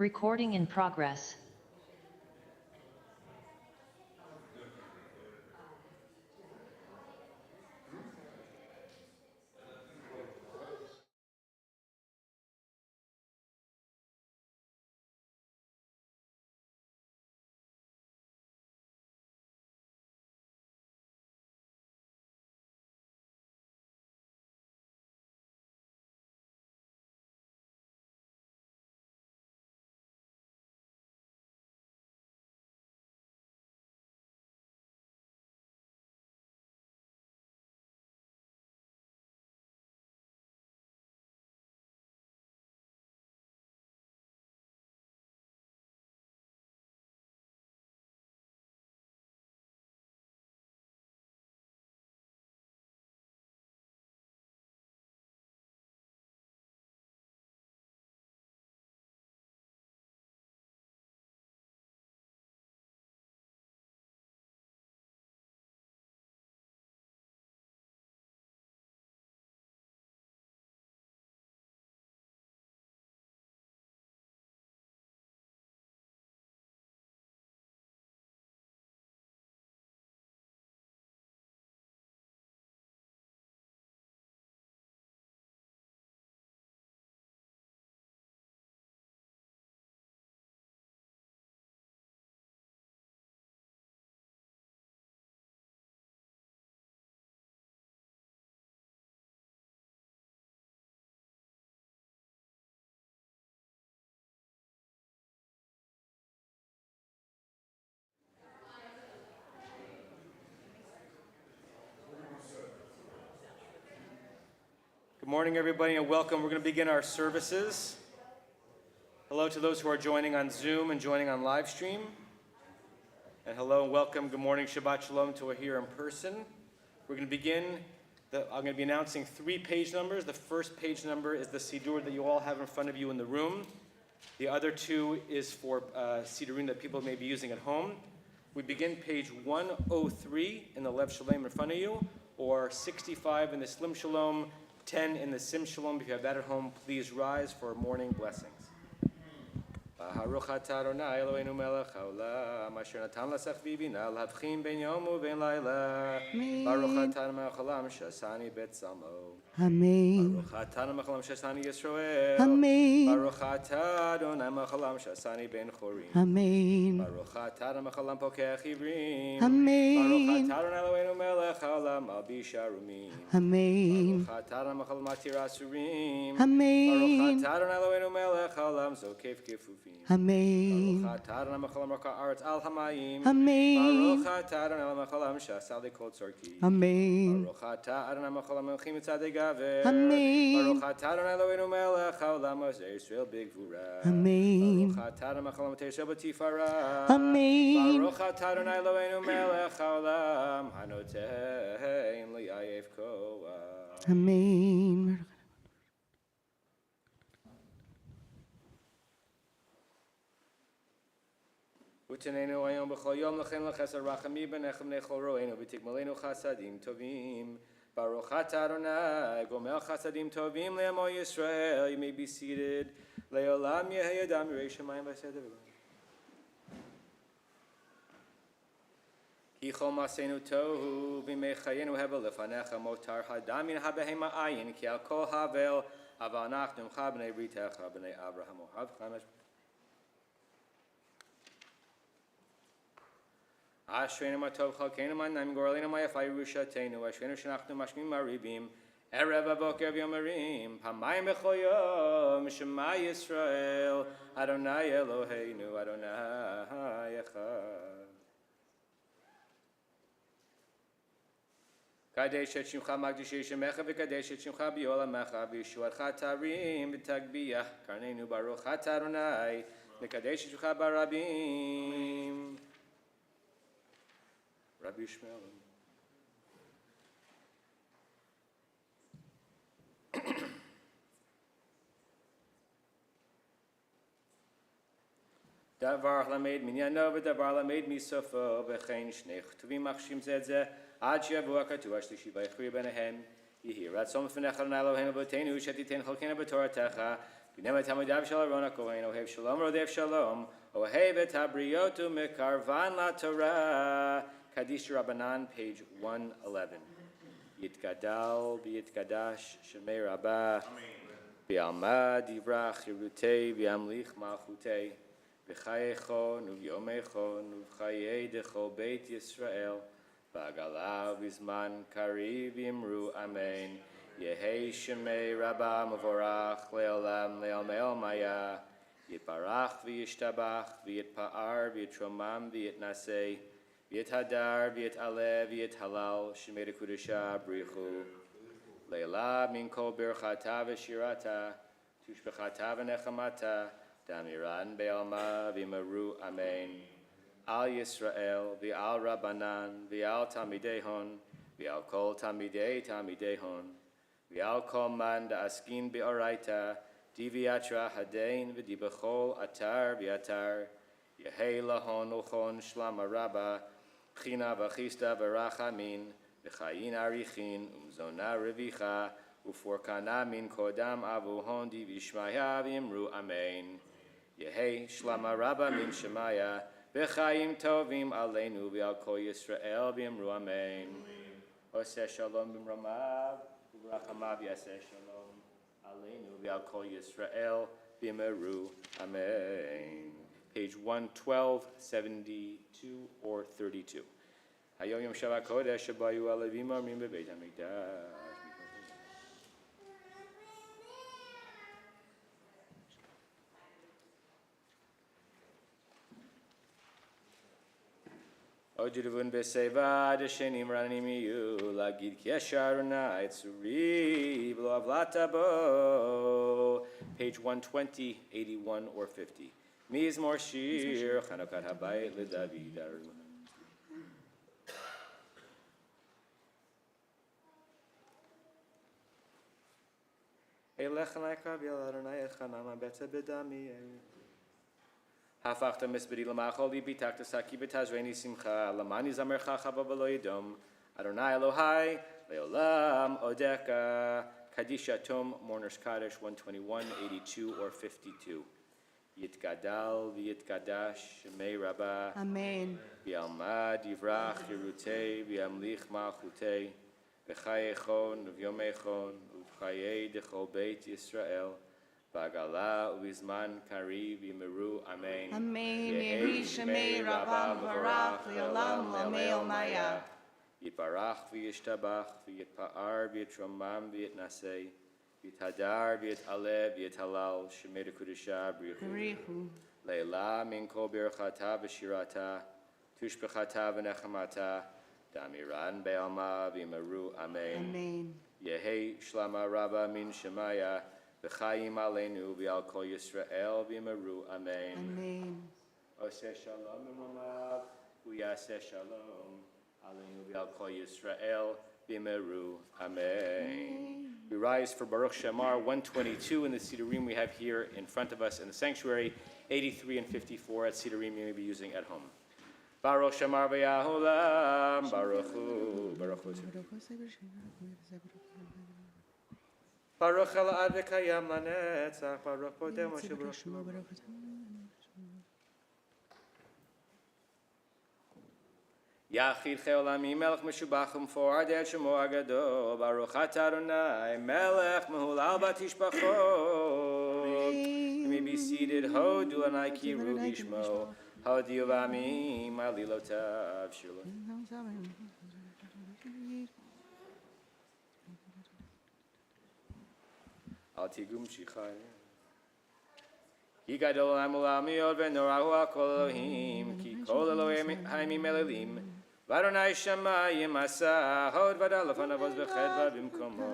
Recording in progress. Good morning, everybody, and welcome. We're going to begin our services. Hello to those who are joining on Zoom and joining on live stream. And hello and welcome. Good morning, Shabbat Shalom to our here in person. We're going to begin. I'm going to be announcing 3 page numbers. The first page number is the Siddur that you all have in front of you in the room. The other 2 is for Siddurim that people may be using at home. We begin page 103 in the Lev Shalom in front of you, or 65 in the Slim Shalom, 10 in the Sim Shalom. If you have that at home, please rise for morning blessings. Baruch atah Adonai Eloheinu melech haolam asher natan lasech v'bina l'havchin ben yom u'ben layla. Baruch atah melech haolam shasani betzalmo. Amen. Baruch atah melech haolam shasani Yisrael. Amen. Baruch atah Adonai melech haolam shasani ben chorim. Amen. Baruch atah melech haolam pokech ivrim. Amen. Baruch atah Adonai Eloheinu melech haolam malbish harumim. Amen. Baruch atah Adonai melech haolam matir asurim. Amen. Baruch atah Adonai Eloheinu melech haolam zokef kefufim. Amen. Baruch atah Adonai melech haolam raka aretz al hamayim. Amen. Baruch atah Adonai melech haolam shasal lekol tzorki. Amen. Baruch atah Adonai melech haolam melchim mitzadei gaver. Amen. Baruch atah Adonai Eloheinu melech haolam ozer Yisrael b'gvura. Amen. Baruch atah Adonai melech haolam teir b'tifara. Amen. Baruch atah Adonai Eloheinu melech haolam hanotein li'ayef koach. Amen. Utenenu ayom b'chol yom l'chen l'chesed rachamim b'nechem nechol ro'enu v'tikmalenu chasadim tovim. Baruch atah Adonai gomel chasadim tovim le'amo Yisrael. You may be seated. Le'olam yehei adam yirei shamayim v'aseh devarim. Ki chol masenu tohu v'mei chayenu hevel lefanecha motar hadam yin habehema ayin ki al kol havel aval nachnu cha b'nei britecha b'nei Avraham u'Avram. Ashreinu ma tov chalkeinu ma naim goralinu ma yafai rushateinu Ashreinu shenachnu mashmim maribim Erev avoker v'yomarim Pamayim b'chol yom Shema Yisrael Adonai Eloheinu Adonai Echad. Kadesh et shimcha magdish shemecha v'kadesh et shimcha b'yolamecha v'yishuatcha tarim v'tagbiyah Karneinu baruch atah Adonai v'kadesh et shimcha barabim. Rabbi Shmuel. Davar lamed minyano v'davar lamed misofo v'chein shnei chtuvim machshim zeh ad she'yavu hakatu ashlishi v'yichri benehem. Yehi ratzon v'fnecha l'nai Eloheinu v'oteinu shetiten cholkeinu b'toratecha B'nei Talmidav shel Aaron HaKohen, Ohev Shalom, Rodev Shalom, Ohev et Habriotu Mekarvan La Torah. Kaddish Rabbanan, page 111. Yitgadal, B'yitgadash, Shemei Rabbah, B'alma Divrach, Yerutei, B'amlich Malchutei, B'chayechon, U'vyomechon, U'vchayedecho Beit Yisrael, B'agala B'zman Kariv Yimru, Amen. Yehei Shemei Rabbah Mavorach, Le'olam, Le'omel Maya, Yitbarach V'yishtabach, V'yitpa'ar, V'yitromam, V'yitnasei, V'yit hadar, v'yit alev, v'yit halal, shemei kudusha, brichu. Leila min kol birchata v'shirata, tushbechata v'nechamata, damiran be'alma v'maru, amen. Al Yisrael, v'al Rabbanan, v'al Tamidehon, v'al kol Tamidehon, v'al kol man da'askin be'oraita, diviatra hadein v'dibachol atar v'atar, Yehei lahon ulchon shlama rabba, China v'chista v'rachamin, v'chayin arichin, umzona revicha, uforkana min kodam avuhon di v'ishmaya v'imru amen. Yehei shlama rabba min shemaya, v'chayim tovim aleinu v'al kol Yisrael v'imru amen. Oseh shalom b'mromav, v'rachamav yaseh shalom, aleinu v'al kol Yisrael v'imru amen. Page 112, 72, or 32. Hayom Yom Shabbat Kodesh Shabayu Alevim Amrim Bebeit HaMikdash. Ojiduvun Beseva Deshenim Ranim Yu Lagid Kieshar Nai Tzuri V'lo Avlata Bo. Page 120, 81, or 50. Mizmor Shir, Chanukat Habayit LeDavid Aru. Elech Naikav Yel Adonai Echanam Betze Bedami. Hafachta Misbedi Lamachol Libi Takta Saki Betazreni Simcha Lamani Zamercha Chava V'lo Yidom Adonai Elohai Leolam Odeka Kadisha Tom Mourner's Kaddish 121, 82, or 52. Yitgadal v'yitgadash shemei Rabbah. Amen. B'alma divrach yerutei b'amlich malchutei v'chayechon v'yomechon v'chayei dechol beit Yisrael b'agala u'bizman kariv yimiru amen. Amen. Yehi shemei Rabbah Mavarach le'olam l'amei maya. Yitbarach v'yishtabach v'yitpa'ar v'yitromam v'yitnasei V'yit hadar, v'yit alev, v'yit halal, shemei kudusha, brichu. Leila min kol birchata v'shirata, tushbechata v'nechamata, damiran be'alma v'yimaru, amen. Amen. Yehei shlama rabba min shemaya, v'chayim aleinu v'al kol Yisrael v'yimaru, amen. Amen. Oseh shalom v'mamav, u'yaseh shalom, aleinu v'al kol Yisrael v'yimaru, amen. We rise for Baruch Shamar 122 in the Cedar Room we have here in front of us in the sanctuary, 83 and 54 at Cedar Room you may be using at home. Baruch Shamar v'yaholam, Baruch Hu, Baruch Hu. Baruch Elad v'kayam lanetzach, Baruch Bodeh Moshe Baruch Shamar. Yachid Cheolamim Melech Meshubachim for Adel Shemo Agado Baruch Atah Adonai Melech Mehulal Batishbachot. You may be seated. Hodu Anai Kiru Bishmo Hodu V'Amim Alilotav Shilo. Al Tigum Shichai. Ki Gadol Amul Amiod V'Norahu Kol Elohim Ki Kol Elohim Haimim Elohim. V'Adonai Shamayim Asa Hod V'Adal Lefanavos B'Chedva B'Mkomo.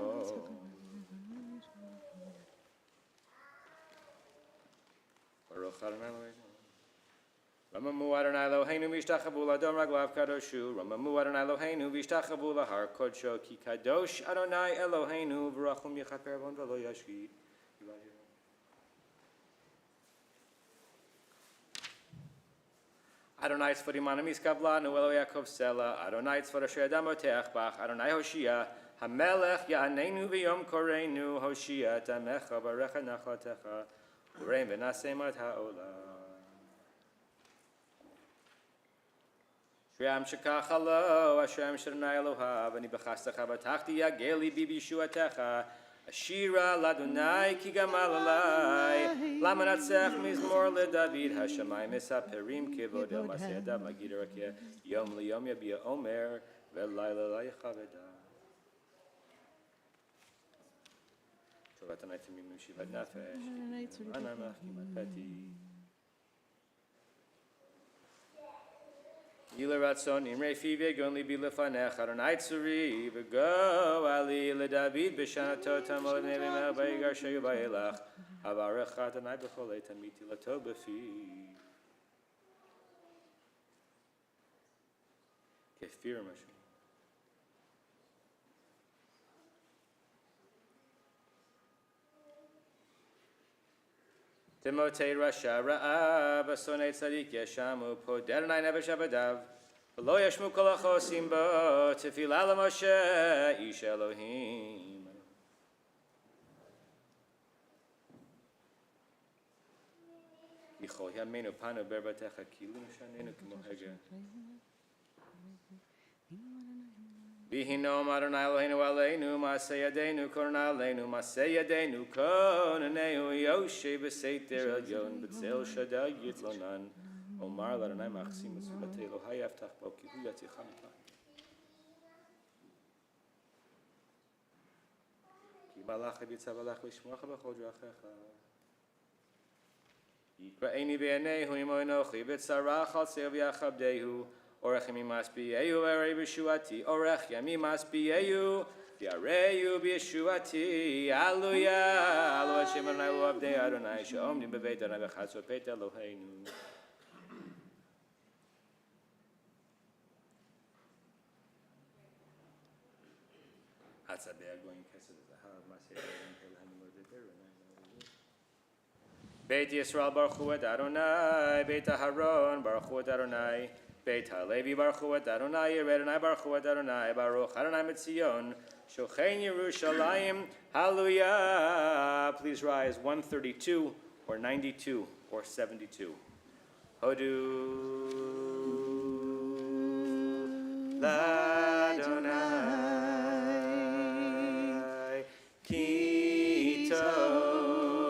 Baruch Adonai Eloheinu. Ramamu Adonai Eloheinu V'Yishtachavu L'Adam Raglav Kadoshu. Ramamu Adonai Eloheinu V'Yishtachavu L'Har Kodsho Ki Kadosh Adonai Eloheinu V'Rachum Yichaper Von V'Lo Yashkid. Adonai tzvori manam iskavla, nu Elo Yaakov Sela, Adonai tzvori asher adam oteach bach, Adonai Hoshia, Hamelech ya'anenu v'yom koreinu Hoshia tamecha barecha nachlatecha urein v'nasemat ha'olam. Shriam shekachalo Hashem shernai Eloha v'ni b'chastecha v'tachti yageli b'bishuatecha Ashira ladunai ki gamalalai Lamanatzech mizmor leDavid Hashemayim esaperim kivod el maseyadav magidarakeh Yom liyom yabia omer ve'layla layichaveda Tovat anaytim yimim shivat nafesh Anamach kimat peti Yila ratzon imrei fi v'egon libi lefanech Adonai tzuri v'go ali leDavid b'shanato tamod nevi mel b'yigar shayu b'elach Avarech Adonai b'chol eitan mitilato b'fi Kefir Moshe Timotei Rasha Ra'ab Asonei Tzadik Yeshamu Poder Nai Nevesh Abadav V'lo Yashmu Kol HaChosim Bo Tefila LaMoshe Ish Elohim Yichol Yameinu Panu Berbatecha Kilu Shanenu K'mo Hege Vihinom Adonai Eloheinu Aleinu Masei Yadeinu Koron Aleinu Masei Yadeinu Konaneu Yoshe B'Seiter Elyon B'Tzel Shaddai Yitlonan Omar L'Adonai Machsim B'Sulatei Elohai Yaftach Bo Ki Hu Yatzicha Mipah Ki Balach B'Yitzav Alach L'Shmoach B'Chol Drachecha Yikra'eni B'Yanehu Imo Enochi B'Tzarach Al Tzev Yachabdehu Orech Yamimas B'Yehu V'Arei B'Shuati Orech Yamimas B'Yehu V'Arei B'Shuati Alleluia Alu Hashem Adonai Lo Avdei Adonai She'omdim B'Beit Adonai V'Chatzot Beit Eloheinu Atzadei Agoyin Kesed Zahav Masei Elohim Elohim Mordechai Beit Yisrael Baruch Hu Et Adonai Beit Aharon Baruch Hu Et Adonai Beit HaLevi Baruch Hu Et Adonai Yireh Adonai Baruch Hu Et Adonai Baruch Adonai Mitzion Shochein Yerushalayim Hallelujah. Please rise 132 or 92 or 72. Hodu L'Adonai Ki Tov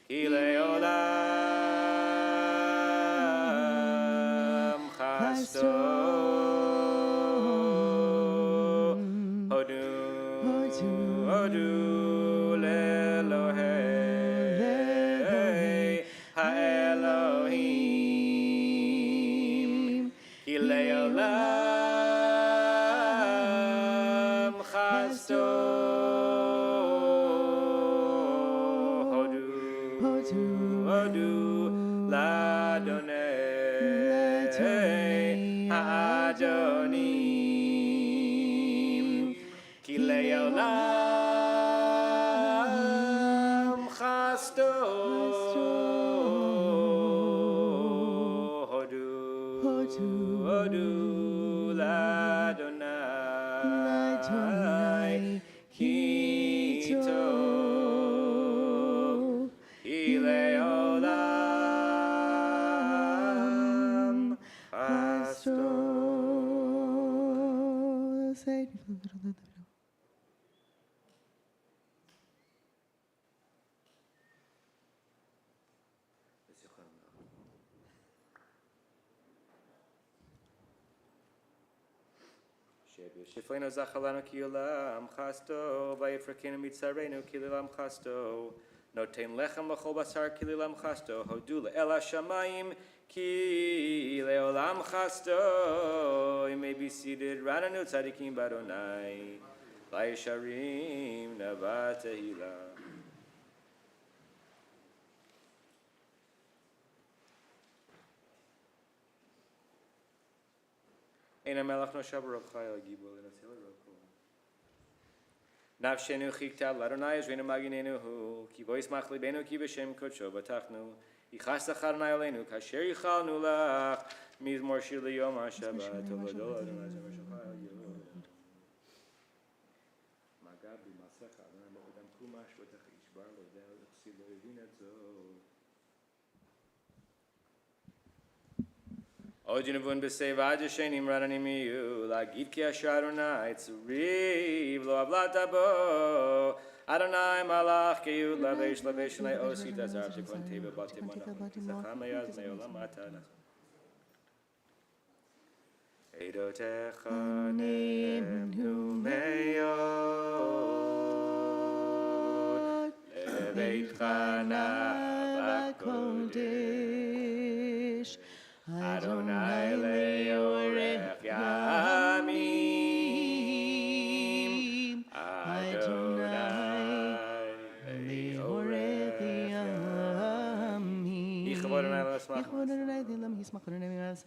Ilei Olam Chasto Hodu L'Elohei HaElohim Ilei Olam Chasto Hodu L'Adonai Ha'adonim Kilei Olam Chasto Hodu L'Adonai Ki Tov Ilei Olam Chasto. Shifleinu zachalanu ki olam chasto, vayifrakenu mitzarenu ki olam chasto, noten lechem l'chol basar ki olam chasto, hodu le'el hashamayim ki le'olam chasto. You may be seated. Rananu tzadikim b'Adonai, vayisharim navat tehila. Ein hamelach noshav rochai al gibol enasil roko. Nafshenu chikta l'Adonai ezreinu maginenu hu, ki vois mach libenu ki b'shem kodsho batachnu, yichas acharnai aleinu kasher yichalnu lach, mizmor shir liyom ha'shabbat, tovodol Adonai zemer shachai al gibol. Ojinavun b'seva jeshenim rananimiu lagid ki asharunai tzuriv lo avlata bo Adonai malach keyud lavesh lavesh nai osit azar tikvan teva batimana zacham eyaz meolam atana Eidotecha nemnu meyod leveitcha na'vakodesh Adonai leorech yamim Adonai leorech yamim Yichvod Adonai l'asmach Yichvod Adonai l'olam yismach Adonai mi'az.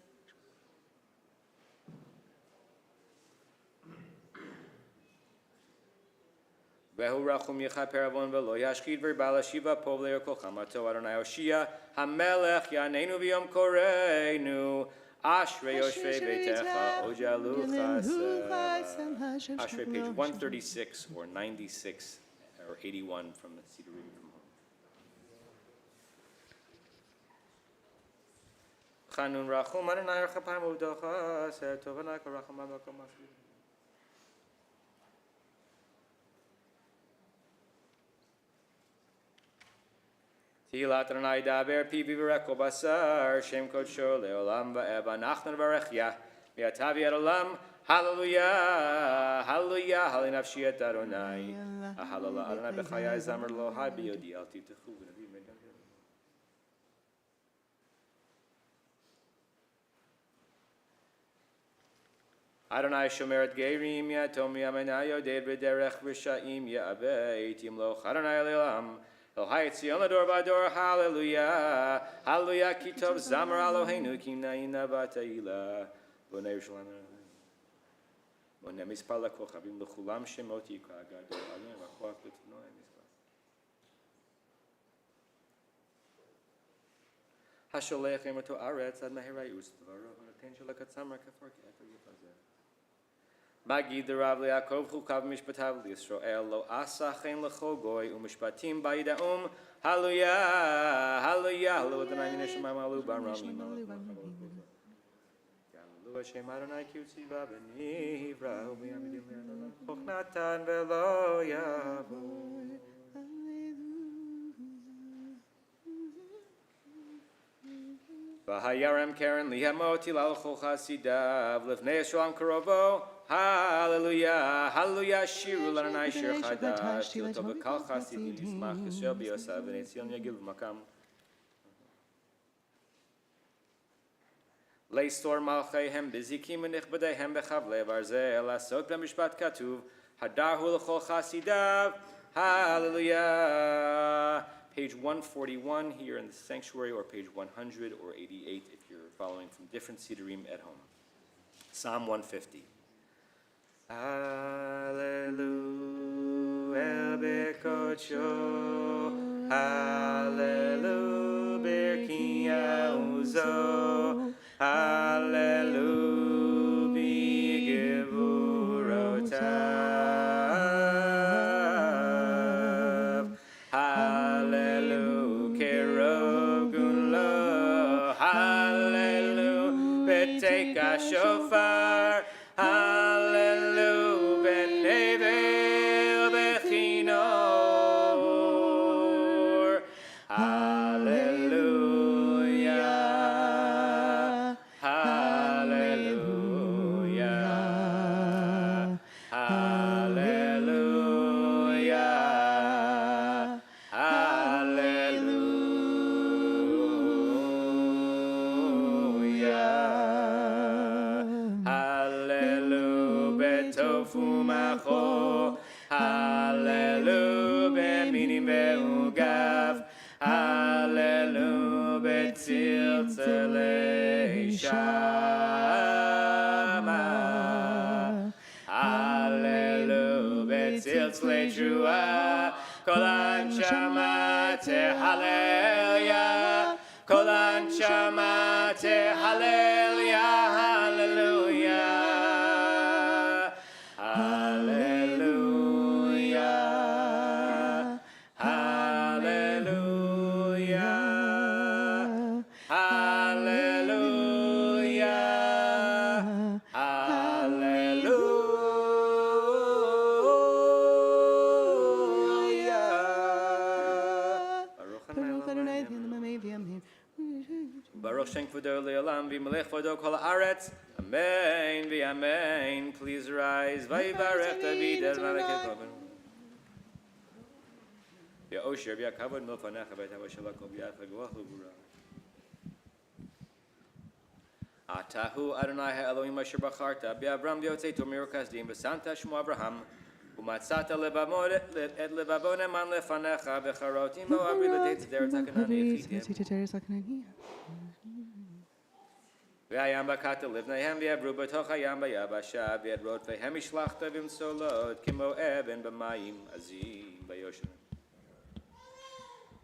Vehu rachum yichaper avon velo yashchid v'bala shiva pov le'erkol chamato Adonai Hoshia hamelech yaneinu v'yom koreinu Ashrei Yoshvei Beitecha Ojalu Chasem Ashrei page 136 or 96 or 81 from the Cedar reading from home. Chanun rachum Adonai Rachapayim Udocha Ser Tovanai Karacham Amakom Masri Tilat Adonai daber pivi v'reko basar Shem kodsho leolam va'eva Nachnan v'arechya Mi'atavi adolam Hallelujah Hallelujah Hallelujah nafshi et Adonai Hallelujah Adonai b'chayai zamer lo hai b'yodi al titechu v'navi medan Adonai shomer et geirim yatom yamena yoded v'derech v'sha'im ya'aveit yimloch Adonai leolam Hallelujah, Hallelujah, Kitov Zamar Eloheinu Kinaina Batayila. Bonei Yerushalayim. Bonei Mispal Lakochavim Lechulam Shemot Yikra Gadol Alim Vachoach B'Tnoim Mispal. Hasholech Emerto Aretz Ad Meherayus Tvaro V'Naten Shalakatzamar Kafor Ke'efer Yifazeh. Magid the Rav Yaakov Chukav Mishpatav Yisrael Lo Asachen Lecho Goy Umishpatim Ba'idaum Hallelujah Hallelujah Hallelujah Adonai Neshama Malu Barami Malu Hashem Adonai Kutsi Vaveni Rahu Miamidim Le'Adonai Chochnatan Velo Yavor V'Hayarem Karen Lihamoti Lalcho Chasidav Lefnei Yisrael Karovo Hallelujah, Hallelujah, Shiru Lanai Shir Chadash, Tilto Bekal Chasidim, Yismach Yisrael B'Yosav, V'Netzion Yagil V'Makam. Leistor Malcheihem Bizikim V'Nichbadeihem B'Chavle Varzeh Elasot B'Mishpat Katuv, Hadarhu L'Chol Chasidav, Hallelujah. Page 141 here in the sanctuary, or page 100 or 88 if you're following from different Sidurim at home. Psalm 150. Hallelujah, Bekocho, Hallelujah, Berkia Uzo, Hallelujah, Begevurotav, Hallelujah, Kerogunlo, Hallelujah, Beteka Shofar, Hallelujah, Ben Nevel Bechinor. Hallelujah. Hallelujah. Hallelujah. Hallelujah. Hallelujah. Betofu macho. Hallelujah. Beminim ve'ugav. Hallelujah. Betzilzelei shama. Hallelujah. Betzilzelei trua. Kolan shamate hallelujah. Kolan shamate hallelujah. Hallelujah. Hallelujah. Hallelujah. shen kvodo le'olam v'melech kvodo kol haaretz. Amen v'amen. Please rise. Vayivarech David el Malach Kohen. V'osher v'yakavod milfanecha v'yatavashalak kol b'yadcha g'vach l'gura. Atahu Adonai ha'Elohim asher bacharta b'Avram v'yotzei tomir kasdim v'santa shmo Avraham u'matzata et levavo neman lefanecha v'charotim bo'avri l'teit zederet ha'kanani echitim v'ayam bakata livneihem v'yavru b'toch hayam v'yabasha v'yadrot v'hem ishlachta v'imsolot kimo eben b'mayim azim v'yoshem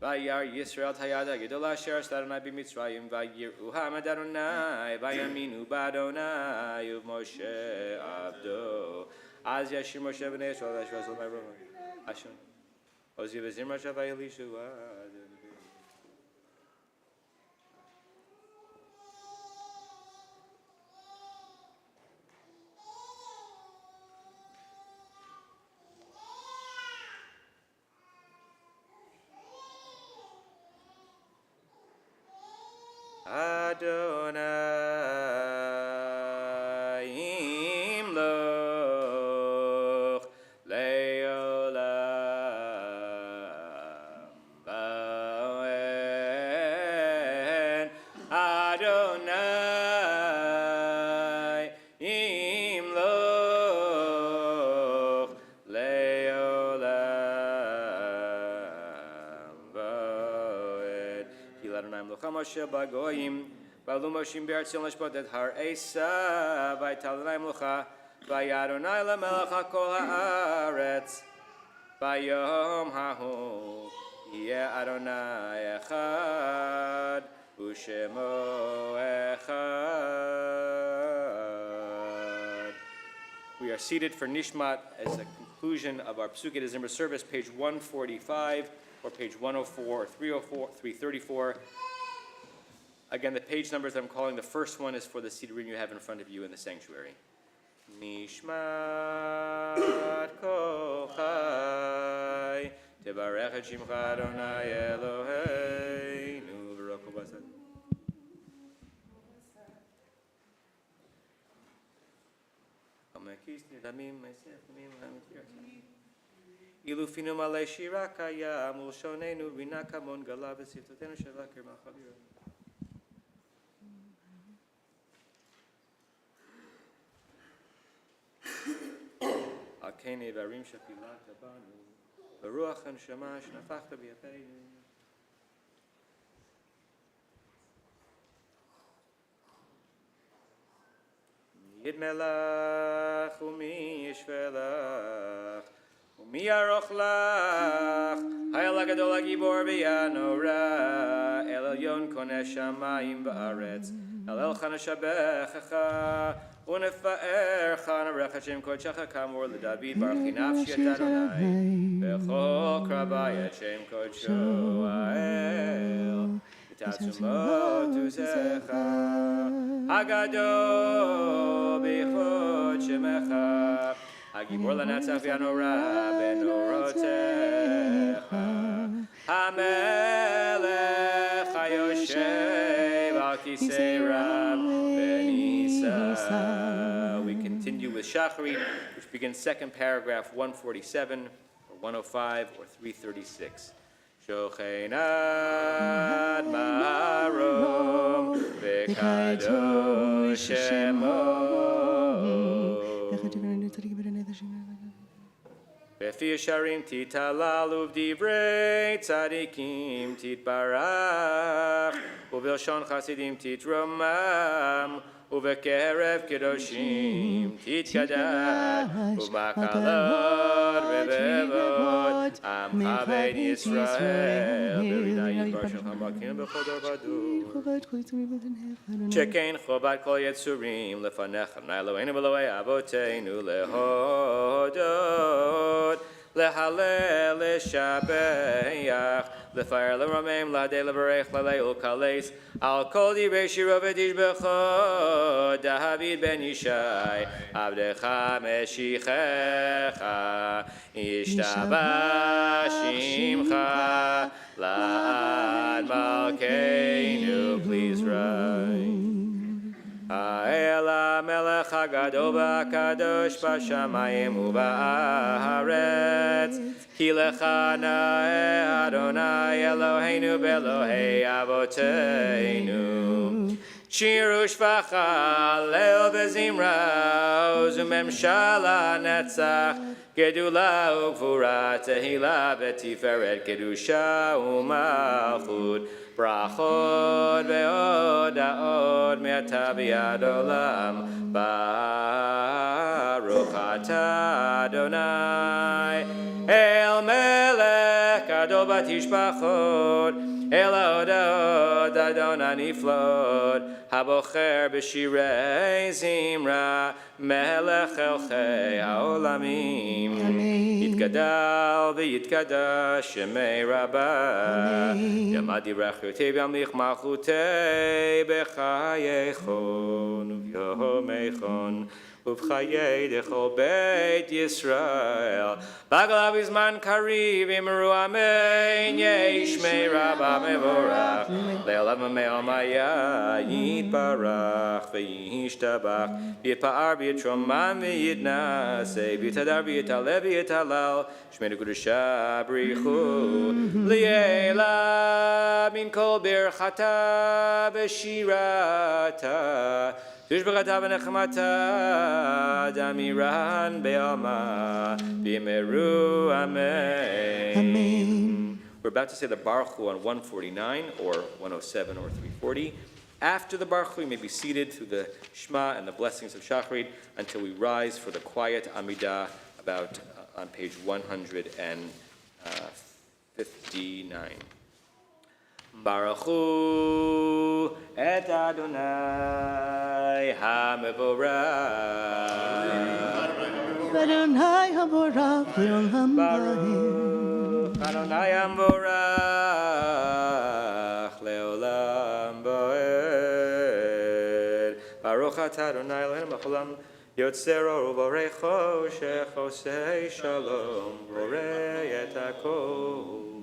Vayar Yisrael Tayada Gedola Asher Adonai b'Mitzrayim Vayiru Hamad Adonai Vayaminu B'Adonai Moshe Abdo Az Yashir Moshe B'nei Yisrael Asher Asol Ma'arom Asher Ozi V'Zir Moshe Vayilishu Adonai imloch leolam va'en Adonai imloch leolam va'en Kil Adonai imloch Moshe bagoyim V'alu Moshim b'Eretz Yisrael Lishpotet Har Esav V'aytal Adonai Mlucha V'yadonai Lamelech HaKol Haaretz V'yom Hahu Yeh Adonai Echad U'Shemo Echad. We are seated for Nishmat as a conclusion of our Psukei D'Zimra service, page 145 or page 104 or 304, 334. Again, the page numbers that I'm calling, the first one is for the seated reading you have in front of you in the sanctuary. Nishmat kol chai, tevarech et shimcha Adonai Eloheinu, v'roko basad. Amekis nidamim me'sef mim ha'mitir. Ilufinu malei shira kaya, mul shonenu rina kamon gala v'sirtotenu shelakir ma'chavira. Akene varim shapilat banu, v'ruach hanshama shnafachta b'yafeinu. Yidmelach umi yishvelach umi yaroch lach hayal hagadol hagibor v'yanora el elyon koneh shamayim ba'aretz el elchan hashabechecha ונפאר חנרך השם קודשך כאמור לדוד ברכי נפשי את אדוני בכל קרבי את שם קודשו האל ותעצומות עוזך הגדול בכבוד שמך הגיבור לנצח והנורא בנורותיך המלך היושב על כיסא רם we continue with Shachrit, which begins second paragraph 147, or 105, or 336. Shochenad marom v'kadosh shemo Befi Yesharim titalalu v'divrei tzadikim titbarach u'belshon chasidim titromam ובקרב קדושים תתקדש ובמחלות רבבות עמך בית ישראל ברינה ידבר שלך מקים בכל דור ודור שכן חובת כל יצורים לפניך אלוהינו ואלוהי אבותינו להודות להלל לשבח לפאר לרומם לעדי לברך לליל קלס על כל דברי שירו ותשבחו דוד בן ישי עבדך משיחך ישתבח שמך Lad Malkeinu, please rise. Ha'ela melech hagadol v'akadosh b'shamayim u'ba'aretz ki lecha na'eh Adonai Eloheinu b'Elohei avoteinu shiru shvacha leil v'zimra u'zumemshala netzach gedula u'gvura tehila v'tiferet kedusha u'malchut Brachot ve'oda'ot me'ata v'yad olam Baruch atah Adonai El melech gadol batishbachot El ha'oda'ot Adonai niflot Habocher b'shirei zimra Melech elchei ha'olamim Yitgadal v'yitkadash Shemei Rabbah Yamadi rachotei v'amlich malchutei B'chayechon u'yomechon Uv'chayei dechol Beit Yisrael Bagalav izman kariv imru amen Yeshmei Rabbah mevorach Le'olam me'omaya Yitbarach V'yishtabach Yitpa'ar v'yitroman v'yitnaseh V'yitadar v'yitaleh v'yitalal Shmei Kedusha brichu Li'ela min kol birchata v'shirata Tushbachata v'nechmata Damiran be'alma B'yimeru amen. Amen. We're about to say the Baruch Hu on 149 or 107 or 340. After the Baruch Hu, you may be seated through the Shema and the blessings of Shacharit until we rise for the Quiet Amidah about on page 159. Baruch Hu et Adonai HaMevorach Adonai haborach le'olam Baruch Adonai HaMevorach le'olam ba'ed Baruch atah Adonai Eloheinu b'cholam Yotzero u'borecho shechosei shalom borei et hakol.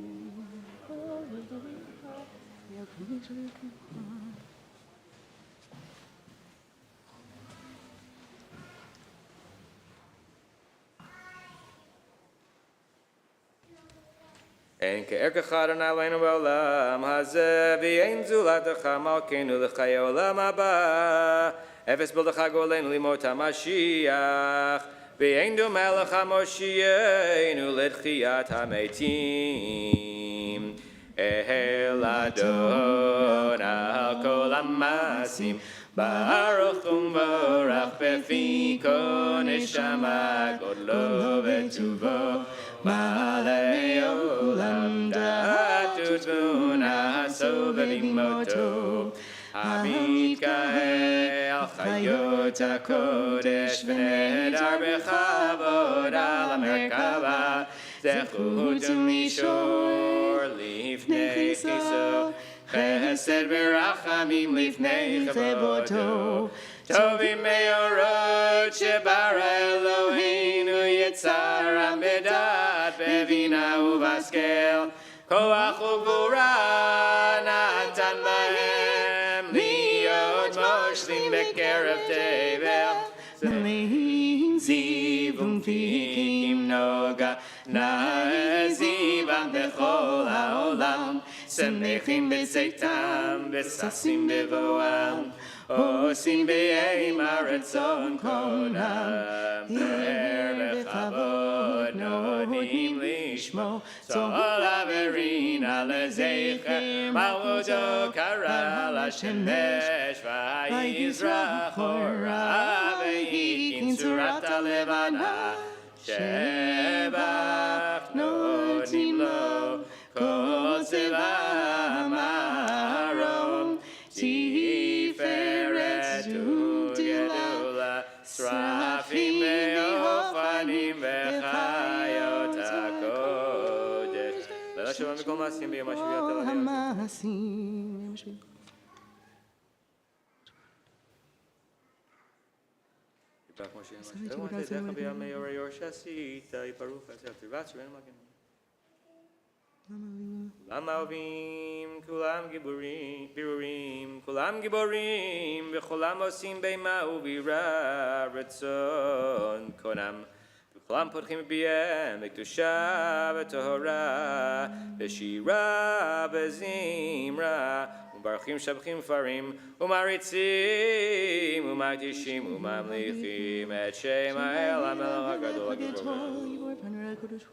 En ke'erkecha Adonai Eloheinu ba'olam hazeh v'yein zulatecha malkeinu l'chayei olam haba efes b'lecha goleinu limot hamashiach v'yein domeh lecha moshienu letchiyat hametim El Adon al kol hamasim Baruch u'mvorach befi kol neshama godlo v'tuvo Malei olam da'atu tvuna haso v'limoto Hamitkahe al chayot hakodesh v'nedar bechavod al hamerkava Zechut u'mishor lifnei chiso Chesed v'rachamim lifnei chavoto Tovim me'orot shebara Eloheinu yitzar ha'medat bevina uvaskel Koach ugvura natan lahem liot moshlim bekerev tevel Ziv umfikim noga na'ezivam bechol ha'olam Semechim b'tzeitam v'sasim bevoam Osim be'eim ha'retzon konam Be'er v'chavod nodim lishmo Tzol averin alezecher Malvoto karal ha'shemesh V'yizrach hora V'yikin tzurat ha'levana Shebach nodim lo Kol tzeva marom Tiferet u'gedula Srafim ve'ofanim ve'chayot ha'kodesh Le'la shalom v'kol ma'asim b'yom ha'shviat el-hayot Yibach Moshe Moshe Tedecha b'yamei yorei yor shasita Yiparuch ha'sel tirvat shreinu magen כולם אהובים, כולם גיבורים, כולם גיבורים, וכולם עושים בימה וביראה רצון קונם. וכולם פותחים בפיהם בקדושה וטהרה, בשירה וזמרה, ומברכים שבחים פרים, ומעריצים ומקדישים וממליכים את שם האל המלך הגדול הגדול.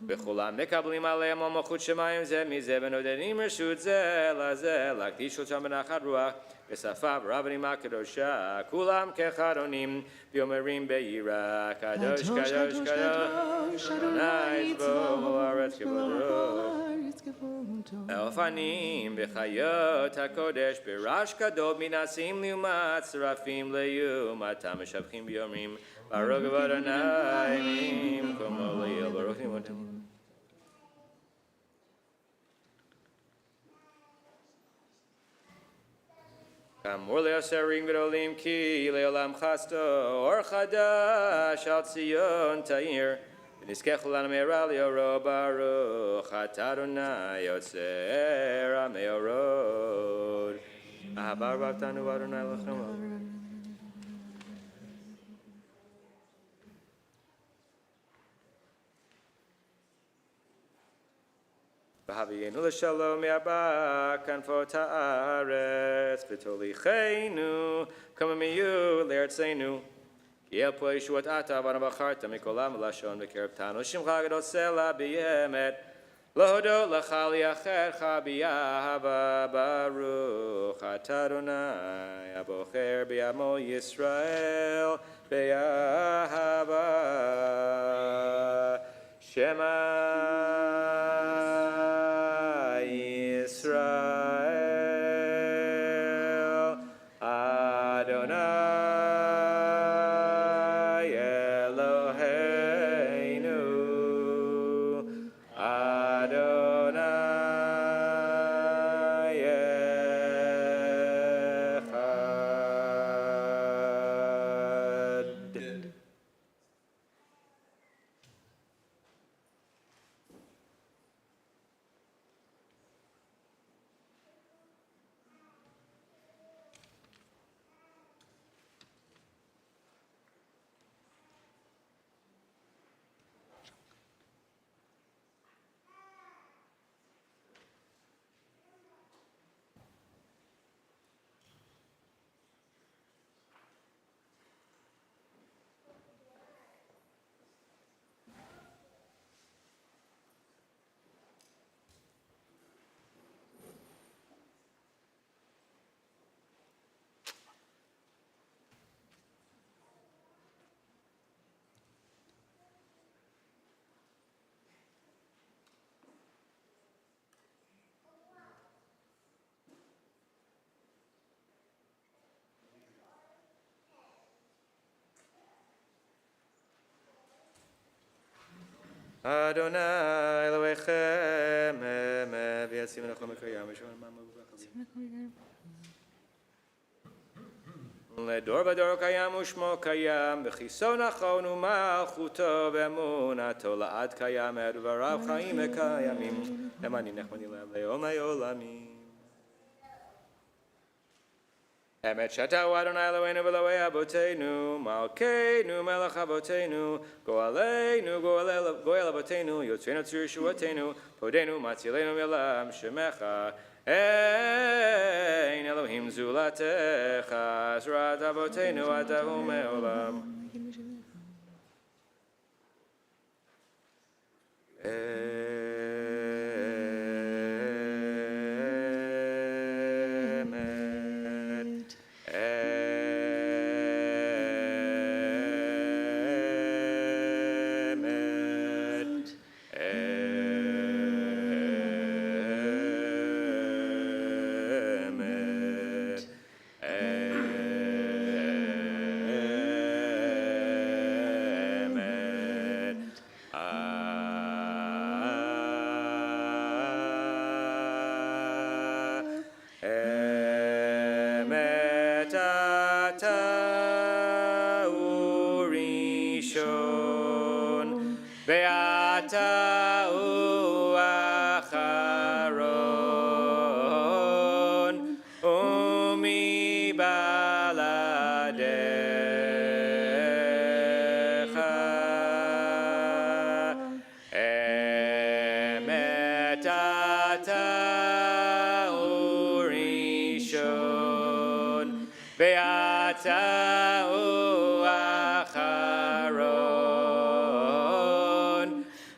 וכולם מקבלים עליהם מלכות שמיים זה מזה, ונותנים רשות זה לזה, להקדיש אותם בנחת רוח, בשפה ורבנים הקדושה, כולם כאחד עונים, ואומרים ביראה, קדוש קדוש קדוש, אדוני צבאות הארץ כבודו. האופנים בחיות הקודש, ברעש גדול מנסים לעומת שרפים לעומתם, משבחים ואומרים, ברוך כבוד אדוני ממקומו לעיל, ברוך נמותיו. כאמור לשרים גדולים כי לעולם חסדו, אור חדש על ציון תאיר, ונזכה כולנו מהרה לאורו ברוך אתה אדוני יוצר המאורות. אהבה רבתנו אדוני לכם. והביאנו לשלום מארבע כנפות הארץ, ותוליכנו קוממיות לארצנו. כי אל פה ישועת אתה בנו בחרת מכל עם ולשון בקרבתנו, שמך הגדול סלע באמת, להודות לך ליחדך באהבה, ברוך אתה אדוני הבוחר בעמו ישראל באהבה. שמע ישראל אדוני אלוהינו אדוני אחד. אדוני אלוהיכם ויציב מנחם מקיים ושמעון מעמו ובחבים. לדור ודור קיים ושמו קיים, בכיסו נכון ומלכותו ואמונתו לעד קיים, דבריו חיים וקיימים, למעני נחמני לב לעולמי עולמים. אמת שאתה הוא אדוני אלוהינו ואלוהי אבותינו, מלכנו מלך אבותינו, גואלנו גואל אבותינו, יוצרנו צור ישועתנו, פודנו מצילנו מעולם שמך, אין אלוהים זולתך, זרעת אבותינו אתה הוא מעולם. ואתה הוא אחד Emet ata urishon, ve'ata u'acharon,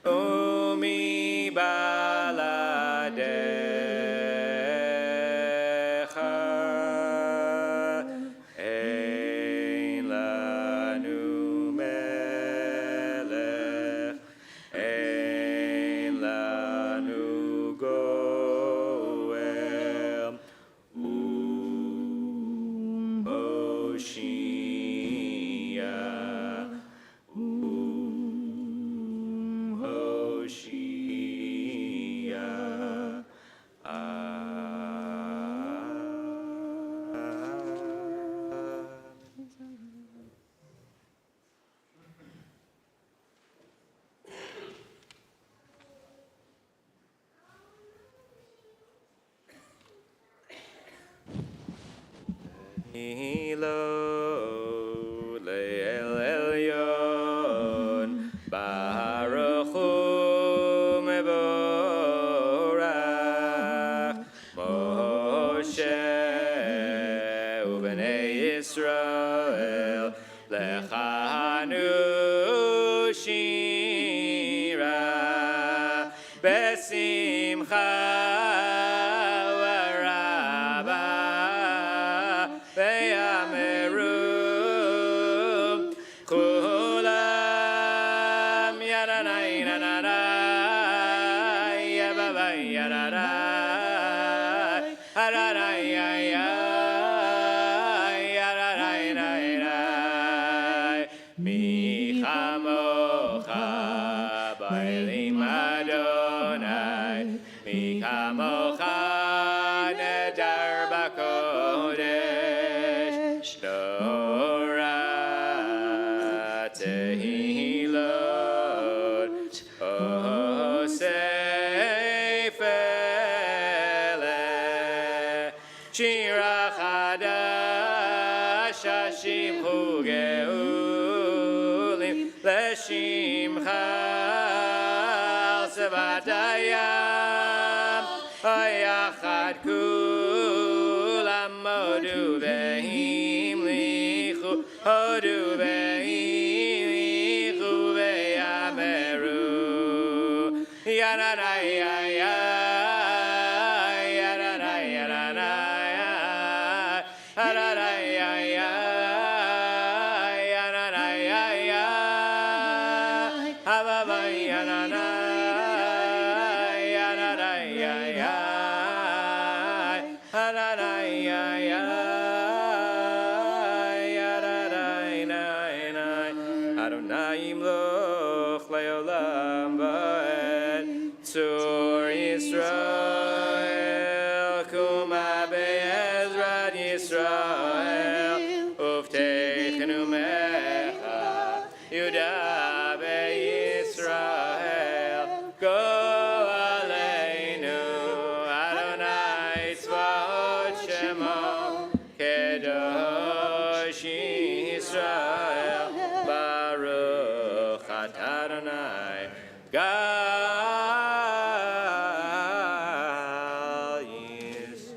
umi baladecha. Ein lanu melech, ein lanu goel, Hoshea, Hoshea. Hilo le'el elyon, Baruch Hu mevorach, Moshe u'bnei Yisrael, lechanu shira, besimcha v'raba, ve'yameru kulam yadanai nananai, yabavai yadadai, hadadai yayai, yadadai naidai, mi chamocha ba'elim Adonai, mi chamocha nedar b'kodesh, Torah tehilot, Osefele, Shira chadash, Hashimchu geulim, Leshimcha al sevat hayam, Hayachad kulam modu ve'imlichu, hodu ve'imlichu ve'yameru, Yadanai yayai, Yadanai yadanai, Yadanai yayai, Yadanai yayai, Havavai yadanai, Yadanai yayai, Yadanai yayai, Yadanai nai. Adonai yimloch le'olam va'ed, Tzur Yisrael, Kuma be'ezrat Yisrael, Uftechenu mecha, Yuda be'Yisrael, Go aleinu, Adonai tzvaot shemo, Kedosh Yisrael, Baruch atah Adonai, Gal Yisrael.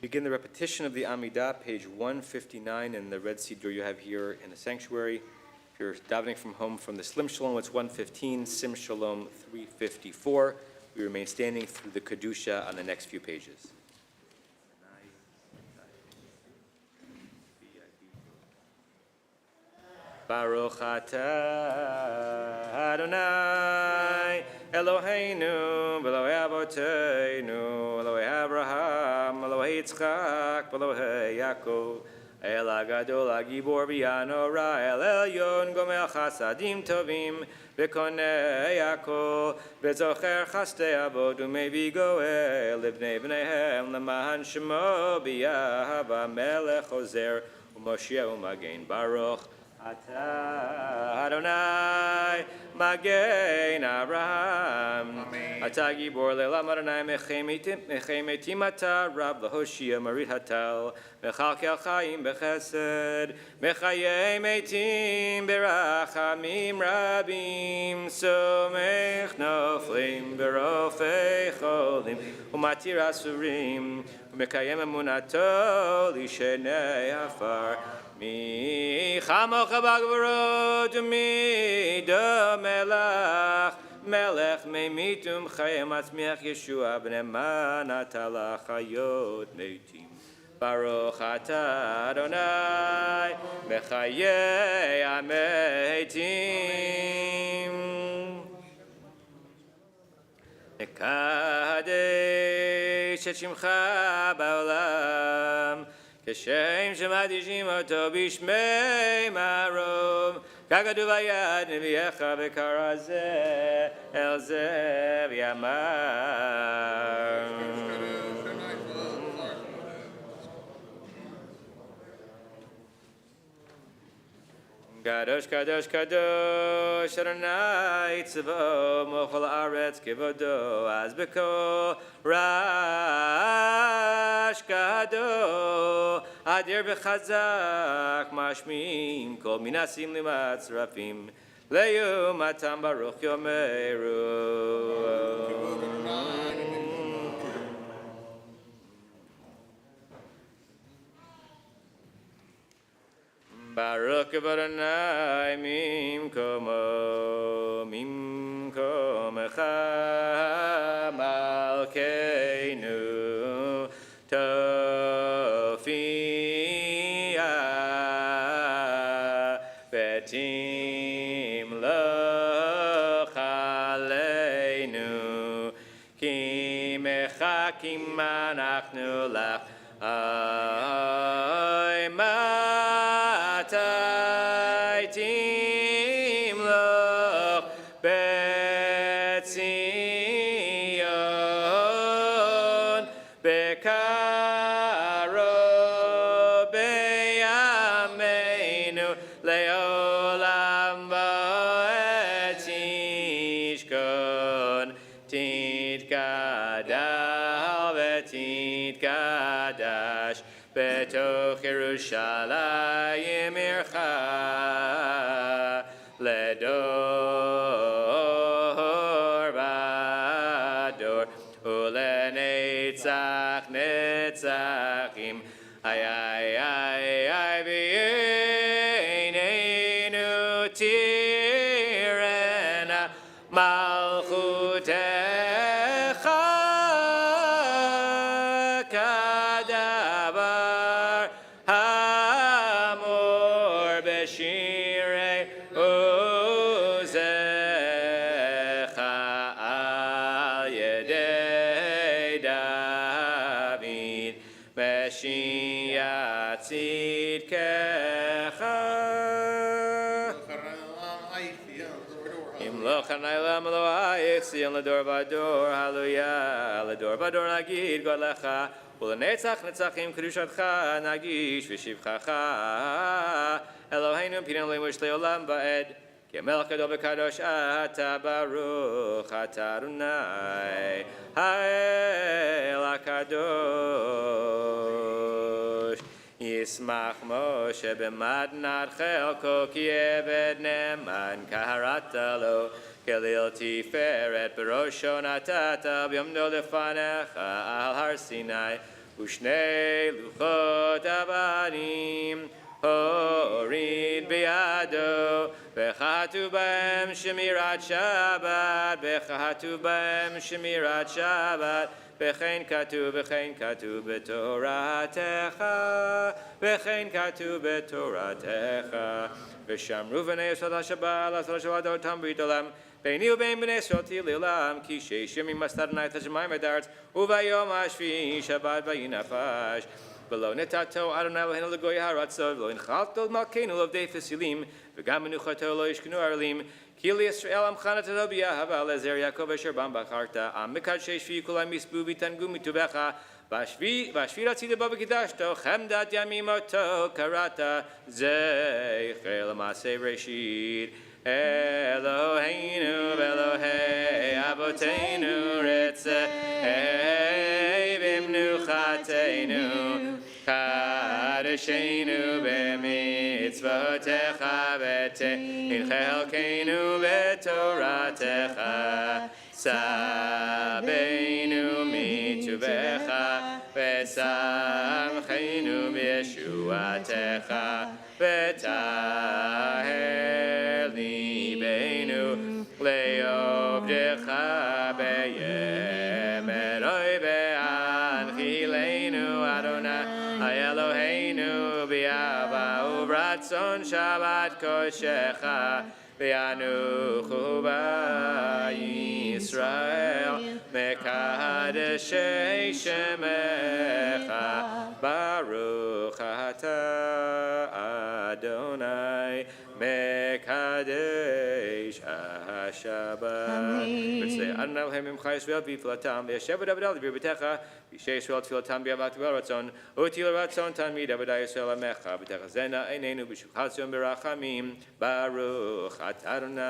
Begin the repetition of the Amidah, page 159 in the red siddur you have here in the sanctuary. If you're davening from home from the Slim Shalom, it's 115, Sim Shalom 354. We remain standing through the Kedusha on the next few pages. Baruch atah Adonai Eloheinu Elohei Avoteinu Elohei Abraham Elohei Yitzchak Elohei Yaakov El Hagadol Hagibor V'Yanora El Elyon Gomel Chasadim Tovim V'Konei Yaakov V'Zocher Chastei Avod U'Mevi Goel Livnei Bneihem L'Mahan Shemo B'Yahava Melech Ozer U'Moshiach U'Magen Baruch Atah Adonai Magen Abraham Atah Gibor Le'Olam Adonai Mechei Metim Atah Rab L'Hoshia Marit Hatal Mechalkel Chaim B'Chesed Mechayei Metim Berachamim Rabim Somech Noflim Berofei Cholim Umatir Asurim Umekayem Emunato Lishenei Afar Mi chamocha b'gvorot mi do melech meimitum chayim atzmiach Yeshua b'neman atala chayot meitim Baruch atah Adonai mechayei ameitim Nekadesh et shimcha ba'olam Keshem shemadishim oto bishmei marom Kagadu vayad neviecha v'karazeh el zeh v'yamar Kadosh, Kadosh, Kadosh, Adonai Tzavot, Mochel Haaretz Kevodo, Az B'Kol Rash Kado, Adir B'Chazak, Mashmim, Kol Minasim Limat Tzrafim, Leyum Atam Baruch Yomeru. Baruch Adonai mimkom echa malkeinu tofia betim loch aleinu ki mechakim anachnu lach ay Tim loch betzion bekaro beyameinu leolam v'etishkon titkadal v'titkadash betoch Yerushalayim ircha ledor vador ulenetzach netzachim ay v'yeinenu tirena malchutecha kadavar hamor b'shirei uzecha al yedei David Meshiach tzidkecha Imloch hanaylam Elohai Tzion ledor vador Hallelujah ledor vador nagid golecha Ulenetzach netzachim kedushatcha nagish v'shivchacha Eloheinu pidon le'mush le'olam va'ed Ki melech gadol v'kadosh ata baruch ata Adonai ha'el hakadosh Yismach Moshe b'madnat chelko ki eved neman kaharata lo Kelil tiferet b'rosho natata b'yomdo lefanecha al har Sinai ושני לוחות אבנים הוריד בידו, וכתוב בהם שמירת שבת, וכתוב בהם שמירת שבת, וכן כתוב בתורתך, וכן כתוב בתורתך. ושמרו בני ישראל השבת, לעשות השבת אותם ברית עולם, ביני ובין בני ישראל תהיה לעולם, כי 6 ימים עשתה אדוני את השמיים ואת הארץ, וביום השביעי שבת ויהי נפש. ולא נתתו אדוני אלוהינו לגוי הארצות, ולא הנחלתו למלכנו לעובדי פסילים, וגם מנוחתו לא ישכנו ערלים. כי לישראל עמך נתתו באהבה, לזרע יעקב אשר בם בחרת. עם מקדשי שביעי כולם יספו ויתענגו מטובך. והשביעי רצית בו וקידשתו, חמדת ימים אותו קראת, זכר למעשה ראשית. אלוהינו ואלוהי אבותינו רצה במנוחתנו, קדשנו במצוותיך ותן חלקנו בתורתך, צווינו מטובך ושמחנו בישועתך, וטהר ליבנו לעובדך בימי בהנחילנו אדוני אלוהינו באהבה וברצון שבת קודשך, וינוחו בישראל מקדשי שמך, ברוך אתה אדוני מקדש השבת. וצא אדוני אלוהים ממך ישראל בפלטם, וישב עבדה לדבר ביתך, וישי ישראל תפילתם באהבת וברצון, ותהי לרצון תמיד עבודה ישראל עמך, ותחזינה עינינו בשובך ציון ברחמים, ברוך אתה אדוני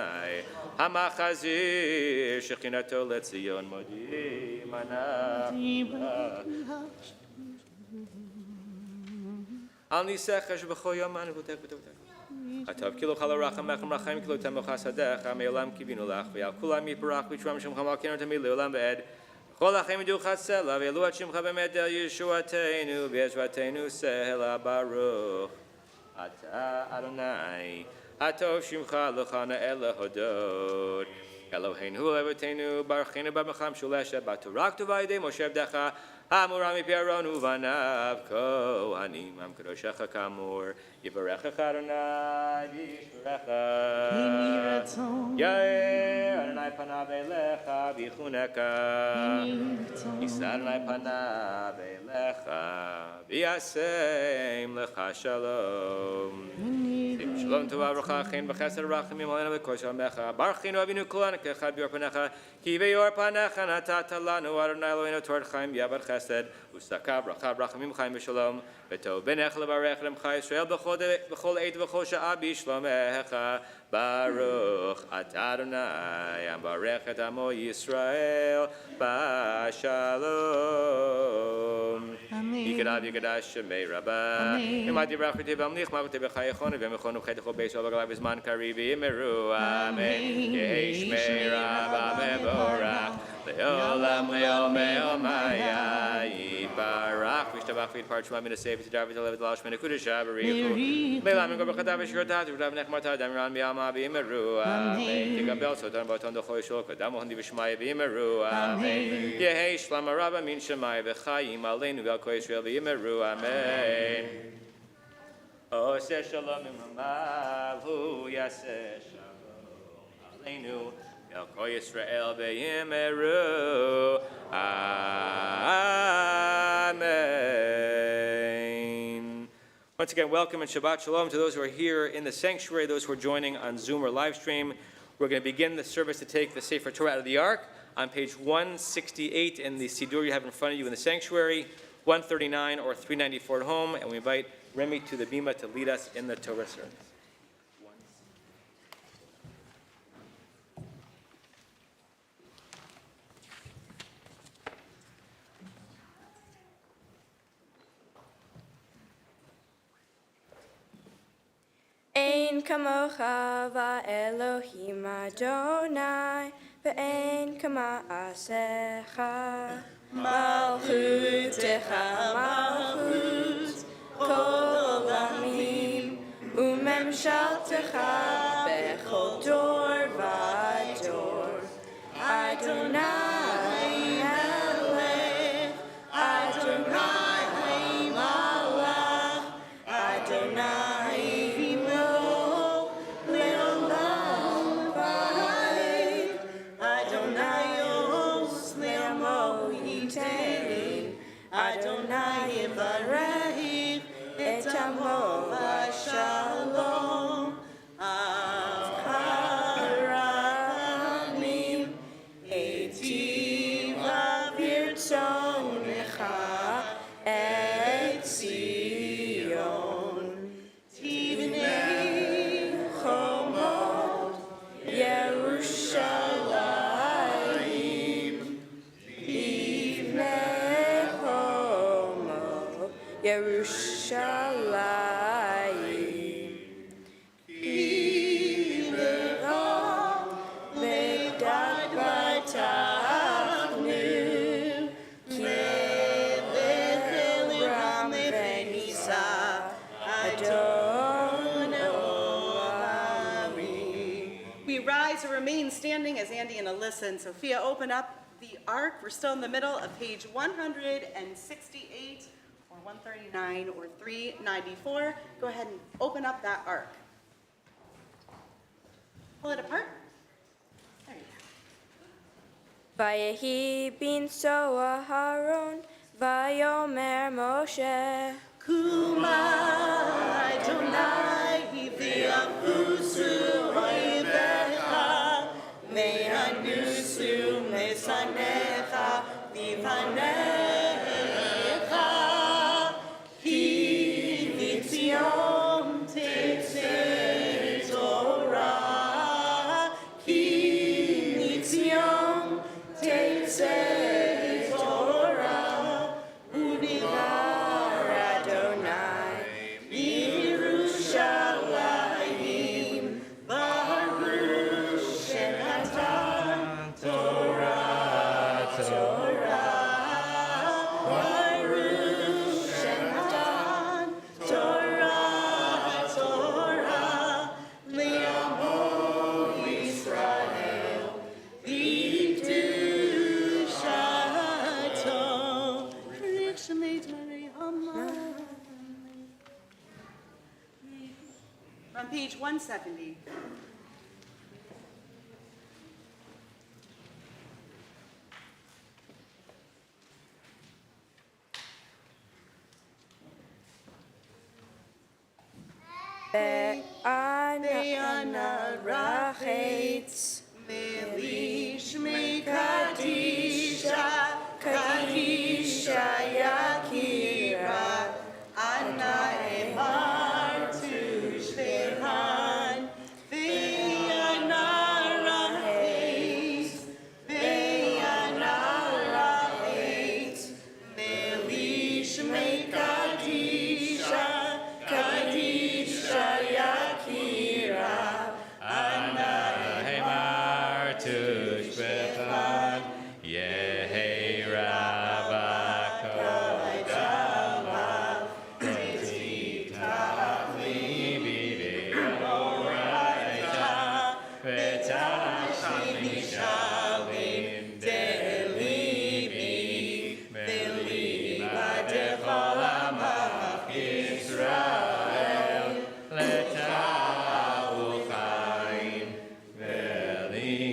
המחזיר שכינתו לציון מודים אנחנו. על ניסך שבכל יום אנו בוטח בטובתך. הטוב כי לא חלו רחם מחם רחם כי לא תמוך חסדך, מעולם קיווינו לך, ועל כולם יפרח ויתרום שמך מלכנו תמיד לעולם ועד. כל החיים ידעוך סלע, ויעלו את שמך באמת אל ישועתנו, בעזרתנו סלע ברוך. אתה אדוני, הטוב שמך לך נאה להודות. אלוהינו לאבותינו, ברכנו במך משולשת, בתורה כתובה ידי משה עבדך, האמורה מפי אהרון ובניו, כהנים עם קדושך כאמור, יברכך אדוני וישמרך. יאר אדוני פניו אליך ויחונקה, יישא אדוני פניו אליך וישם לך שלום. שלום טובה וברכה חן וחסד ורחמים עלינו וכל שלומך, ברכנו אבינו כולנו כאחד ביאור פניך, כי ביאור פניך נתת לנו אדוני אלוהינו תורת חיים ביעבד חסד, ושקה ברכה ורחמים חיים ושלום, וטוב בינך לברך את עמך ישראל בכל עת ובכל שעה בשלומך, ברוך אתה אדוני המברך את עמו ישראל בשלום. יקדש שמי רבה, אמרת יברך אותי ואמליך מלכותי בחייכון ומכון ובחית לכל בית ישראל בגלל בזמן קריב יאמרו אמן. יהי שמי רבה מבורך לעולם לעולמי עולמי יתברך וישתבח ויתפאר שמה מן הסייף ותדע ותלווה ותלש מן הקודשה בריחו לעולם ינגור בחטא ושכורתה ותבדה ונחמתה דמירן ביעמה ויאמרו אמן. תקבל סודן באותן דחו ישול קדם הונדי ושמי ויאמרו אמן. יהי שלמה רבה מן שמי וחיים עלינו ועל כל ישראל ויאמרו אמן. עושה שלום ממעל הוא יעשה שלום עלינו ועל כל ישראל ויאמרו amen. Once again, welcome and Shabbat Shalom to those who are here in the sanctuary, those who are joining on Zoom or live stream. We're going to begin the service to take the Sefer Torah out of the Ark on page 168 in the Siddur you have in front of you in the sanctuary, 139 or 394 at home, and we invite Remy to the bima to lead us in the Torah service. Ein kamocha va'elohim Adonai ve'ein kama'asecha Malchutecha malchut kol amim umemshaltecha bechol dor vador. Adonai melech, Adonai malach, Adonai v'lo le'olam va'ed, Adonai os le'amo yitein, Adonai yivarech et amo v'shalom. Yerushalayim, Kileram, Medat Batachnu, Kileram Venisa, Adon Olamim. We rise or remain standing as Andy and Alyssa and Sophia open up the ark. We're still in the middle of page 168. 139 or 394. Go ahead and open up that ark. Pull it apart. There you go. Vayehi bin so Aharon, Vayomer Moshe. Kuma Adonai v'afusu oivecha ve'anusu mesanecha v'vanecha. On page 170. Be'ana rachetz, Melishmi Kadisha, Kadisha Yakira, Anna Emar Tushbehan, Ve'ana Rachetz, Melishmi Kadisha, Kadisha Yakira, Anna Emar Tushbehan, Yehi Rabbakodama, Tzitachli B'Deoraita, V'Tachli Shalim Delibi, V'Liba Dechol Amach Yisrael, L'Ta'u Chaim, V'Lishlam.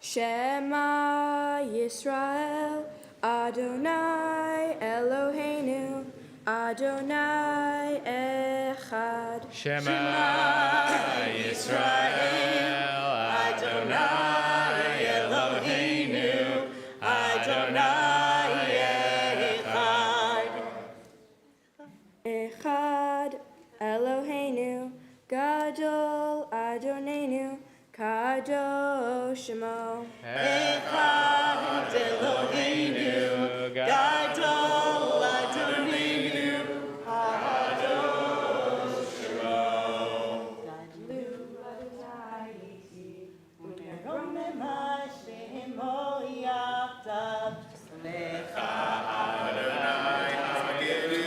Shema Yisrael, Adonai Eloheinu, Adonai Echad. Shema Yisrael, Adonai Eloheinu, Adonai Echad. Eloheinu, Kadosh Shemo. Echad Eloheinu, Gadol Adonenu, Kadosh Shemo. Gadlu Adonai iti, uneromem Hashemo yachdav, Lecha Adonai Hageru,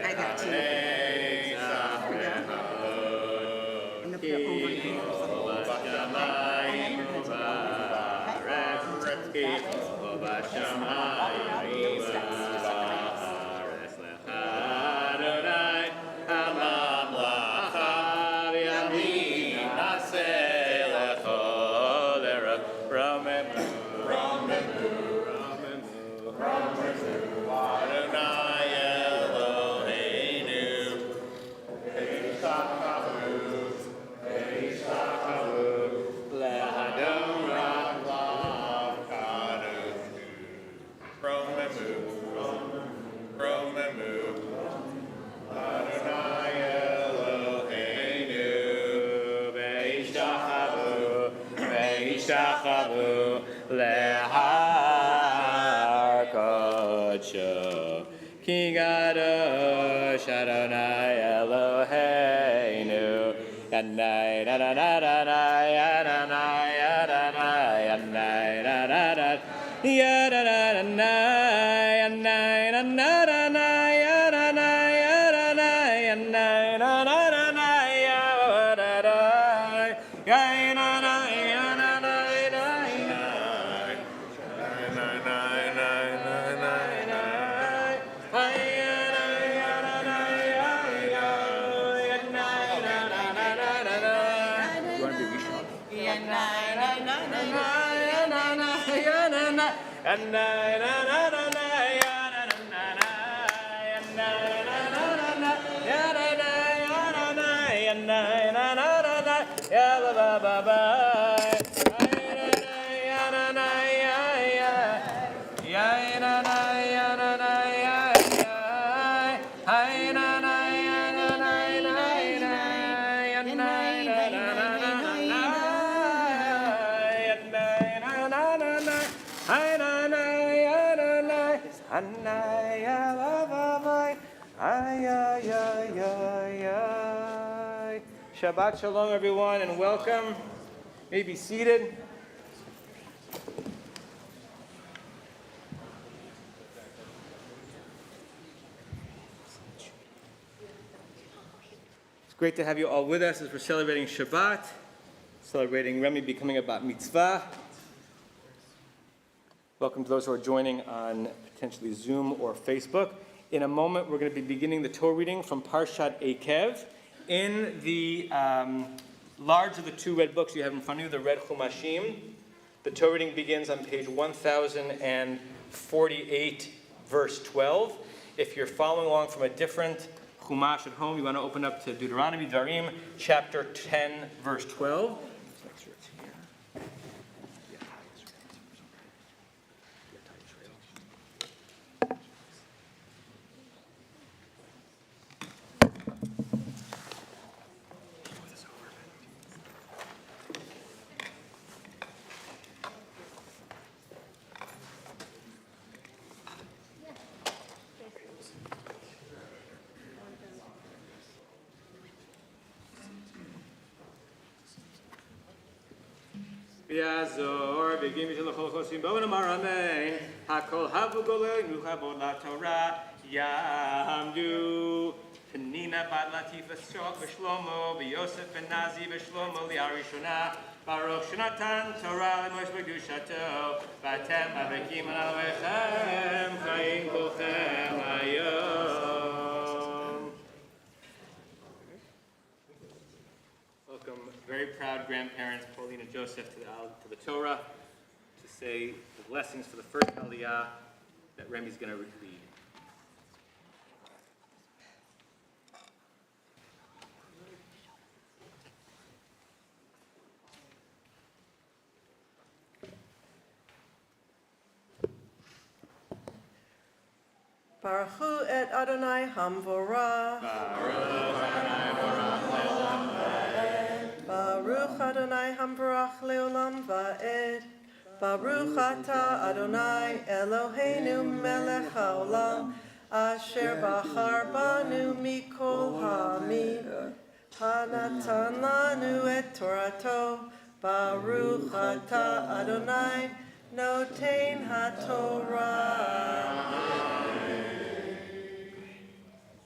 I got you. I'm gonna put it over here. Ki Kadosh Adonai Eloheinu, Adonai Adonai Adonai Adonai Adonai Shabbat Shalom, everyone, and welcome. You may be seated. It's great to have you all with us as we're celebrating Shabbat, celebrating Remy becoming a bat mitzvah. Welcome to those who are joining on potentially Zoom or Facebook. In a moment, we're going to be beginning the Torah reading from Parshat Ekev. In the large of the two red books you have in front of you, the red Chumashim, the Torah reading begins on page 1048, verse 12. If you're following along from a different Chumash at home, you want to open up to Deuteronomy, Dvarim, chapter 10, verse 12. Yazor, begin with the Chosim, Bowen Amaramen, Hakol Havu Golei, Nuchabod La Torah, Yamdu, Penina Bat Latifa Shok, Vishlomo, Yosef Ben Nazi, Vishlomo, Liarishona, Baruch Shanatan, Torah, Mosh Begushato, Batem, Abekim, Alavechem, Chaim Kolchem, Ayom. Welcome, very proud grandparents, Pauline and Joseph, to the Torah, to say the blessings for the first Aliyah that Remy's going to read. Baruchu et Adonai Hamvorah. Baruch Adonai Hamvorach Leolam Va'ed. Baruch Ata Adonai Eloheinu Melech HaOlam Asher Bachar Banu Mikol Ha'amim Hanatan Lanu et Torato Baruch Ata Adonai Noten HaTorah.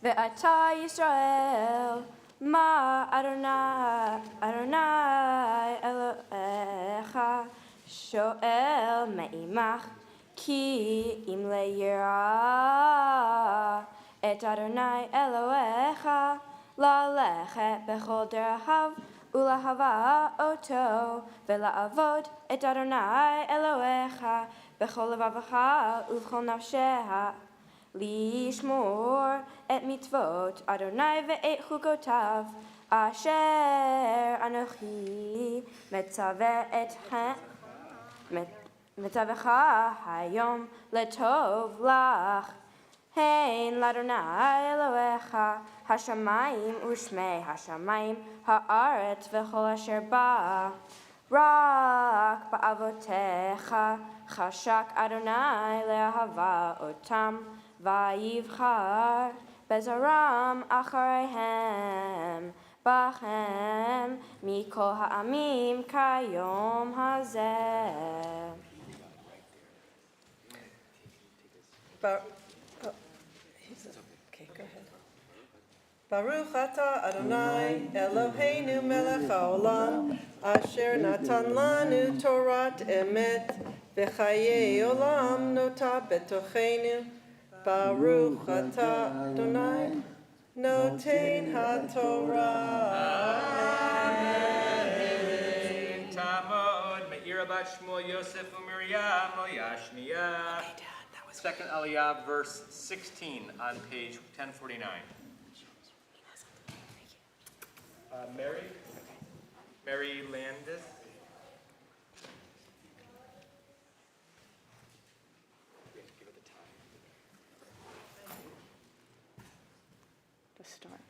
Ve'ata Yisrael, Ma Adonai, Adonai Elohecha, Shoel Me'imach, Ki im le'yirah, Et Adonai Elohecha, La'lechet bechol derachav, Ulahava oto, Ve'la'avod, Et Adonai Elohecha, Bechol levavecha, Uvchol nafsheha, Lishmor et mitzvot Adonai ve'et chukotav Asher Anochi metzaveh etchem metzavecha hayom letov lach Hein l'Adonai Elohecha hashamayim u'shmei hashamayim ha'aretz v'chol asher ba Rak ba'avotecha chashak Adonai le'ahava otam Vayivchar bezaram achareihem bachem mikol ha'amim kayom hazeh. Okay, go ahead. Baruch Ata Adonai Eloheinu Melech HaOlam Asher Natan Lanu Torat Emet V'chayei Olam Nota Betochenu Baruch Ata Adonai Noten HaTorah. Amen. Tamod, Me'ira bat Shmuel Yosef u'Miriam Moyashniya. Second Aliyah, verse 16 on page 1049. Mary Landis. To start.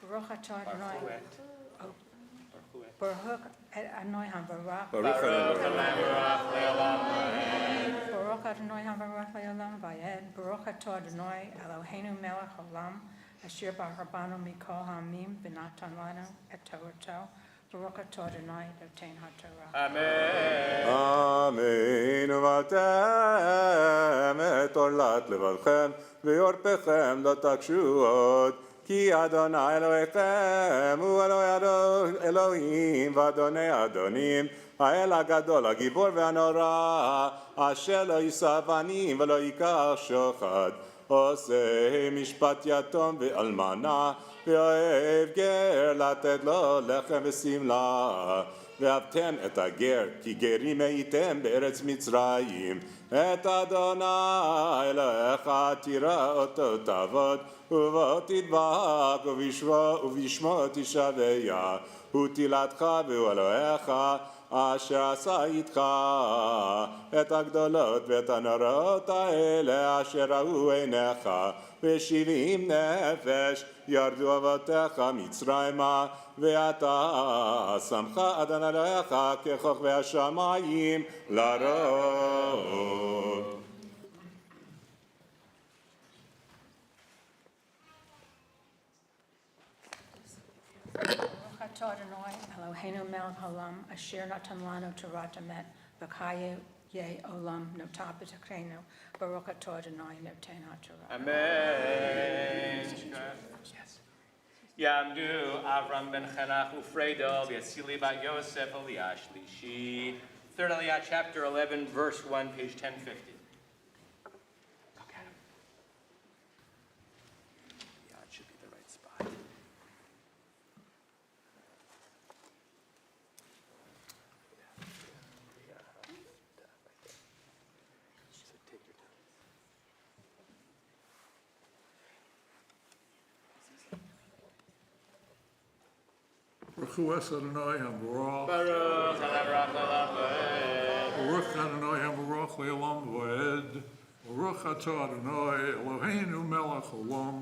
Baruch atah Adonai. Baruch Adonai Hamvarach. Baruch Baruch Adonai Hamvarach le'olam va'ed. Baruch atah Adonai Eloheinu melech haolam asher b'harbanu mikol ha'amim v'natan lanu et torato. Baruch atah Adonai noten ha'torah. Amen. Amen. ואתם את עורלת לבבכם ויורפכם לא תקשו עוד כי אדוני אלוהיכם הוא אלוהים ואדוני אדונים האל הגדול הגיבור והנורא אשר לא יישא בנים ולא ייקח שוחד עושה משפט יתום ואלמנה ואוהב גר לתת לו לחם ושמלה ואהבתם את הגר כי גרים הייתם בארץ מצרים את אדוני אלוהיך תירא אותו תעבוד ובו תדבק ובשמו תשבע הוא תהילתך והוא אלוהיך אשר עשה איתך את הגדולות ואת הנוראות האלה אשר ראו עיניך ו70 נפש ירדו אבותיך מצרימה ואתה שמך אדוני אלוהיך ככוכבי השמיים לרוב. Baruch atah Adonai Eloheinu melech haolam asher natan lanu torat emet v'chayei olam nota b'tochenu. Baruch atah Adonai noten ha'torah. Amen. Yamdu Avram ben Chanach Ufredo v'Yasili bat Yosef Aliyah Shlishi. Third Aliyah, chapter 11, verse 1, page 1050. Yeah, it should be the right spot. So take your time. Baruch es Adonai HaMevorach. Baruch Adonai Le'olam Va'ed. Baruch Adonai HaMevorach Le'olam Va'ed. Baruch Atah Adonai Eloheinu Melech Olam.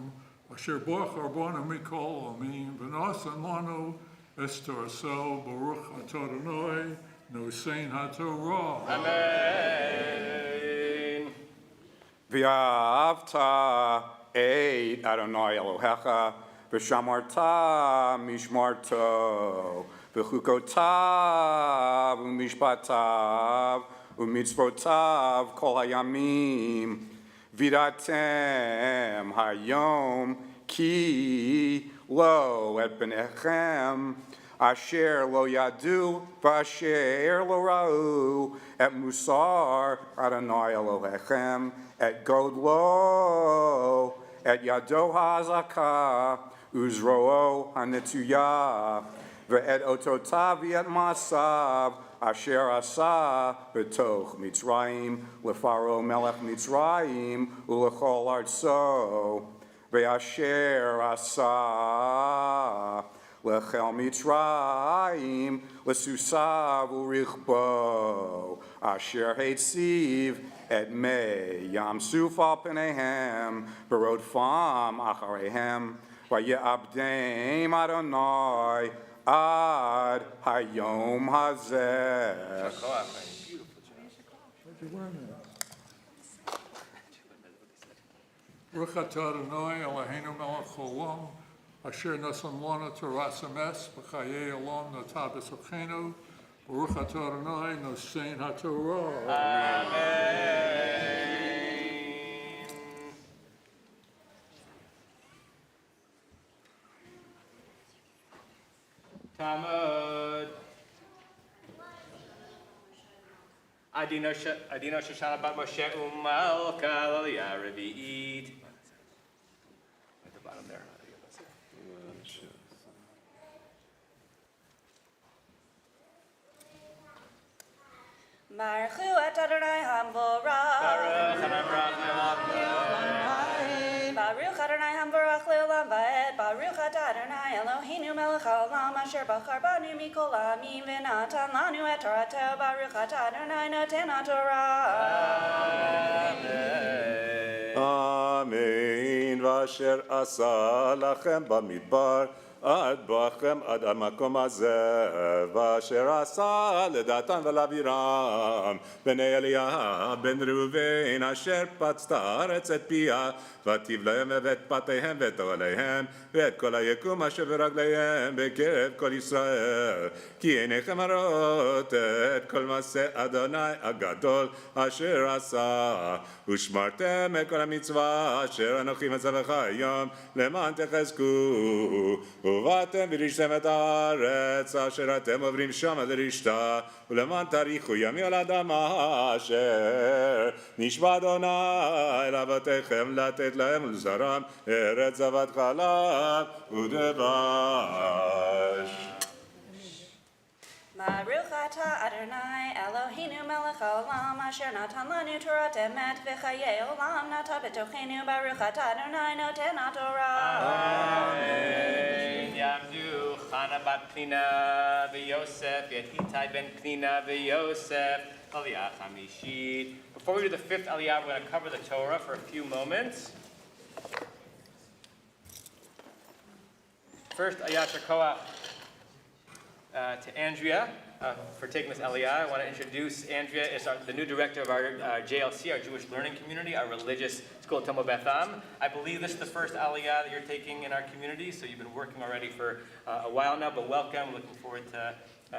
Asher Baruch Arbanu Mikol Amin. V'nasan Lanu Es Toraso. Baruch Atah Adonai Nosein HaTorah. Amen. V'yavta et Adonai Elohecha. V'shamarta mishmarto. V'chukotav u'mishpatav. U'mitzvotav kol hayamim. V'datem hayom ki lo et benechem. Asher lo yadu v'asher lo ra'u et musar Adonai Elohechem et godlo et yado hazaka uzro'o hanetuya ve'et ototav v'et masav asher asa b'toch Mitzrayim lefaro melech Mitzrayim u'lechol artso ve'asher asa Lechel Mitzrayim, Lesusav Urichbo, Asher Heitziv, Et Me, Yam Suf al Penehem, Berod Fam Acharehem, Vaye'abdeim Adonai, Ad Hayom Hazeh. Baruch Atah Adonai Eloheinu Melech Olam. Asher nasan lana Toras Emes b'chayei olam nata b'sochenu. Baruch Atah Adonai Nosein HaTorah. Amen. Talmud. Adino Shoshana Bat Moshe Umalka L'Aliyah Revi'it. At the bottom there. Baruch et Adonai HaMevorach. Baruch Adonai Le'olam Va'ed. Baruch Adonai HaMevorach Le'olam Va'ed. Baruch atah Adonai Eloheinu Melech Haolam Asher Bacharbanu Mikol Amim V'natan Lanu et Torato. Baruch atah Adonai Noten HaTorah. Amen. Vasher asa lachem bamidbar. Ad bachem ad amakom hazeh. Vasher asa ledatan v'laviram. Bnei Eliah ben Reuven asher patzta haaretz et pia. Vativ lahem et patehem v'et olehem. V'et kol hayekum asher v'ragleihem b'kerev kol Yisrael. Ki einechem harot et kol maseh Adonai agadol asher asa. Ushmartem et kol hamitzvah asher anochi metzavecha hayom למען תחזקו ובאתם ורישתם את הארץ אשר אתם עוברים שם עד רשתה ולמען תאריכו ימי על האדמה אשר נשבע אדוני לאבותיכם לתת להם ולזרעם ארץ זבת חלב ודבש. Baruch atah Adonai Eloheinu Melech Haolam Asher natan lanu Torat emet v'chayei olam nata b'tochenu. Baruch atah Adonai Noten HaTorah. Amen. Yamdu Chana bat Pnina v'Yosef, Yehitai ben Pnina v'Yosef, Aliyah Chamishit. Before we do the fifth Aliyah, we're going to cover the Torah for a few moments. First, Aliyah Shekoach to Andrea for taking this Aliyah. I want to introduce Andrea as the new director of our JLC, our Jewish Learning Community, our religious school at Tomo Beth Am. I believe this is the first Aliyah that you're taking in our community, so you've been working already for a while now, but welcome. Looking forward to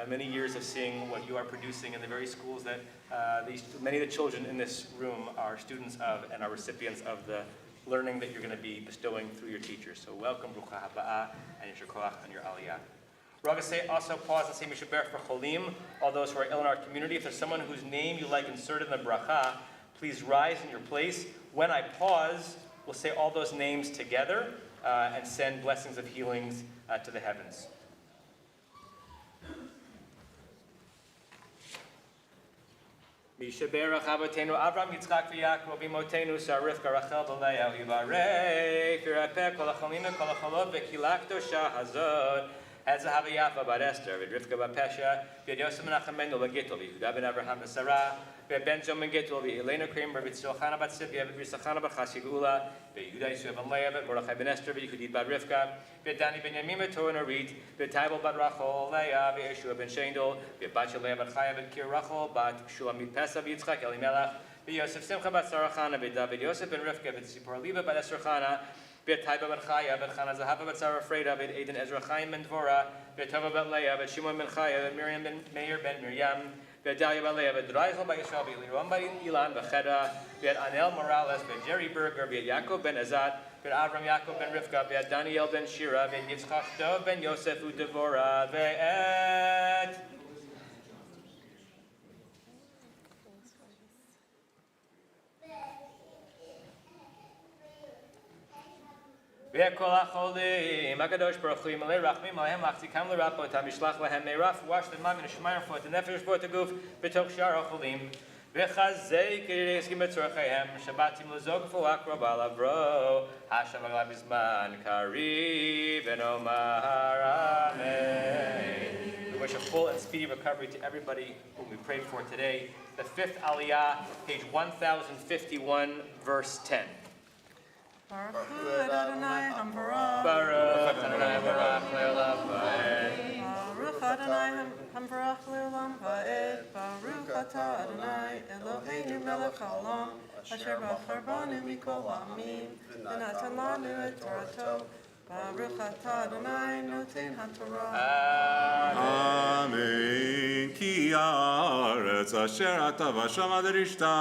many years of seeing what you are producing in the very schools that many of the children in this room are students of and are recipients of the learning that you're going to be bestowing through your teachers. So welcome, Brucha Haba'ah, and Yisher Koach on your Aliyah. We're going to say also pause and say Mishaber for Cholim, all those who are ill in our community. If there's someone whose name you like inserted in the bracha, please rise in your place. When I pause, we'll say all those names together and send blessings of healings to the heavens. Mishaberach Avotenu Avram Yitzchak v'Yaakov Imotenu Sarivka Rachel v'Leah Yivarei Firapeh Kol HaCholina Kol HaCholot V'Kilak Dosha Hazot Had Zahava Yafa bat Esther, with Rivka bat Pesha, with Yosef Menachem Mendel bat Gittel, with Yehuda ben Abraham bat Sarah, with Ben Zom ben Gittel, with Elena Kramer, with Sochana bat Sibia, with Risachana bat Chasi Gula, with Yehuda Yisrael ben Leah, with Mordechai ben Esther, with Yehudit bat Rivka, with Dani ben Yamin bat Torah Narit, with Taibel bat Rachel, Leah, with Yeshua ben Shendel, with Bat Shalea bat Chaya, with Kir Rachel, bat Shulamit Pesa, with Yitzchak Elimelech, with Yosef Simcha bat Sarachana, with David Yosef ben Rivka, with Sipor Liva bat Esrachana, with Taiba ben Chaya, with Chana Zahava bat Sarah Freda, with Eden Ezra Chaim ben Dvorah, with Tova ben Leah, with Shimon ben Chaya, with Miriam ben Meir ben Miriam, with Dalia ben Leah, with Reichel by Yisrael, with Liron by Ilan, with Cheda, with Anel Morales, with Jerry Berger, with Yaakov ben Azat, with Avram Yaakov ben Rivka, with Daniel ben Shira, with Yitzchak Dov ben Yosef Udevora, with Ve'kol ha'cholim, HaKadosh Baruch Hu, Yimalei Rachmim, Alehem Lachzikam L'Rapo, Tamishloach Lehem Meiraf, wash the Mam and Shemayim for the Nefesh for the Guf, B'toch Shar HaCholim, Ve'chazei K'yiris Gimetzorchayhem, Shabbatim L'zog F'u'akrov Alavro, Hashem Agla Bizman, Kariv, Enomar, Amen. We wish a full and speedy recovery to everybody whom we prayed for today. The fifth Aliyah, page 1051, verse 10. Baruch Hu Adonai Hamvarach. Baruch Adonai Baruch Le'olam Va'ed. Baruch Adonai Hamvarach Le'olam Va'ed. Baruch Atah Adonai Eloheinu melech haolam, asher bachar banu mikol ha'amim, v'natan lanu et Torato. Baruch Atah Adonai noten haTorah. Amen. Ki haaretz asher ata v'sham ad rishta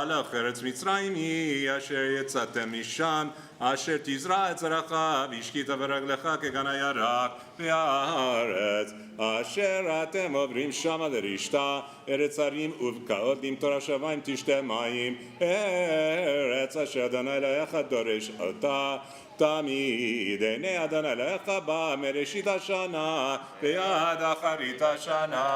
lech eretz Mitzrayim hi asher yetzatem misham asher tizra et zeracha v'ishkita v'raglecha kegan hayarach v'haaretz asher atem עוברים שם ad rishta eretz harim uvkaot lim Torah shamayim tishte mayim eretz asher Adonai Elohecha doresh ota תמיד עיני אדוני אליך בא מראשית השנה ועד אחרית השנה.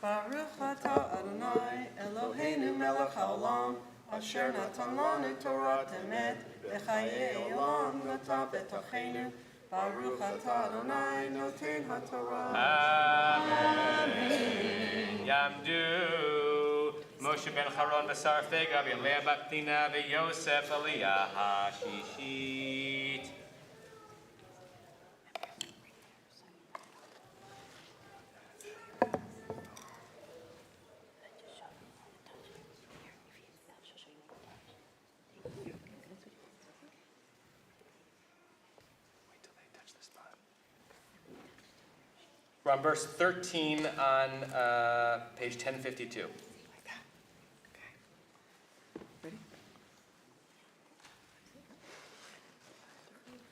Baruch atah Adonai Eloheinu melech haolam, asher natan lanu Torat emet, v'chayei olam nata b'tochenu. Baruch atah Adonai noten haTorah. Amen. Yamdu. Moshe ben Charon v'Sar Fega v'Leah bat Pnina v'Yosef Aliyah hashishit. We're on verse 13 on page 1052.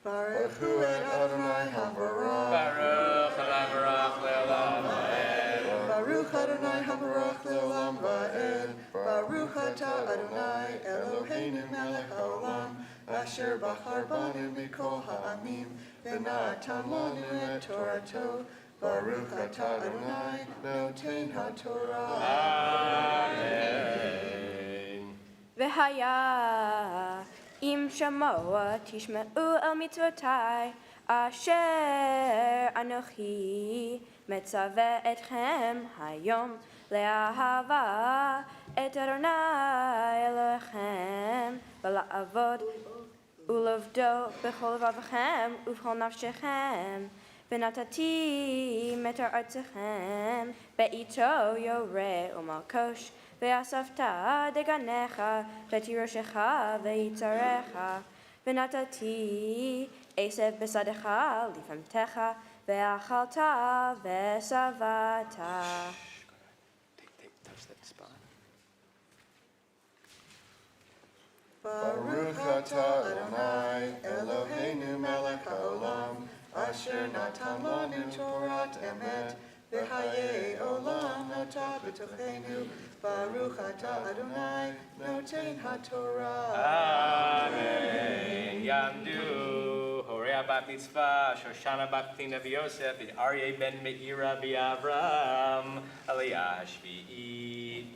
Baruch Hu Adonai Hamvarach. Baruch Adonai Baruch Le'olam Va'ed. Baruch Adonai Hamvarach Le'olam Va'ed. Baruch atah Adonai Eloheinu melech haolam, asher bachar banu mikol ha'amim, v'natan lanu et Torato. Baruch atah Adonai noten haTorah. Amen. V'haya im shamoa tishma'u el mitzvotai, asher anochi metzaveh etchem hayom le'ahava et Adonai Elohechem v'la'avod u'lavdo b'chol levavechem u'b'chol nafshechem. ונתתי מטר ארצכם בעיתו יורה ומלקוש ואספת דגנך ותירושך ויצרך ונתתי עשב בשדך לפעמתך ואכלת ושבעת. Baruch atah Adonai Eloheinu melech haolam, asher natan lanu Torat emet, v'chayei olam nata b'tochenu. Baruch atah Adonai noten haTorah. Amen. Yamdu. Horea bat mitzvah, Shoshana bat Pnina v'Yosef, v'Aryeh ben Meira v'Avram, Aliyah Shvi'it.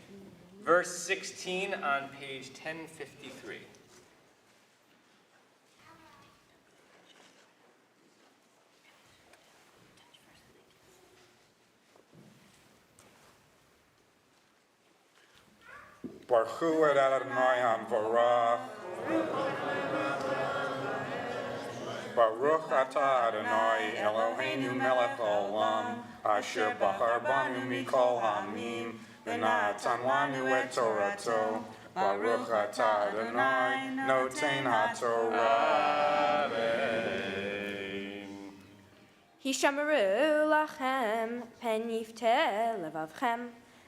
Verse 16 on page 1053. Baruch hu et Adonai Hamvarach. Baruch atah Adonai Eloheinu melech haolam, asher bachar banu mikol hamim, v'natan lanu et Torato. Baruch atah Adonai noten haTorah. Amen. Hishamru lachem pen yifte levavchem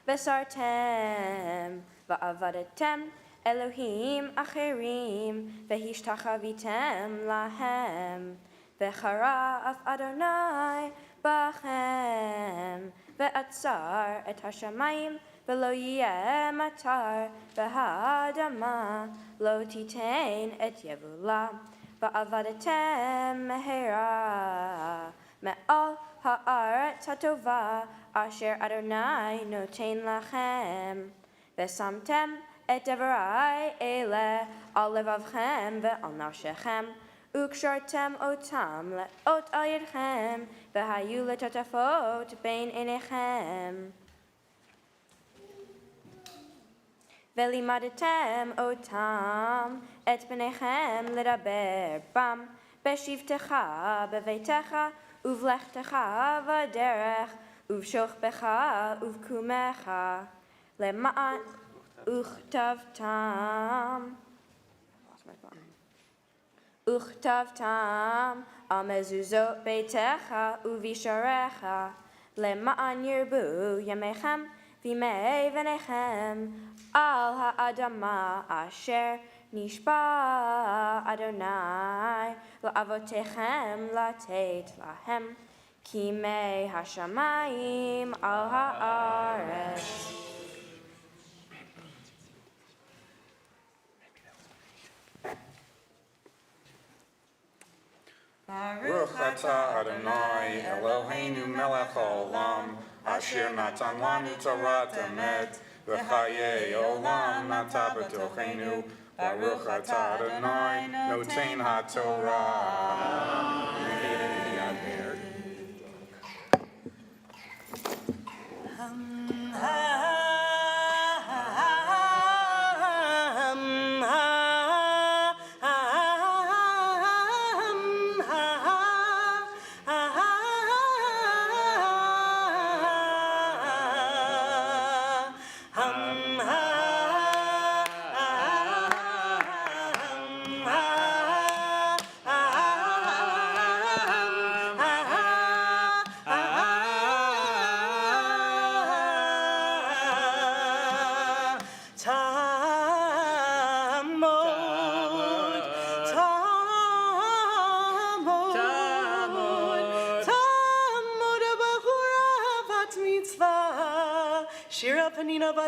v'sartem va'avadetem Elohim acherim v'hishtachvitem lahem v'charaf Adonai bachem v'atzar et hashamayim v'lo yeh matar v'hadama lo titein et yevula va'avadetem mehera me'al ha'aretz hatova asher Adonai noten lachem v'samtem et devarai ele al levavchem ve'al nafshechem ukshartem otam le'ot al yedchem v'hayu letatafot bein einechem ve'limadetem otam et bnechem ledaber bam b'shivtecha b'veitecha uvlechtecha v'derech uvshochbecha uvkumecha lema'an Uchtavtam al mezuzot beitecha uvisharecha lema'an yirbu yamechem v'imei v'nechem al ha'adama asher nishba Adonai la'avotechem latet lahem kimei hashamayim al ha'aretz. Baruch atah Adonai Eloheinu melech haolam, asher natan lanu Torah emet, v'chayei olam nata b'tochenu. Baruch atah Adonai noten haTorah.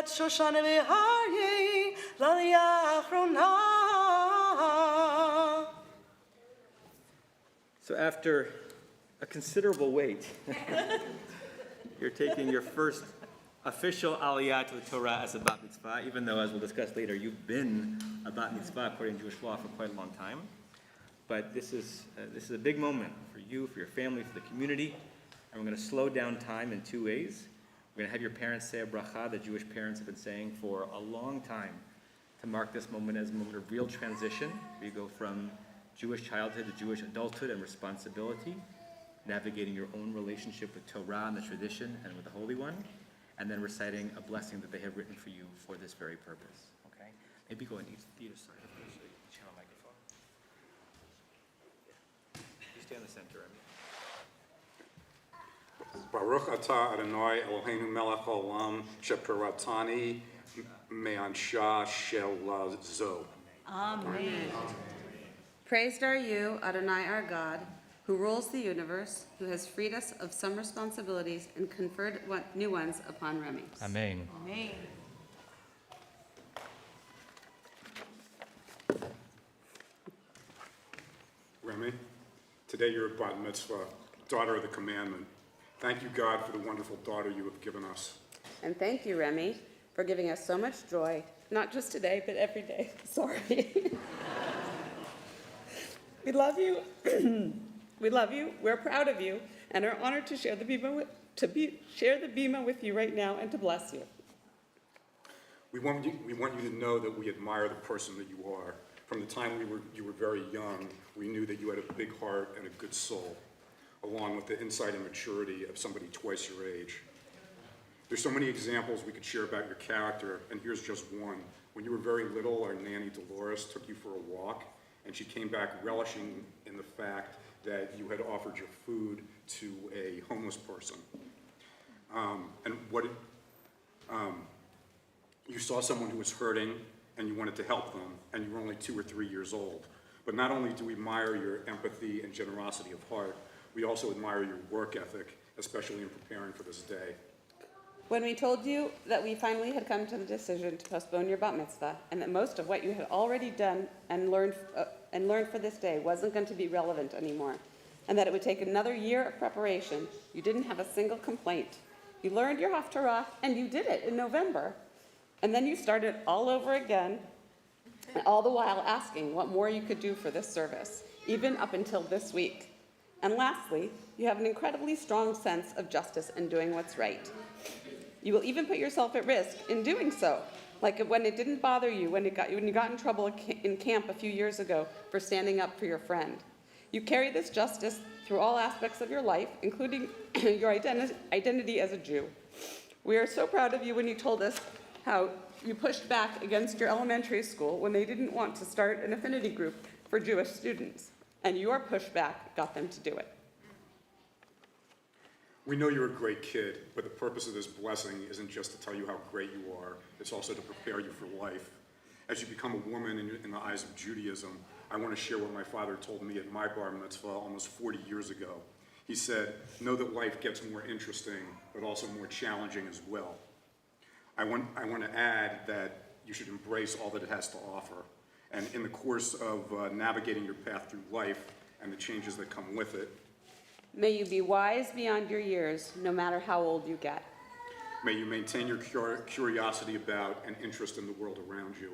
Shoshana v'harye l'aliyah achrona. So after a considerable wait, you're taking your first official aliyah to the Torah as a bat mitzvah, even though, as we'll discuss later, you've been a bat mitzvah according to Jewish law for quite a long time. But this is a big moment for you, for your family, for the community, and we're going to slow down time in two ways. We're going to have your parents say a bracha that Jewish parents have been saying for a long time to mark this moment as a moment of real transition, where you go from Jewish childhood to Jewish adulthood and responsibility, navigating your own relationship with Torah and the tradition and with the Holy One, and then reciting a blessing that they have written for you for this very purpose. Okay? Maybe go on either side of this, so you can channel microphone. You stay in the center, Remy. Baruch atah Adonai Eloheinu melech haolam, sheparatani me'ansha shel zo. Amen. Praised are you, Adonai our God, who rules the universe, who has freed us of some responsibilities and conferred new ones upon Remy. Amen. Amen. Remy, today you're a bat mitzvah, daughter of the commandment. Thank you, God, for the wonderful daughter you have given us. And thank you, Remy, for giving us so much joy, not just today, but every day. Sorry. We love you. We love you. We're proud of you, and are honored to share the bima with you right now and to bless you. We want you to know that we admire the person that you are. From the time you were very young, we knew that you had a big heart and a good soul, along with the insight and maturity of somebody twice your age. There's so many examples we could share about your character, and here's just one. When you were very little, our nanny Dolores took you for a walk, and she came back relishing in the fact that you had offered your food to a homeless person. You saw someone who was hurting, and you wanted to help them, and you were only 2 or 3 years old. But not only do we admire your empathy and generosity of heart, we also admire your work ethic, especially in preparing for this day. When we told you that we finally had come to the decision to postpone your bat mitzvah, and that most of what you had already done and learned for this day wasn't going to be relevant anymore, and that it would take another year of preparation, you didn't have a single complaint. You learned your Haftarah, and you did it in November. And then you started all over again, all the while asking what more you could do for this service, even up until this week. And lastly, you have an incredibly strong sense of justice and doing what's right. You will even put yourself at risk in doing so, like when it didn't bother you when you got in trouble in camp a few years ago for standing up for your friend. You carry this justice through all aspects of your life, including your identity as a Jew. We are so proud of you when you told us how you pushed back against your elementary school when they didn't want to start an affinity group for Jewish students, and your pushback got them to do it. We know you're a great kid, but the purpose of this blessing isn't just to tell you how great you are, it's also to prepare you for life. As you become a woman in the eyes of Judaism, I want to share what my father told me at my bar mitzvah almost 40 years ago. He said, know that life gets more interesting, but also more challenging as well. I want to add that you should embrace all that it has to offer. And in the course of navigating your path through life and the changes that come with it, may you be wise beyond your years, no matter how old you get. may you maintain your curiosity about and interest in the world around you.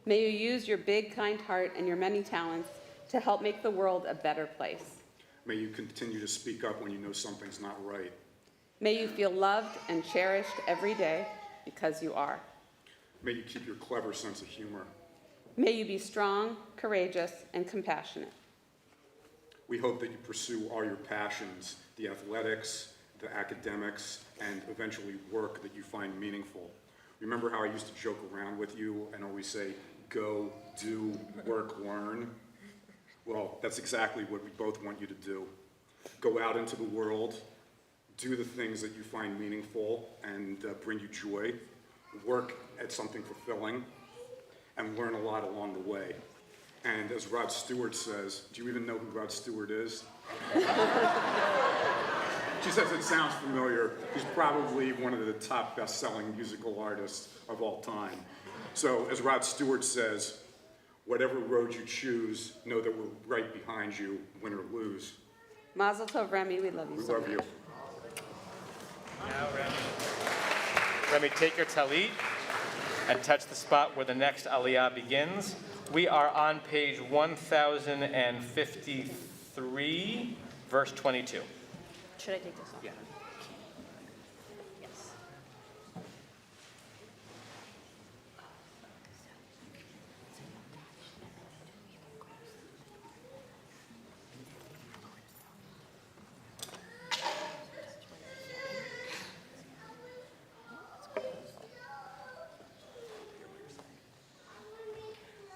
May you use your big, kind heart and your many talents to help make the world a better place. May you continue to speak up when you know something's not right. May you feel loved and cherished every day, because you are. May you keep your clever sense of humor. May you be strong, courageous, and compassionate. We hope that you pursue all your passions, the athletics, the academics, and eventually work that you find meaningful. Remember how I used to joke around with you and always say, go, do, work, learn? Well, that's exactly what we both want you to do. Go out into the world, do the things that you find meaningful and bring you joy, work at something fulfilling, and learn a lot along the way. And as Rod Stewart says, do you even know who Rod Stewart is? She says it sounds familiar. He's probably one of the top best-selling musical artists of all time. So as Rod Stewart says, whatever road you choose, know that we're right behind you, win or lose. Mazel tov, Remy, we love you so much. We love you. Now, Remy, take your talit and touch the spot where the next aliyah begins. We are on page 1053, verse 22. Should I take this off? Yeah. Yes.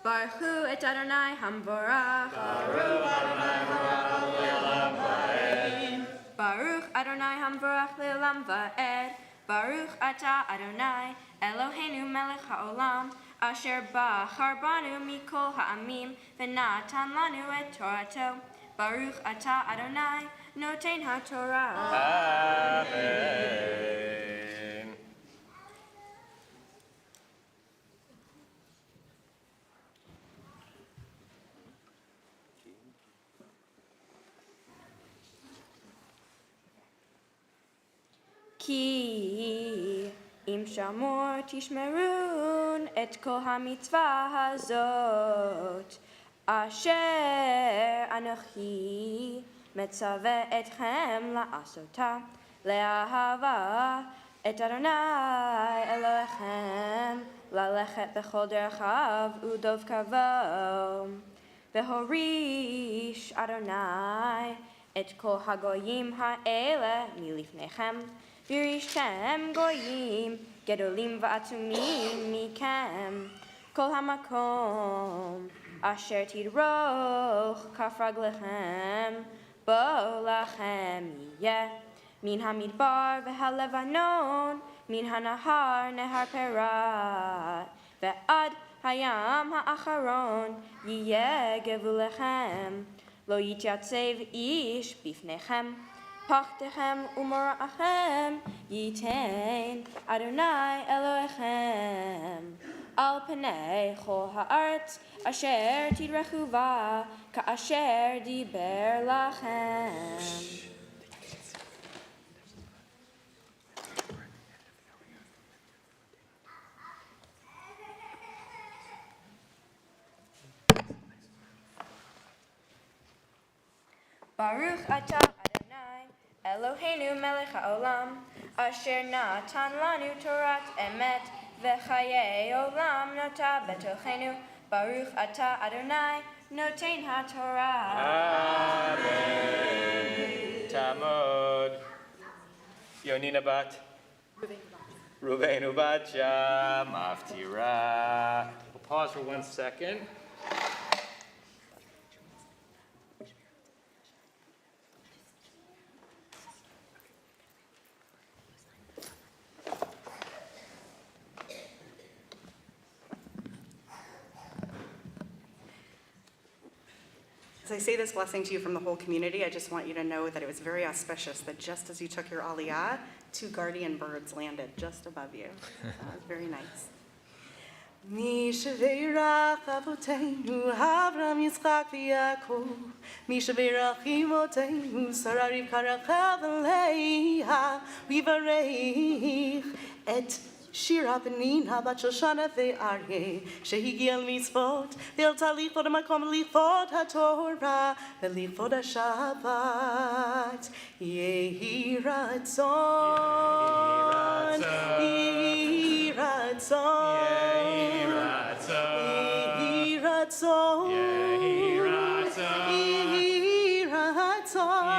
Baruch hu et Adonai Hamvorach. Baruch Adonai Hamvorach le'olam va'ed. Baruch ata Adonai Eloheinu melech ha'olam asher bachar banu mikol ha'amim v'natan lanu et Torato. Baruch ata Adonai noten ha'Torah. Amen. Ki Im shamor tishmerun et kol hamitzvah hazot, asher anochi metzaveh etchem la'asota, le'ahava et Adonai Elohechem, la'lechet bechol derechav udov kavo, v'horish Adonai et kol hagoyim ha'ele milifnechem, v'rishtem goyim gedolim va'atzumim mikem, kol hamakom asher tidroch kaf raglechem bo lachem yeh, min hamidbar v'halevanon, min hanahar nehar perat, ve'ad hayam ha'acharon yiyeh gevulechem, lo yityatzev ish bifnechem, pachtechem umorachem yitain Adonai Elohechem, al panei chol ha'aretz asher tidrechu va ka'asher diber lachem. Baruch atah Adonai, Eloheinu melech haolam, asher natan lanu torat emet, v'chayei olam nota betochenu. Baruch atah Adonai, noten haTorah. Amen. Tamod. Yonina bat. Ruveinu bat Sham Aftira. We'll pause for 1 second. As I say this blessing to you from the whole community, I just want you to know that it was very auspicious that just as you took your aliyah, 2 guardian birds landed just above you. It was very nice. Mishaverach avoteinu Avram Yitzchak v'Yaakov, Mishaverach imoteinu Sarah Rivka Rachel v'Leah, Vivarech et Shira Penina bat Shoshana ve'Aryeh, shehigia al mitzvot, ve'el talichot ha'makom lichot ha'Torah, ve'lichot ha'Shabbat. Yehi ratzon, yehi ratzon, yehi ratzon, yehi ratzon, yehi ratzon,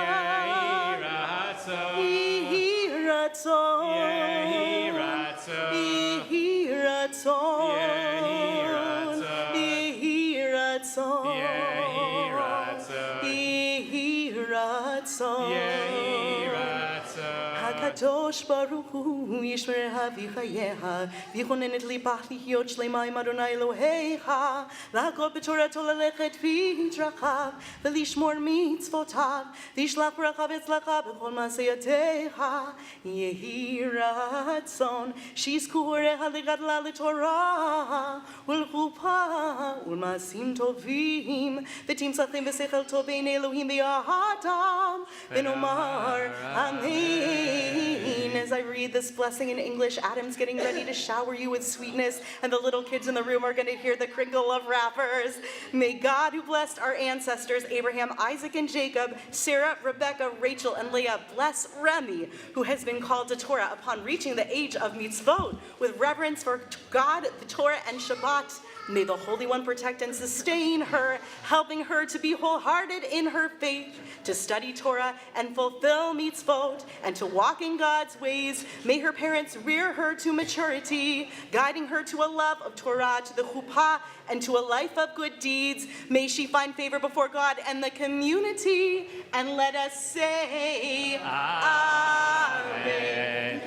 yehi ratzon, yehi ratzon. Yehi ratzon, yehi ratzon, yehi ratzon, Hakadosh Baruch Hu Yishmereha v'chayeha, v'yichonen et libach lihyot shlema im Adonai Elohecha, la'akol b'torato lelechet v'drachav, v'lishmor mitzvotav, v'yishlach b'rachav etzlacha b'chol ma'aseyateha. Yehi ratzon, shizkureha legadla l'Torah, ul'chupa ul'masim tovim, v'timsachim v'sechel tov bein Elohim v'yahadam, v'nomar amen. As I read this blessing in English, Adam's getting ready to shower you with sweetness, and the little kids in the room are going to hear the crinkle of wrappers. May God, who blessed our ancestors, Abraham, Isaac, and Jacob, Sarah, Rebecca, Rachel, and Leah, bless Remy, who has been called to Torah upon reaching the age of mitzvot, with reverence for God, the Torah, and Shabbat. May the Holy One protect and sustain her, helping her to be wholehearted in her faith, to study Torah and fulfill mitzvot, and to walk in God's ways. May her parents rear her to maturity, guiding her to a love of Torah, to the chuppah, and to a life of good deeds. May she find favor before God and the community. And let us say, Amen.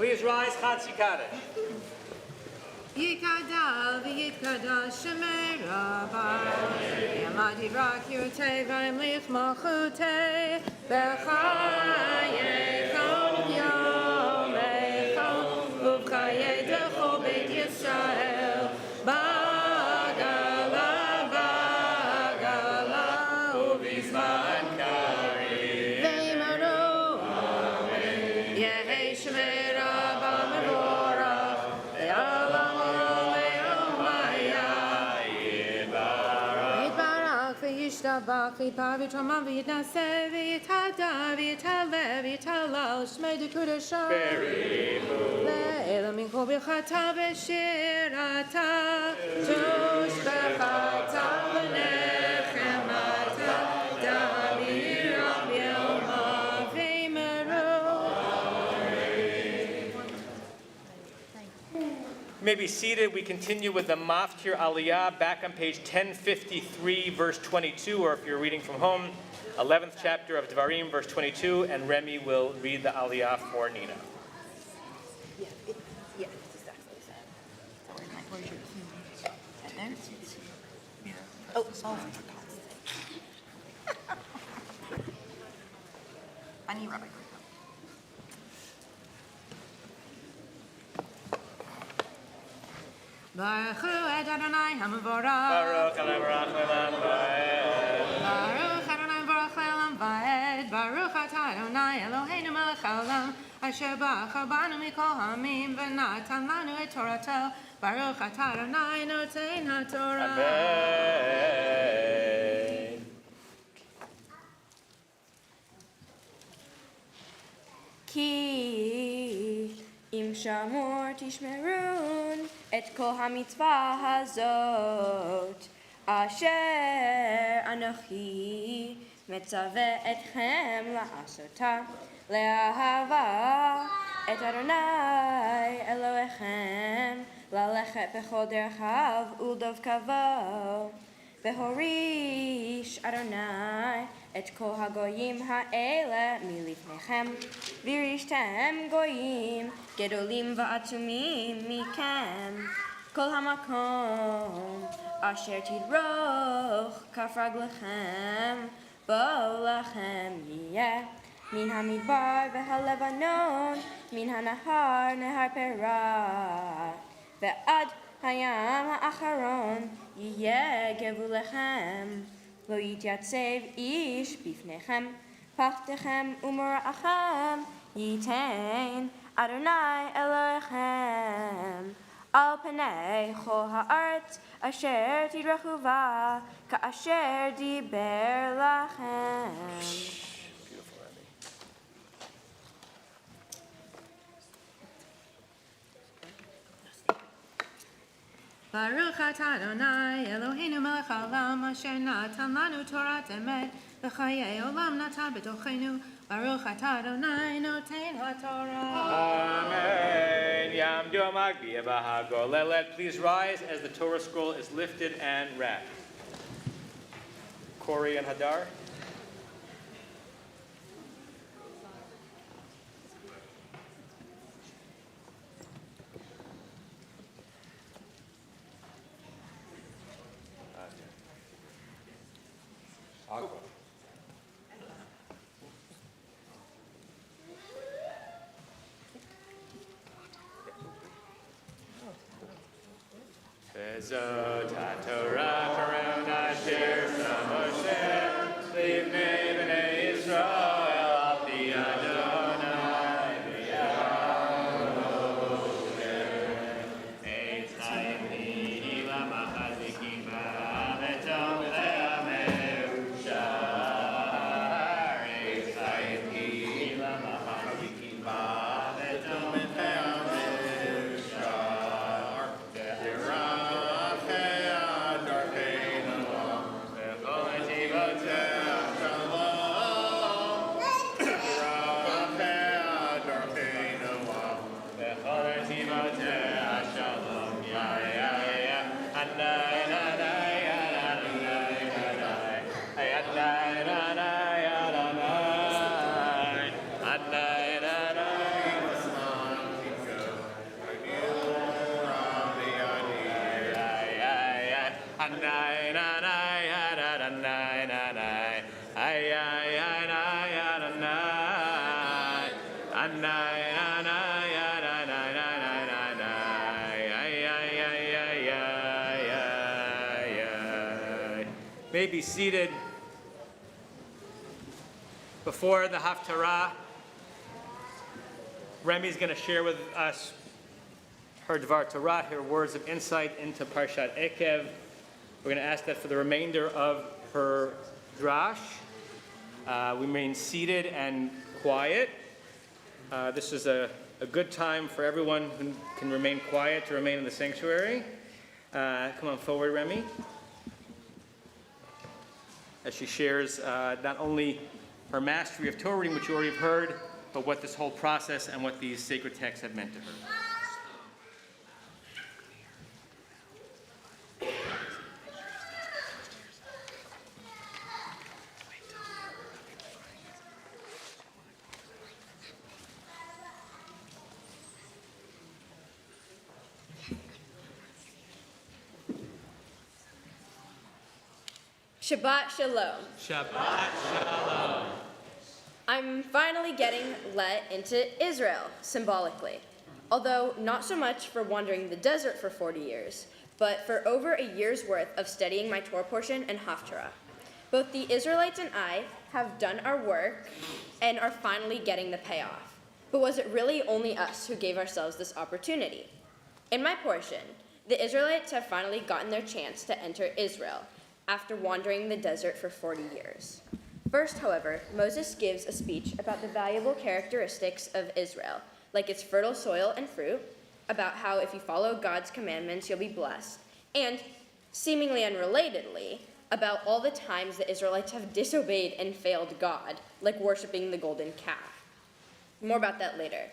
please rise. Chatzi Kaddish. Yikadal v'yitkadal shemei rabbi Yamadi rak yurtei v'imlich malchutei B'chayeichom yomeichom Uv'chayei dechol beit Yisrael Bagala bagala uv'izman karim V'imanu Yehei shemei rabbi mevorach Ve'alam Yishtabach, V'yitraman, V'yitnaseh, V'yitada, V'yitaleh, V'yitalal, Shmei Dekudashah. Le'ela mincho b'chata b'shirata, Tushbechata v'nechemata, Damiram yelma v'meru. You may be seated. We continue with the Maftir Aliyah back on page 1053, verse 22, or if you're reading from home, 11th chapter of Devarim, verse 22, and Remy will read the Aliyah for Nina. Yeah, it's exactly the same. Where's your there? Oh, for God's sake. I need rubber. Baruch Hu et Adonai HaMevorach. Baruch Adonai Baruch Le'olam Va'ed. Baruch Adonai Baruch Le'olam Va'ed. Baruch Atah Adonai Eloheinu melech haolam asher bachar banu mikol ha'amim v'natan lanu et Torato. Baruch Atah Adonai notein ha'Torah. Amen. Ki im shamor tishmerun et kol hamitzvah hazot asher anochi metzaveh etchem la'asota le'ahava et Adonai Elohechem lalechet bechol derchav uldov kavo Behorish Adonai et kol hagoyim ha'ele milifnechem virishtem goyim gedolim va'atzumim mikem kol hamakom asher tidroch kafraglechem bo lachem yiyeh min hamidbar v'halevanon min hanahar nehar perat ve'ad hayam ha'acharon yeh gevu lechem lo yityatzev ish bifnechem pachtechem umorachem yitein Adonai Elohechem al penei chol ha'aretz asher tidrechu va ka'asher diber lachem. Baruch atah Adonai Eloheinu melech haolam asher natan lanu Torat emet v'chayei olam natan b'tochenu. Baruch atah Adonai notein ha'Torah. Amen. Yamdu Amagbi Abahago. Let please rise as the Torah scroll is lifted and wrapped. Corey and Hadar. Bezot HaTorah Karon Asher Moshe Livnei Bnei Yisrael Al Pi Adonai V'Yarohem Eitz Chaim Hi L'Machazikim Ba'ametom Le'amerushar Eitz Chaim Hi L'Machazikim Ba'ametom Le'amerushar May be seated. Before the Haftarah, Remy's going to share with us her Dvar Torah, her words of insight into Parshat Ekev. We're going to ask that for the remainder of her drash, we remain seated and quiet. This is a good time for everyone who can remain quiet to remain in the sanctuary. Come on forward, Remy. As she shares not only her mastery of Torah reading, which you already have heard, but what this whole process and what these sacred texts have meant to her. Shabbat Shalom. Shabbat Shalom. I'm finally getting let into Israel, symbolically. Although not so much for wandering the desert for 40 years, but for over a year's worth of studying my Torah portion and Haftarah. Both the Israelites and I have done our work and are finally getting the payoff. But was it really only us who gave ourselves this opportunity? In my portion, the Israelites have finally gotten their chance to enter Israel after wandering the desert for 40 years. First, however, Moses gives a speech about the valuable characteristics of Israel, like its fertile soil and fruit, about how if you follow God's commandments, you'll be blessed, and, seemingly unrelatedly, about all the times the Israelites have disobeyed and failed God, like worshiping the golden calf. More about that later.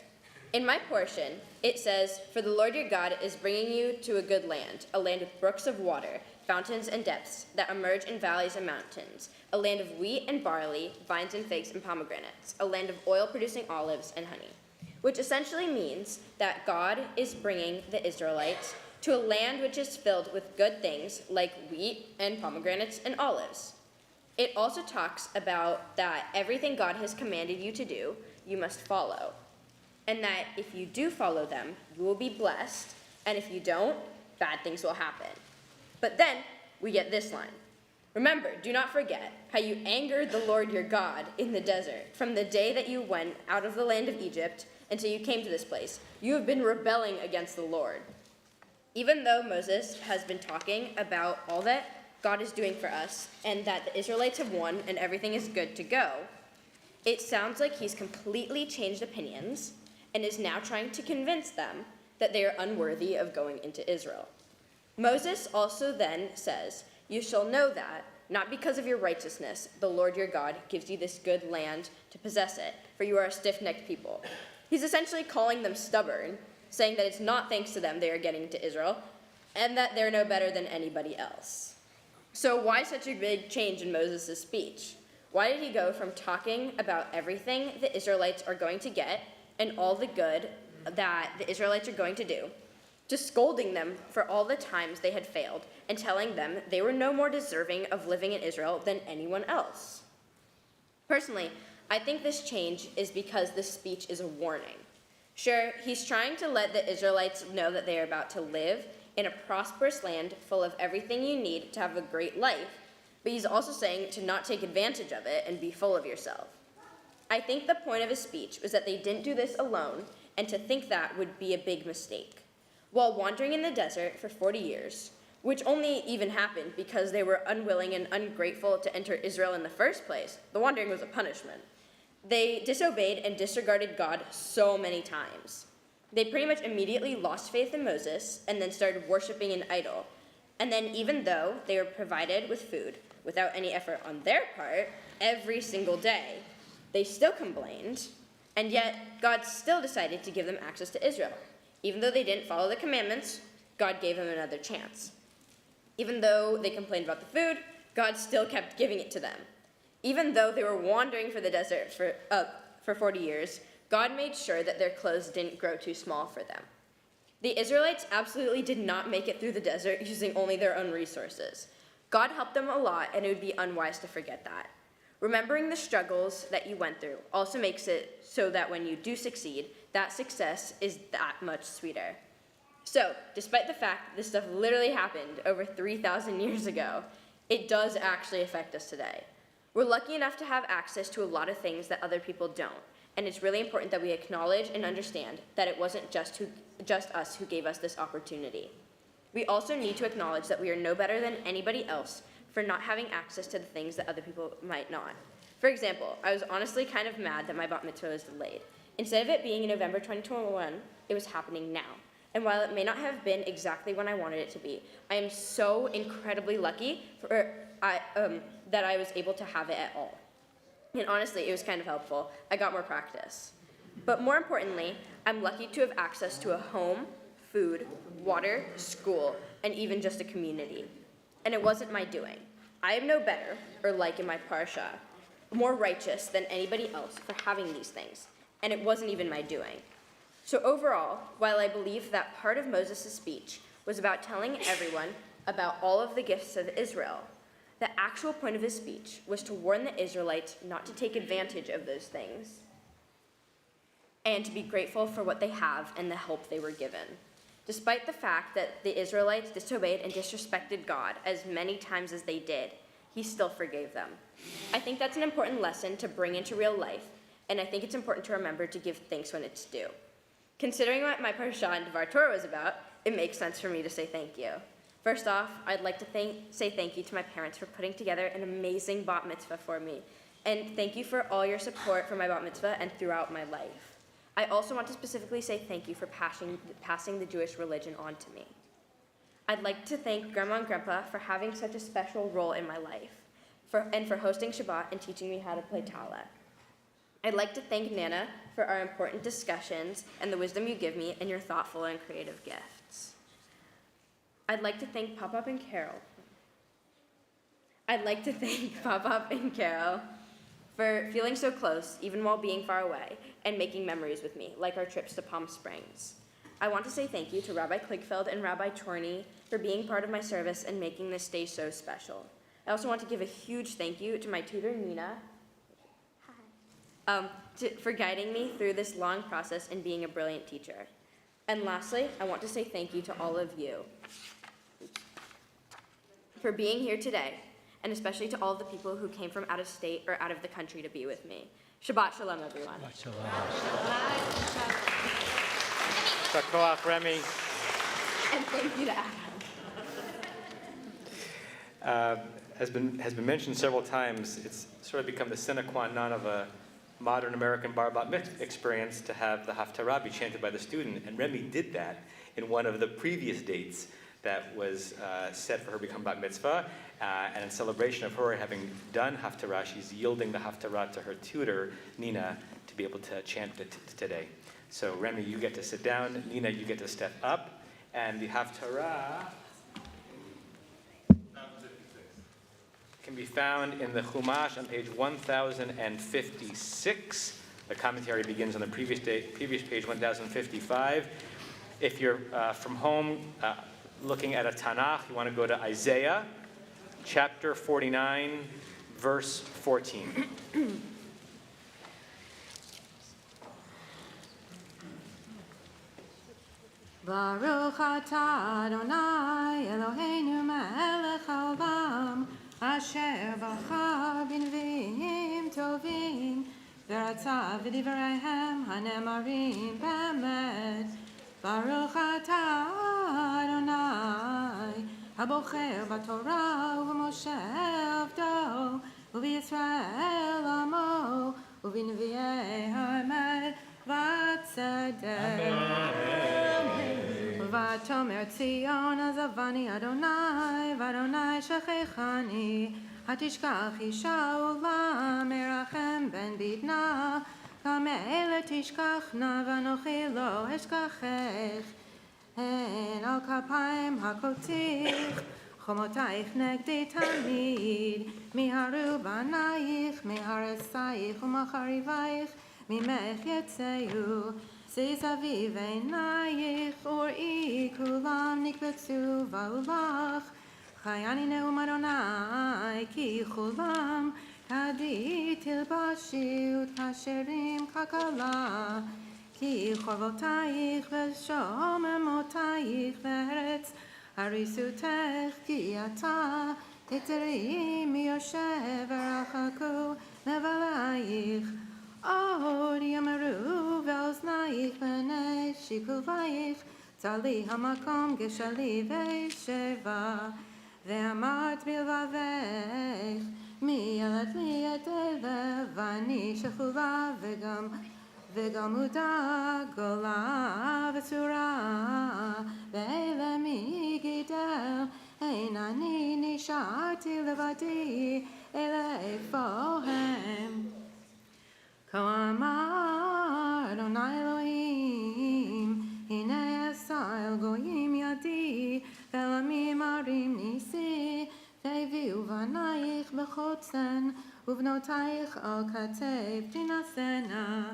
In my portion, it says, "For the Lord your God is bringing you to a good land, a land with brooks of water, fountains and depths that emerge in valleys and mountains, a land of wheat and barley, vines and figs and pomegranates, a land of oil-producing olives and honey," which essentially means that God is bringing the Israelites to a land which is filled with good things like wheat and pomegranates and olives. It also talks about that everything God has commanded you to do, you must follow, and that if you do follow them, you will be blessed, and if you don't, bad things will happen. But then we get this line. "Remember, do not forget how you angered the Lord your God in the desert. From the day that you went out of the land of Egypt until you came to this place, you have been rebelling against the Lord." Even though Moses has been talking about all that God is doing for us and that the Israelites have won and everything is good to go, it sounds like he's completely changed opinions and is now trying to convince them that they are unworthy of going into Israel. Moses also then says, "You shall know that, not because of your righteousness, the Lord your God gives you this good land to possess it, for you are a stiff-necked people." He's essentially calling them stubborn, saying that it's not thanks to them they are getting to Israel, and that they're no better than anybody else. So why such a big change in Moses' speech? Why did he go from talking about everything the Israelites are going to get and all the good that the Israelites are going to do, to scolding them for all the times they had failed and telling them they were no more deserving of living in Israel than anyone else? Personally, I think this change is because this speech is a warning. Sure, he's trying to let the Israelites know that they are about to live in a prosperous land full of everything you need to have a great life, but he's also saying to not take advantage of it and be full of yourself. I think the point of his speech was that they didn't do this alone, and to think that would be a big mistake. While wandering in the desert for 40 years, which only even happened because they were unwilling and ungrateful to enter Israel in the first place, the wandering was a punishment. They disobeyed and disregarded God so many times. They pretty much immediately lost faith in Moses and then started worshiping an idol. And then even though they were provided with food without any effort on their part every single day, they still complained, and yet God still decided to give them access to Israel. Even though they didn't follow the commandments, God gave them another chance. Even though they complained about the food, God still kept giving it to them. Even though they were wandering for the desert for 40 years, God made sure that their clothes didn't grow too small for them. The Israelites absolutely did not make it through the desert using only their own resources. God helped them a lot, and it would be unwise to forget that. Remembering the struggles that you went through also makes it so that when you do succeed, that success is that much sweeter. So, despite the fact that this stuff literally happened over 3,000 years ago, it does actually affect us today. We're lucky enough to have access to a lot of things that other people don't, and it's really important that we acknowledge and understand that it wasn't just us who gave us this opportunity. We also need to acknowledge that we are no better than anybody else for not having access to the things that other people might not. For example, I was honestly kind of mad that my bat mitzvah was delayed. Instead of it being in November 2021, it was happening now. And while it may not have been exactly when I wanted it to be, I am so incredibly lucky that I was able to have it at all. And honestly, it was kind of helpful. I got more practice. But more importantly, I'm lucky to have access to a home, food, water, school, and even just a community. And it wasn't my doing. I am no better, or like in my parsha, more righteous than anybody else for having these things. And it wasn't even my doing. So overall, while I believe that part of Moses' speech was about telling everyone about all of the gifts of Israel, the actual point of his speech was to warn the Israelites not to take advantage of those things and to be grateful for what they have and the help they were given. Despite the fact that the Israelites disobeyed and disrespected God as many times as they did, he still forgave them. I think that's an important lesson to bring into real life, and I think it's important to remember to give thanks when it's due. Considering what my parsha and Devar Torah was about, it makes sense for me to say thank you. First off, I'd like to say thank you to my parents for putting together an amazing bat mitzvah for me, and thank you for all your support for my bat mitzvah and throughout my life. I also want to specifically say thank you for passing the Jewish religion on to me. I'd like to thank Grandma and Grandpa for having such a special role in my life, and for hosting Shabbat and teaching me how to play Tala. I'd like to thank Nana for our important discussions and the wisdom you give me and your thoughtful and creative gifts. I'd like to thank Pop-Up and Carol. For feeling so close, even while being far away, and making memories with me, like our trips to Palm Springs. I want to say thank you to Rabbi Kligfeld and Rabbi Chorney for being part of my service and making this day so special. I also want to give a huge thank you to my tutor, Nina, for guiding me through this long process and being a brilliant teacher. And lastly, I want to say thank you to all of you for being here today, and especially to all of the people who came from out of state or out of the country to be with me. Shabbat Shalom, everyone. Koach, Remy. And thank you to Adam. Has been mentioned several times, it's sort of become the sine qua non of a modern American bar bat mitzvah experience to have the Haftarah be chanted by the student, and Remy did that in one of the previous dates that was set for her to become bat mitzvah, and in celebration of her having done Haftarah, she's yielding the Haftarah to her tutor, Nina, to be able to chant it today. So Remy, you get to sit down, Nina, you get to step up, and the Haftarah can be found in the Chumash on page 1056. The commentary begins on the previous page 1055. If you're from home looking at a Tanakh, you want to go to Isaiah chapter 49, verse 14. Baruch atah Adonai Eloheinu melech haolam asher bachar b'neviim tovim v'ratzav v'divreihem hanemarim b'emet. Baruch atah Adonai habocher b'torah u'b'moshe avdo u'b'Yisrael amo u'b'nevi'ei ha'emet v'tzedek. V'atomer Tzion azavani Adonai, v'Adonai shechechani, hatishkach isha ulam merachem ben bidna, k'me'ele tishkachna v'anochi lo eshkachech, en al kapayim hakotich, chomotaich negdi tamid, miharu banayich, miharesayich u'macharivayich, mimech yetzeyu, Sesaviv einayich ori kulam nikbetzu va'ulach Chayani neum Adonai ki chulam כעדי תלבשי ותקשרים ככלה, כי חורבותייך ושוממותייך בארץ הריסותך, כי אתה תתרי מיושב ורחקו נבלייך. עוד יאמרו באוזנייך בני שיקובייך, צלי המקום גשלי ושבה, ואמרת בלבבך, מי ילד לי את הלב, ואני שכולה וגם מודה גולה וצורה, ואלה מי גידל, אין אני נשארתי לבדי, אלה איפה הם? כה אמר אדוני אלוהים, הנה אשא אל גויים ידי, ואל עמים ערים ניסי, והביאו בנייך בחוצן, ובנותייך על כתף תנשאנה,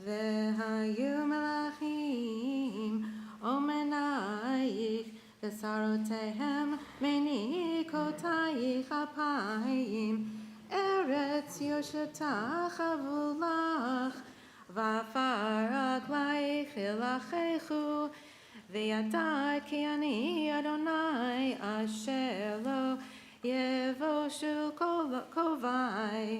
והיו מלאכים אומנייך, ושרותיהם מניקותייך אפיים, ארץ יושבתך אבו לך, ועפר רגלייך ילחכו, וידעת כי אני אדוני אשר לא יבושו כובעי.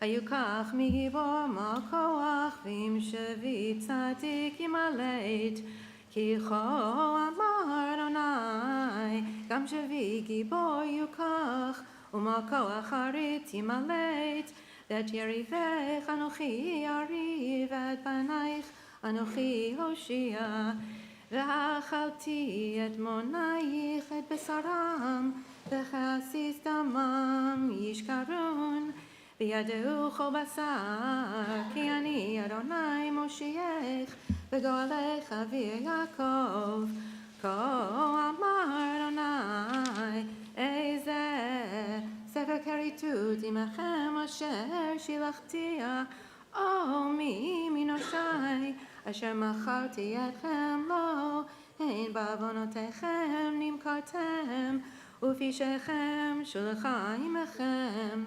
היו כך מגיבור מל כוח, ואם שבי צדיק ימלט, כי כה אמר אדוני, גם שבי גיבור יוקח, ומל כוח ארית ימלט, ואת יריבך אנוכי יריב, ואת בנייך אנוכי הושיע, ואכלתי את מונייך את בשרם, וכעסיס דמם ישכרון, וידעו כל בשר, כי אני אדוני מושיעך, וגואלך אביר יעקב. כה אמר אדוני, איזה ספר כריתות עמכם אשר שילחתיה, או מי מנושי אשר מכרתי אתכם לו, הן בעוונותיכם נמכרתם, ופשעיכם שולחה עמכם.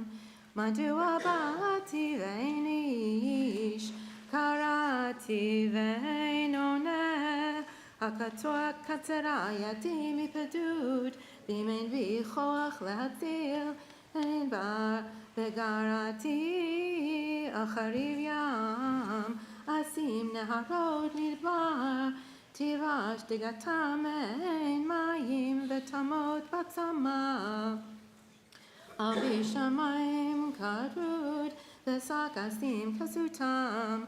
מדוע באתי ואין איש, קראתי ואין עונה, הקטוע קצרה ידי מפדות, ואם אין בי כוח להציל, אין בה, וגרתי אחריב ים, אשים נהרות מדבר, תירש דגתם אין מים, ותמות בצמא. על בי שמיים כרות, ושק אשים כסותם.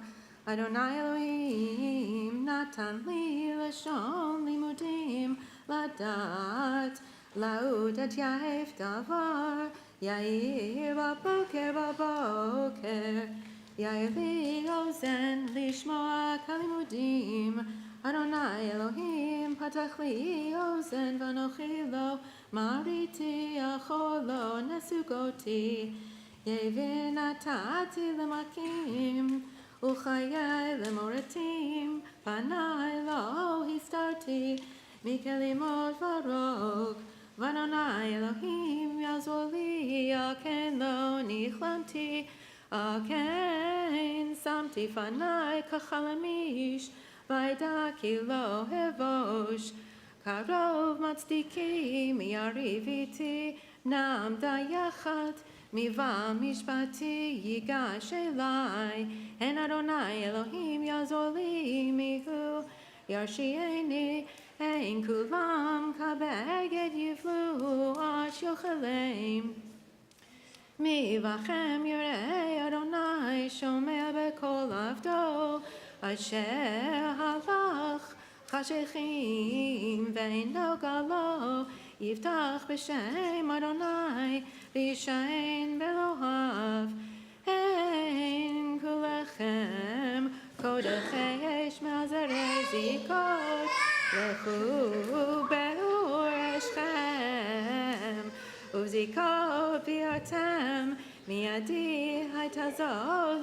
אדוני אלוהים נתן לי לשון לימודים, לדעת לעוד את יעף דבר, יאיר בבוקר, יאיר לי אוזן לשמוע כלימודים. אדוני אלוהים פתח לי אוזן, ואנוכי לא מריתי, אחור לא נסוגותי. יבין נתתי למכים, וחיי למורתים, פניי לא הסתרתי, מכלימות ורוק. ואדוני אלוהים יעזור לי, על כן לא נכלמתי, על כן שמתי פניי כחלמיש, וידע כי לא אבוש. קרוב מצדיקי מיריב איתי, נעמדה יחד, מבעל משפטי ייגש אליי. הן אדוני אלוהים יעזור לי, מיהו ירשיעני, הן כולם כבגד יבלו עד שיאכלם. מי בכם יראה אדוני, שומע בקול עבדו, אשר הלך חשכים ואינו גלו, יפתח בשם אדוני, וישען באלוהיו. הן כולכם קודחי אש מעזרי זיקות, לכו באורשכם, ובזיקות ביארתם, מידי הייתה זו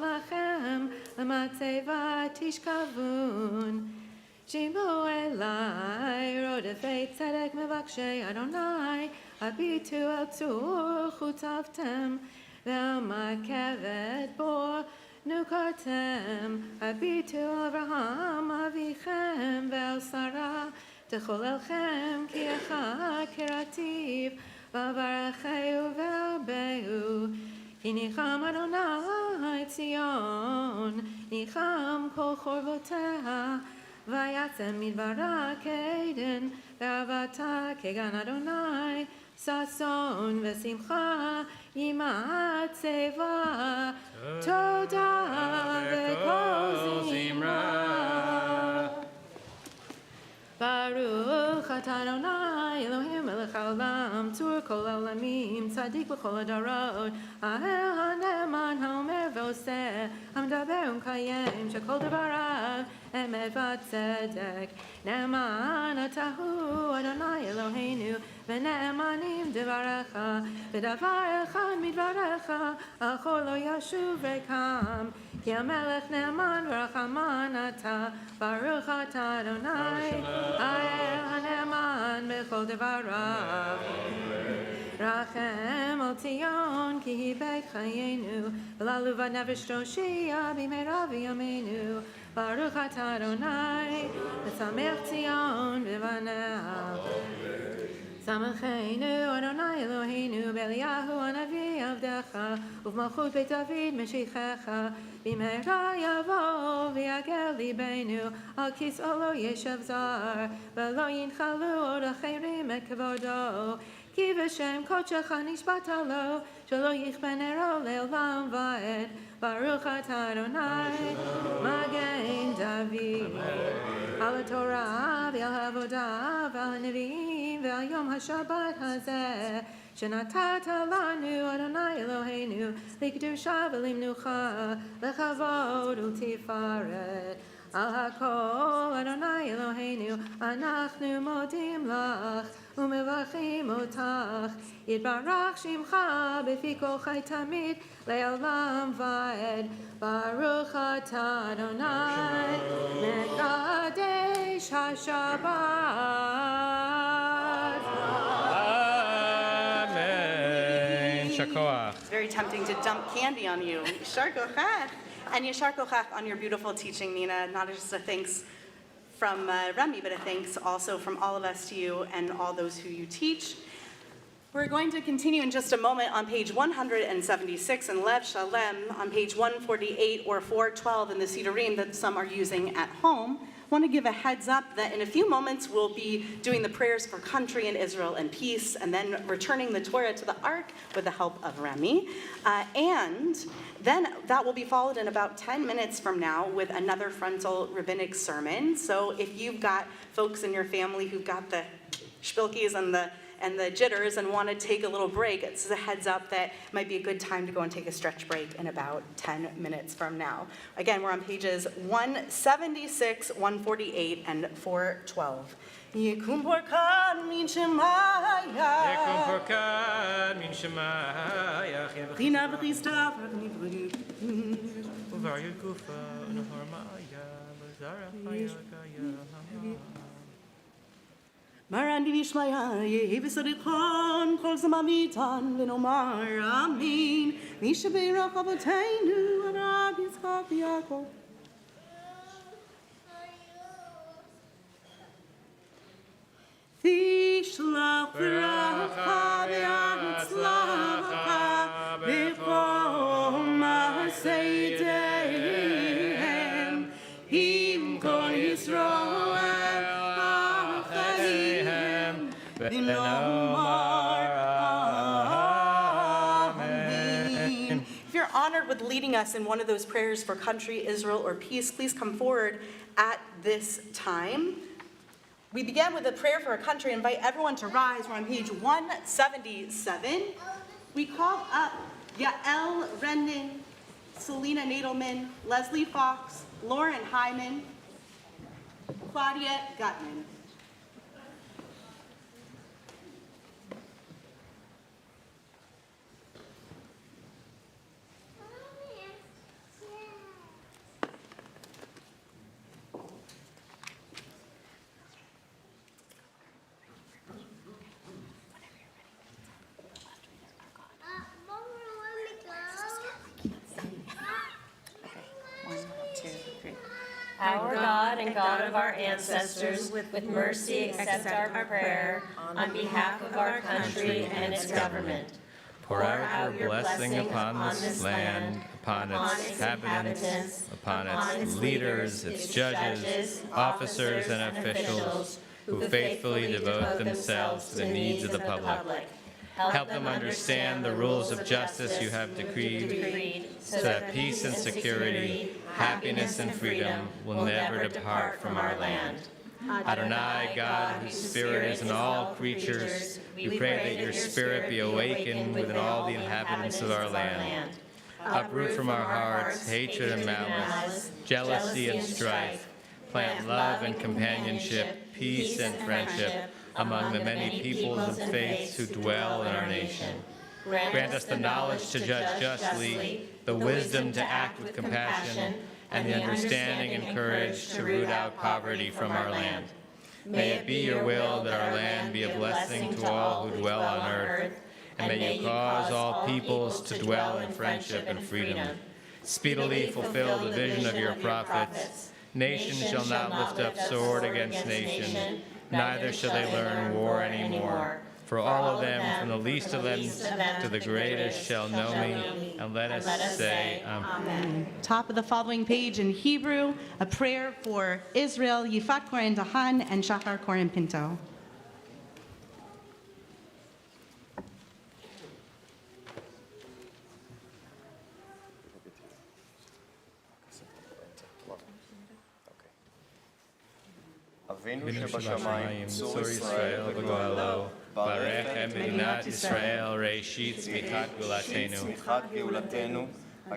לכם, למצבה תשכבון. שימו אליי, רודפי צדק מבקשי אדוני, הביטו אל צור חוצבתם, והמרכבת בו נוקרתם, הביטו אברהם אביכם ואל שרה, תחוללכם כי אחד כרטיב, וברכהו והרבהו. כי ניחם אדוני ציון, ניחם כל חורבותיה, ויצא מדברה כעדן, ואהבתה כגן אדוני, ששון ושמחה, ימעט שיבה, תודה וכל זמרה. ברוך אתה אדוני אלוהים מלך העולם, צור כל העולמים, צדיק בכל הדורות, האל הנאמן האומר ועושה, המדבר ומקיים, שכל דבריו אמת וצדק. נאמן אתה הוא אדוני אלוהינו, ונאמנים דבריך, ודבר אחד מדבריך, אכל לא ישוב ריקם. כי המלך נאמן ורחמן אתה, ברוך אתה אדוני, האל הנאמן בכל דבריו. רחם על ציון כי היא בית חיינו, ולעלובת נפש תושיע במהרה בימינו. ברוך אתה אדוני, ושמח ציון בבניה. שמחנו אדוני אלוהינו באליהו הנביא עבדך, ובמלכות בית דוד משיחך, במהרה יבוא ויגל ליבנו, על כסאו לא ישב זר, ולא ינחלו עוד אחרים את כבודו. כי בשם קודשך נשבעת לו, שלא יכבה נרו לעולם ועד. ברוך אתה אדוני, מגן דוד. על התורה ועל העבודה ועל הנביאים ועל יום השבת הזה, שנתת לנו אדוני אלוהינו, לקדושה ולמנוחה, לכבוד ולתפארת. על הכל אדוני אלוהינו, אנחנו מודים לך ומברכים אותך. יתברך שמך בפי כל חי תמיד לעולם ועד. ברוך אתה אדוני, מקדש השבת. Amen. Shakoach. It's very tempting to dump candy on you. Yashar kochach. And yashar kochach on your beautiful teaching, Nina. Not just a thanks from Remy, but a thanks also from all of us to you and all those who you teach. We're going to continue in just a moment on page 176 in Lev Shalem, on page 148 or 412 in the Sidurim that some are using at home. I want to give a heads up that in a few moments we'll be doing the prayers for country and Israel and peace, and then returning the Torah to the Ark with the help of Remy. And then that will be followed in about 10 minutes from now with another frontal rabbinic sermon. So if you've got folks in your family who've got the shpilkis and the jitters and want to take a little break, it's a heads up that it might be a good time to go and take a stretch break in about 10 minutes from now. Again, we're on pages 176, 148, and 412. Yekum porkan min shemaya. Yekum porkan min shemaya. Rina b'chista Uvar yekufa u'nahormaya. Bazara chayakaya. Marandi vishmaya yehivisadichon kol zamamitan v'nomar amin. Misha beirach avoteinu Avraham Yitzchak v'Yaakov. Tishlach v'racha v'yatzlacha b'chol ma'aseidehem im kol Yisrael. If you're honored with leading us in one of those prayers for country, Israel, or peace, please come forward at this time. We began with a prayer for a country. Invite everyone to rise. We're on page 177. We called up Yael Rendon, Selena Nadelman, Leslie Fox, Lauren Hyman, Claudia Gutman. God and God of our ancestors, with mercy accept our prayer on behalf of our country and its government. Pour out your blessing upon this land, upon its inhabitants, upon its leaders, its judges, officers, and officials who faithfully devote themselves to the needs of the public. Help them understand the rules of justice you have decreed, so that peace and security, happiness and freedom will never depart from our land. Adonai, God, whose spirit is in all creatures, we pray that your spirit be awakened within all the inhabitants of our land. Uproot from our hearts hatred and malice, jealousy and strife. Plant love and companionship, peace and friendship among the many peoples of faiths who dwell in our nation. Grant us the knowledge to judge justly, the wisdom to act with compassion, and the understanding and courage to root out poverty from our land. May it be your will that our land be a blessing to all who dwell on earth, and may you cause all peoples to dwell in friendship and freedom. Speedily fulfill the vision of your prophets. Nation shall not lift up sword against nation, neither shall they learn war anymore. For all of them, from the least of them to the greatest, shall know me, and let us say, Amen. Top of the following page in Hebrew, a prayer for Israel, Yifat Koren Dahan and Shachar Koren Pinto. Avinu Shebashamayim, Tzur Yisrael v'goalo, Barech Emedinat Yisrael, Reishit Tzmichat Geulatenu,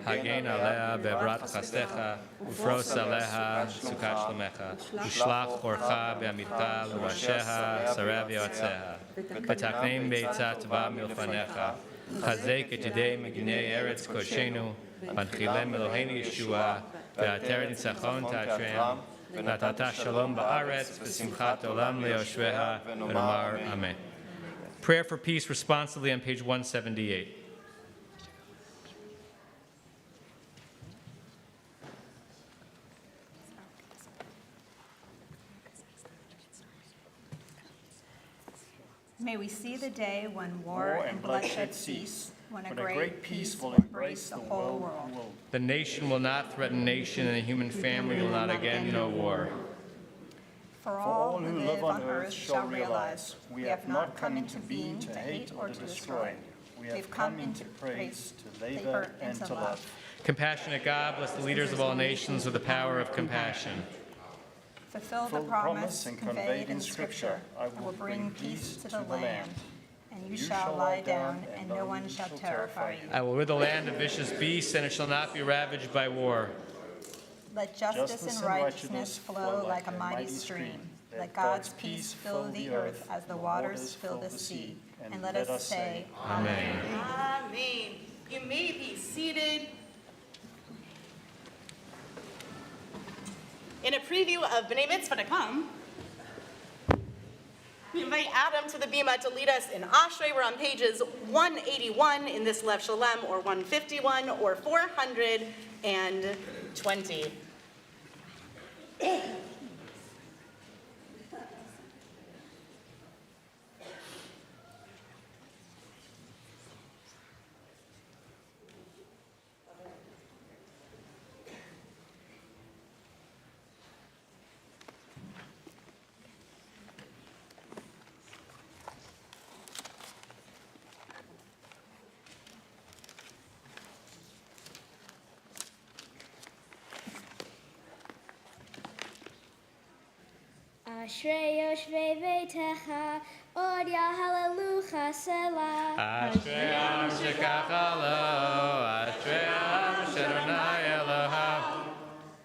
Hagen Alea Bevrat Chastecha, Ufros Aleha Sukat Shlomecha, Ushlach Orcha Be'amitah L'Rasheha, Sarev Yoatzeha, V'takneim Beitzat Va Milfanecha, Chazek Et Yedei Meginei Eretz Koshenu, V'anchilem Eloheinu Yeshua, V'ater Nitzachon Ta'atrem, V'natata Shalom Ba'aretz, V'simchat Olam Le'yoshveha, V'nomar Amen. Prayer for Peace responsively on page 178. May we see the day when war and bloodshed cease, when a great peace will embrace the whole world. The nation will not threaten nation, and the human family will not again know war. For all who live on earth shall realize we have not come into being to hate or to destroy. We have come into praise, to labor, and to love. Compassionate God, bless the leaders of all nations with the power of compassion. Fulfill the promise conveyed in Scripture. I will bring peace to the land, and you shall lie down, and no one shall terrify you. I will rid the land of vicious beasts, and it shall not be ravaged by war. Let justice and righteousness flow like a mighty stream. Let God's peace fill the earth as the waters fill the sea. And let us say, Amen. Amen. You may be seated. In a preview of B'nai Mitzvah to come, we invite Adam to the bima to lead us in Ashrei. We're on pages 181 in this Lev Shalem, or 151, or 420. Ashrei Yoshvei Veitecha, Od Yahalelucha Selah. Ashrei Am Shekach Lo, Ashrei Am Shadonai Elohav.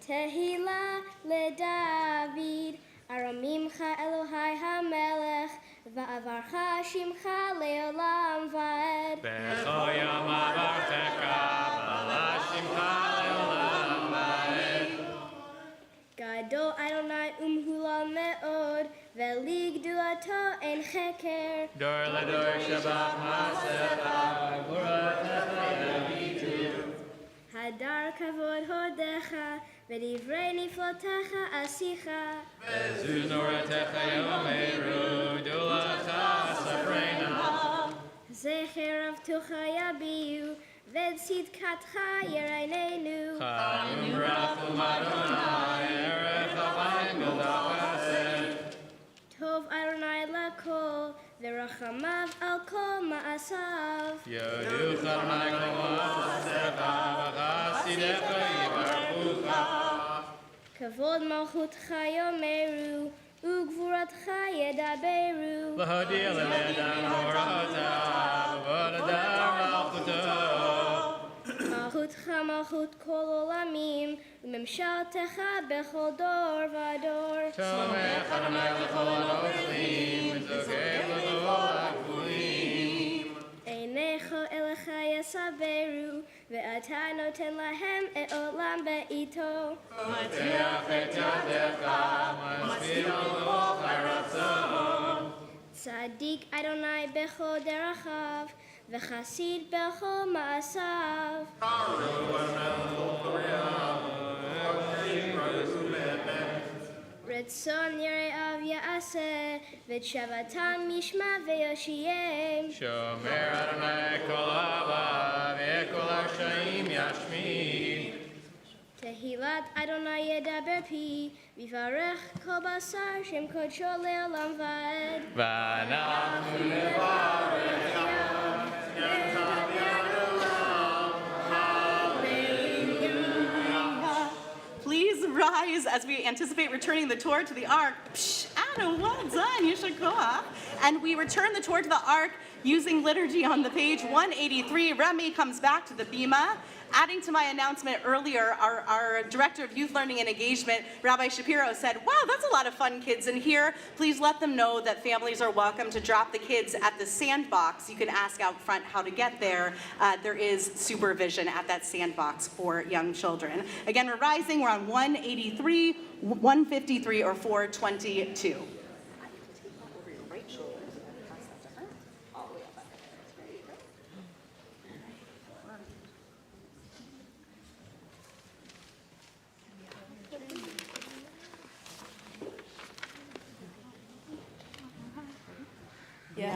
Tehillah LeDavid, Aramimcha Elohai HaMelech, Va'avarcha Shimcha Leolam Vaed. Becho Yom Avarchecha, V'ala Shimcha Leolam Vaed. Gadol Adonai Umhula Me'od, Velig Duato En Cheker. Dor LeDor Shabbat Masecha, Gvuratecha Yavitu. Hadar Kavod Hodecha, ודברי נפלאותיך אשיך. וזמורתך יאמרו גדולתך ספרנה. זכר אהבתך יביעו וצדקתך יראינו. חיים רחום אדוני ערך אפיים גדול. טוב אדוני לכל ורחמיו על כל מעשיו. יודוך אדוני כל מעשיך וחסידיך יברכוך. כבוד מלכותך יאמרו וגבורתך ידברו. להודיע לאדם הוראותיו ולהדר מלכותו. מלכותך מלכות כל עולמים וממשלתך בכל דור ודור. תומך אדוני לכל הנופלים וזוקף לכל הגבולים. עיניך אליך יסברו ואתה נותן להם את עולם בעיתו. מטיח את ידך משפיע לכל הרצון. צדיק אדוני בכל דרכיו וחסיד בכל מעשיו. רצון יראיו יעשה ואת שבתם ישמע ויושיעם. שומר אדוני כל אוהביו וכל הרשעים ישמיד. תהילת אדוני ידבר פי ויברך כל בשר שם קודשו לעולם ועד. ואנחנו נברך Please rise as we anticipate returning the Torah to the Ark. Psh, Adam, well done, Yeshua. And we return the Torah to the Ark using liturgy on the page 183. Remy comes back to the Bima. Adding to my announcement earlier, our Director of Youth Learning and Engagement, Rabbi Shapiro, said, wow, that's a lot of fun kids in here. Please let them know that families are welcome to drop the kids at the sandbox. You can ask out front how to get there. There is supervision at that sandbox for young children. Again, we're rising. We're on 183, 153, or 422.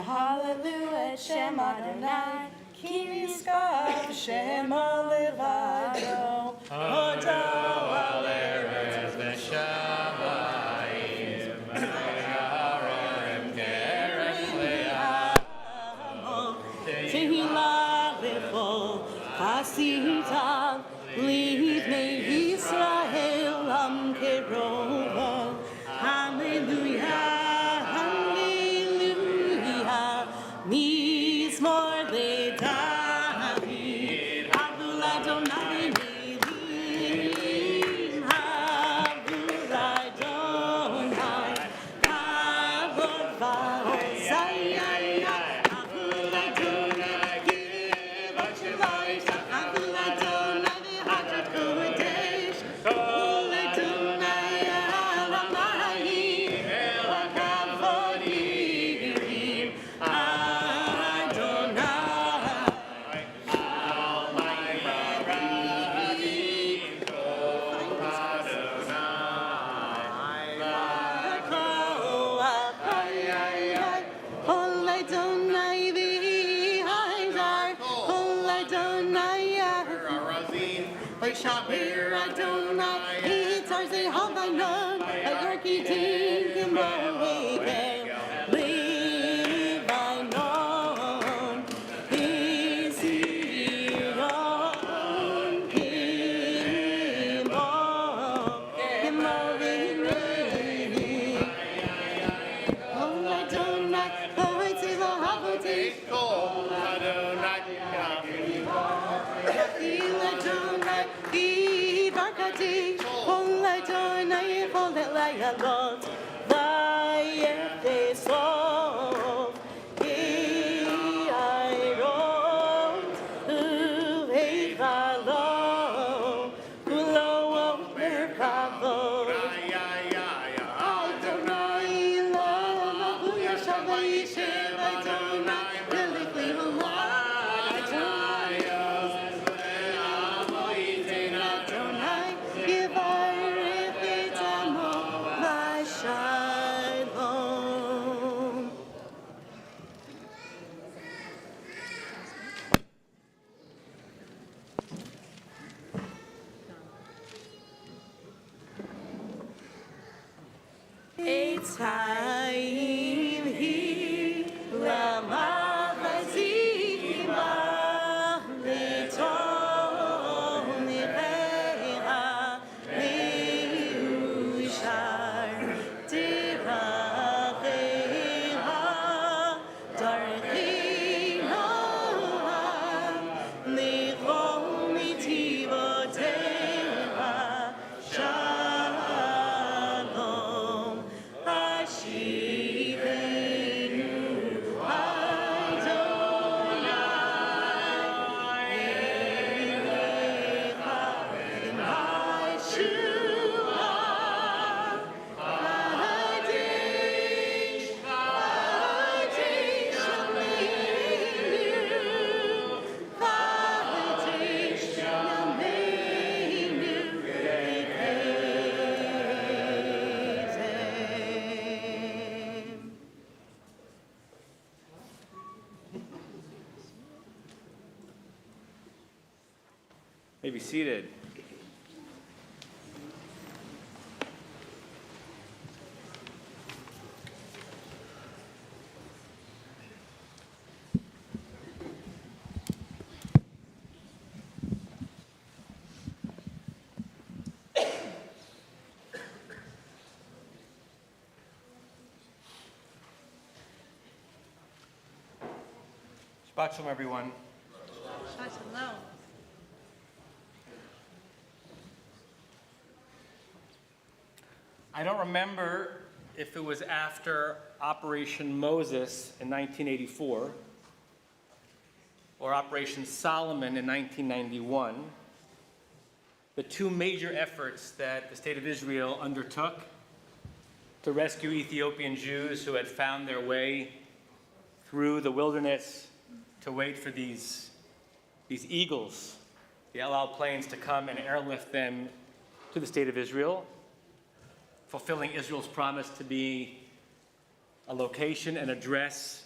Hallelujah, Shem Adonai, Ki Nizkar Shem Levado, Hodo al eretz v'shamayim, v'yaharim kerech le'amo. Tehillah lechol chasitav, livnei Yisrael am kerova. Hallelujah. Mizmor leDavid, Abdul Adonai Elohim, Abdul Adonai, Kavod v'Hosayah, Abdul Adonai Gevot Shlosh, Abdul Adonai v'Hadrat Kodesh, Kol Adonai Alamayim, Elakavod Yirim. Shabir Adonai, it's our Zeh Havanon, a Yorkie Tinkin Bohegel, Levanon, Isiron, Kimbo, Kimbo, Oh Adonai, oh it's Zeh Havotis, Kol Adonai, Adonai, Barkati, Kol Adonai, Kol Elayalot, Vayefesov, Yairot, Uveivalot, Kulo Merkavot, Adonai, Lamahu Yashavai, Shem Adonai, Delikli Adonai, give our Mitzrayim hi lamachazim bach letom nireha meushar tiracheha darchina nichol mitivoteha shalom hashivenu Adonai elecha b'Yeshua Kadesh Kadesh Yameinu Kadesh Yameinu Ekezem. May be seated. Shabbat shalom, everyone. Shalom. I don't remember if it was after Operation Moses in 1984 or Operation Solomon in 1991, the two major efforts that the State of Israel undertook to rescue Ethiopian Jews who had found their way through the wilderness to wait for these eagles, the El Al planes, to come and airlift them to the State of Israel, fulfilling Israel's promise to be a location and address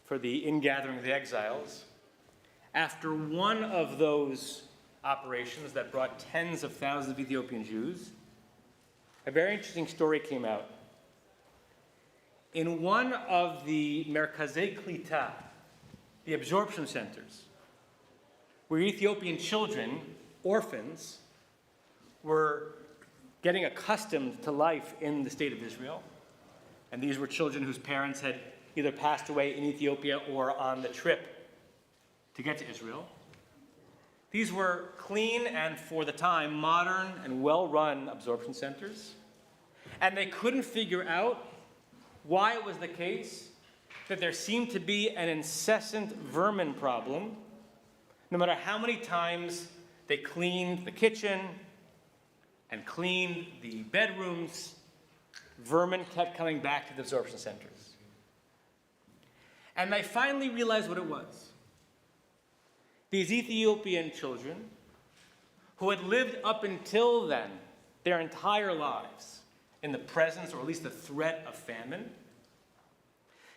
for the ingathering of the exiles. After one of those operations that brought tens of thousands of Ethiopian Jews, a very interesting story came out. In one of the Merkazei Klita, the absorption centers, where Ethiopian children, orphans, were getting accustomed to life in the State of Israel. And these were children whose parents had either passed away in Ethiopia or on the trip to get to Israel. These were clean and, for the time, modern and well-run absorption centers. And they couldn't figure out why it was the case that there seemed to be an incessant vermin problem. No matter how many times they cleaned the kitchen and cleaned the bedrooms, vermin kept coming back to the absorption centers. And they finally realized what it was. These Ethiopian children, who had lived up until then their entire lives in the presence, or at least the threat, of famine,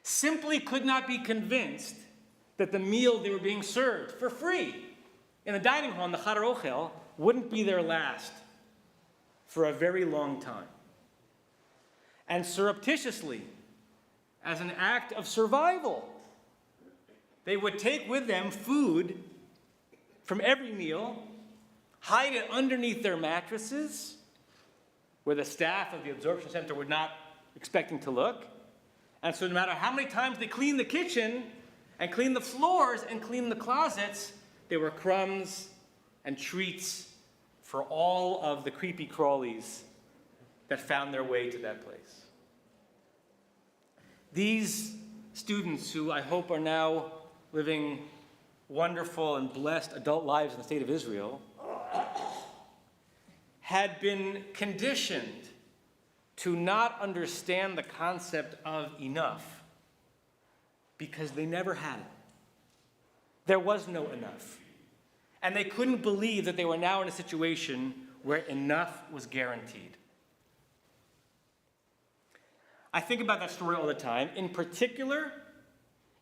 simply could not be convinced that the meal they were being served for free in the dining hall, in the Chadar Ochel, wouldn't be their last for a very long time. And surreptitiously, as an act of survival, they would take with them food from every meal, hide it underneath their mattresses, where the staff of the absorption center were not expecting to look. And so no matter how many times they cleaned the kitchen and cleaned the floors and cleaned the closets, there were crumbs and treats for all of the creepy crawlies that found their way to that place. These students, who I hope are now living wonderful and blessed adult lives in the State of Israel, had been conditioned to not understand the concept of enough because they never had it. There was no enough. And they couldn't believe that they were now in a situation where enough was guaranteed. I think about that story all the time, in particular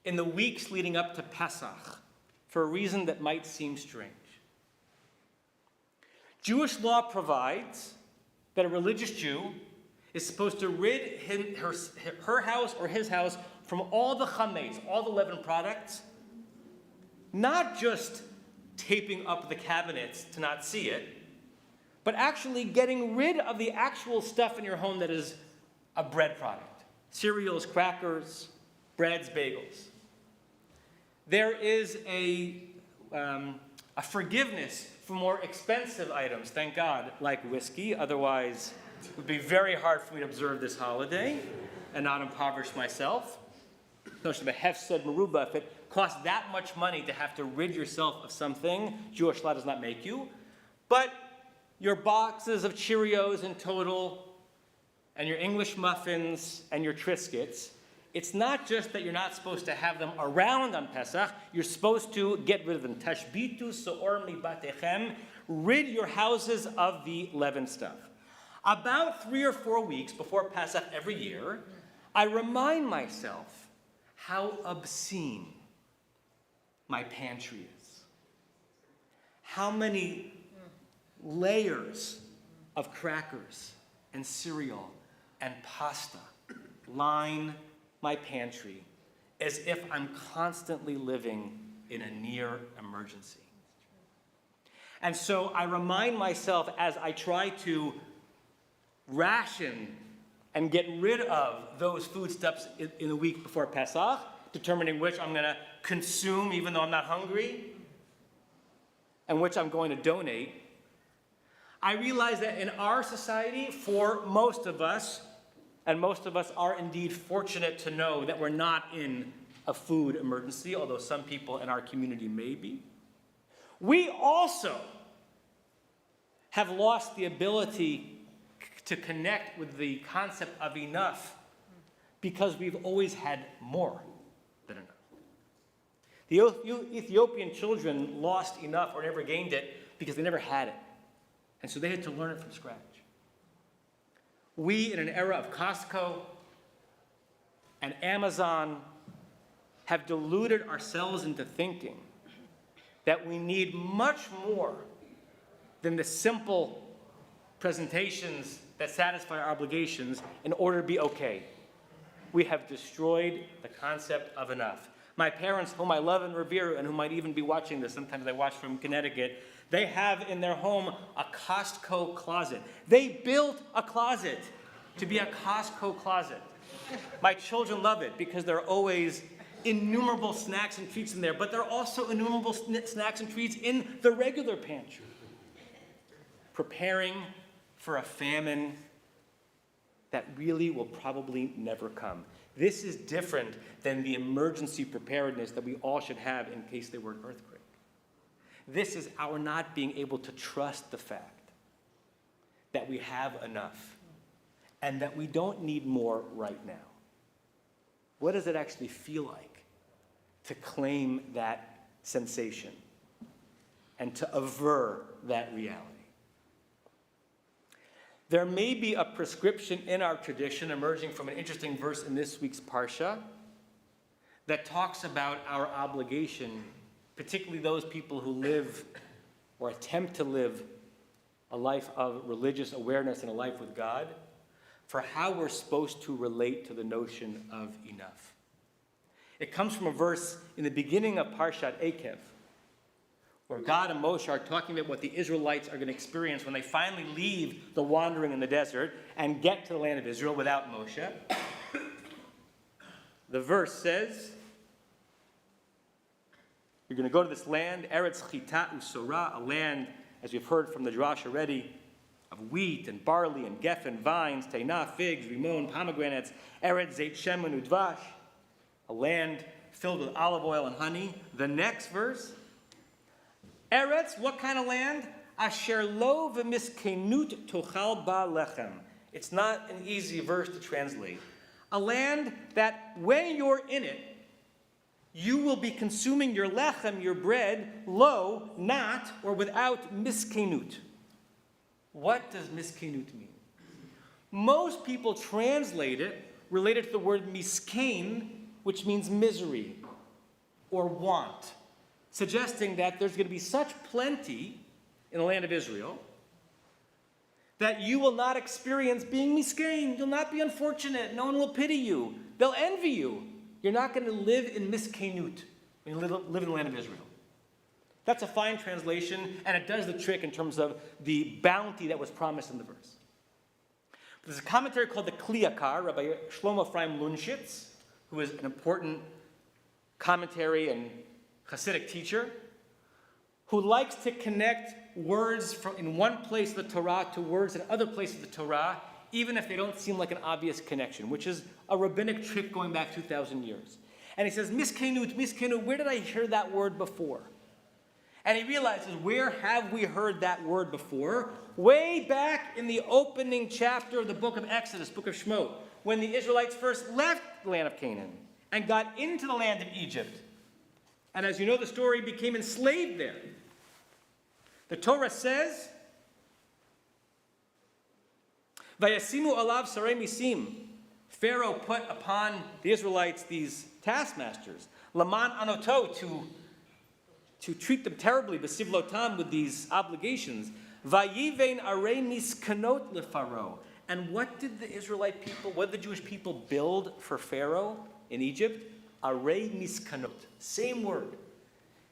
in the weeks leading up to Pesach, for a reason that might seem strange. Jewish law provides that a religious Jew is supposed to rid her house or his house from all the chametz, all the leavened products, not just taping up the cabinets to not see it, but actually getting rid of the actual stuff in your home that is a bread product. Cereals, crackers, breads, bagels. There is a forgiveness for more expensive items, thank God, like whiskey. Otherwise, it would be very hard for me to observe this holiday and not impoverish myself. Notion of a hefsed meruba, if it costs that much money to have to rid yourself of something, Jewish law does not make you. But your boxes of Cheerios in total, and your English muffins, and your Triscuits, it's not just that you're not supposed to have them around on Pesach, you're supposed to get rid of them. Tashbitu so'or mibatechem, rid your houses of the leavened stuff. About 3 or 4 weeks before Pesach every year, I remind myself how obscene my pantry is. How many layers of crackers and cereal and pasta line my pantry as if I'm constantly living in a near emergency. And so I remind myself as I try to ration and get rid of those foodstuffs in the week before Pesach, determining which I'm going to consume even though I'm not hungry, and which I'm going to donate. I realize that in our society, for most of us, and most of us are indeed fortunate to know that we're not in a food emergency, although some people in our community may be. We also have lost the ability to connect with the concept of enough because we've always had more than enough. The Ethiopian children lost enough or never gained it because they never had it. And so they had to learn it from scratch. We, in an era of Costco and Amazon, have deluded ourselves into thinking that we need much more than the simple presentations that satisfy our obligations in order to be okay. We have destroyed the concept of enough. My parents, whom I love and revere, and who might even be watching this, sometimes they watch from Connecticut, they have in their home a Costco closet. They built a closet to be a Costco closet. My children love it because there are always innumerable snacks and treats in there, but there are also innumerable snacks and treats in the regular pantry. Preparing for a famine that really will probably never come. This is different than the emergency preparedness that we all should have in case there were an earthquake. This is our not being able to trust the fact that we have enough and that we don't need more right now. What does it actually feel like to claim that sensation and to aver that reality? There may be a prescription in our tradition emerging from an interesting verse in this week's Parsha that talks about our obligation, particularly those people who live or attempt to live a life of religious awareness and a life with God, for how we're supposed to relate to the notion of enough. It comes from a verse in the beginning of Parshat Ekev, where God and Moshe are talking about what the Israelites are going to experience when they finally leave the wandering in the desert and get to the land of Israel without Moshe. The verse says, you're going to go to this land, Eretz Chita Usorah, a land, as we've heard from the Drash already, of wheat and barley and geffen, vines, teina, figs, rimon, pomegranates, Eretz Zeit Shemen Udvash, a land filled with olive oil and honey. The next verse, Eretz, what kind of land? Asher lo v'miskenut tochal ba lechem. It's not an easy verse to translate. A land that when you're in it, you will be consuming your lechem, your bread, lo, not, or without miskenut. What does miskenut mean? Most people translate it related to the word miskein, which means misery or want, suggesting that there's going to be such plenty in the land of Israel that you will not experience being miskein. You'll not be unfortunate. No one will pity you. They'll envy you. You're not going to live in miskeinut when you live in the land of Israel. That's a fine translation, and it does the trick in terms of the bounty that was promised in the verse. There's a commentary called the Kliyakar, Rabbi Shlomo Ephraim Lunshitz, who is an important commentary and Hasidic teacher, who likes to connect words from in one place of the Torah to words in other places of the Torah, even if they don't seem like an obvious connection, which is a rabbinic trick going back 2,000 years. And he says, miskeinut, where did I hear that word before? And he realizes, where have we heard that word before? Way back in the opening chapter of the book of Exodus, book of Shemot, when the Israelites first left the land of Canaan and got into the land of Egypt. And as you know the story, became enslaved there. The Torah says, Vayasimu alav sarei misim. Pharaoh put upon the Israelites these taskmasters, laman anoto, to treat them terribly, besivlotam, with these obligations. Vayivein arei miskanot lefaro. And what did the Israelite people, what did the Jewish people build for Pharaoh in Egypt? Arei miskanot. Same word.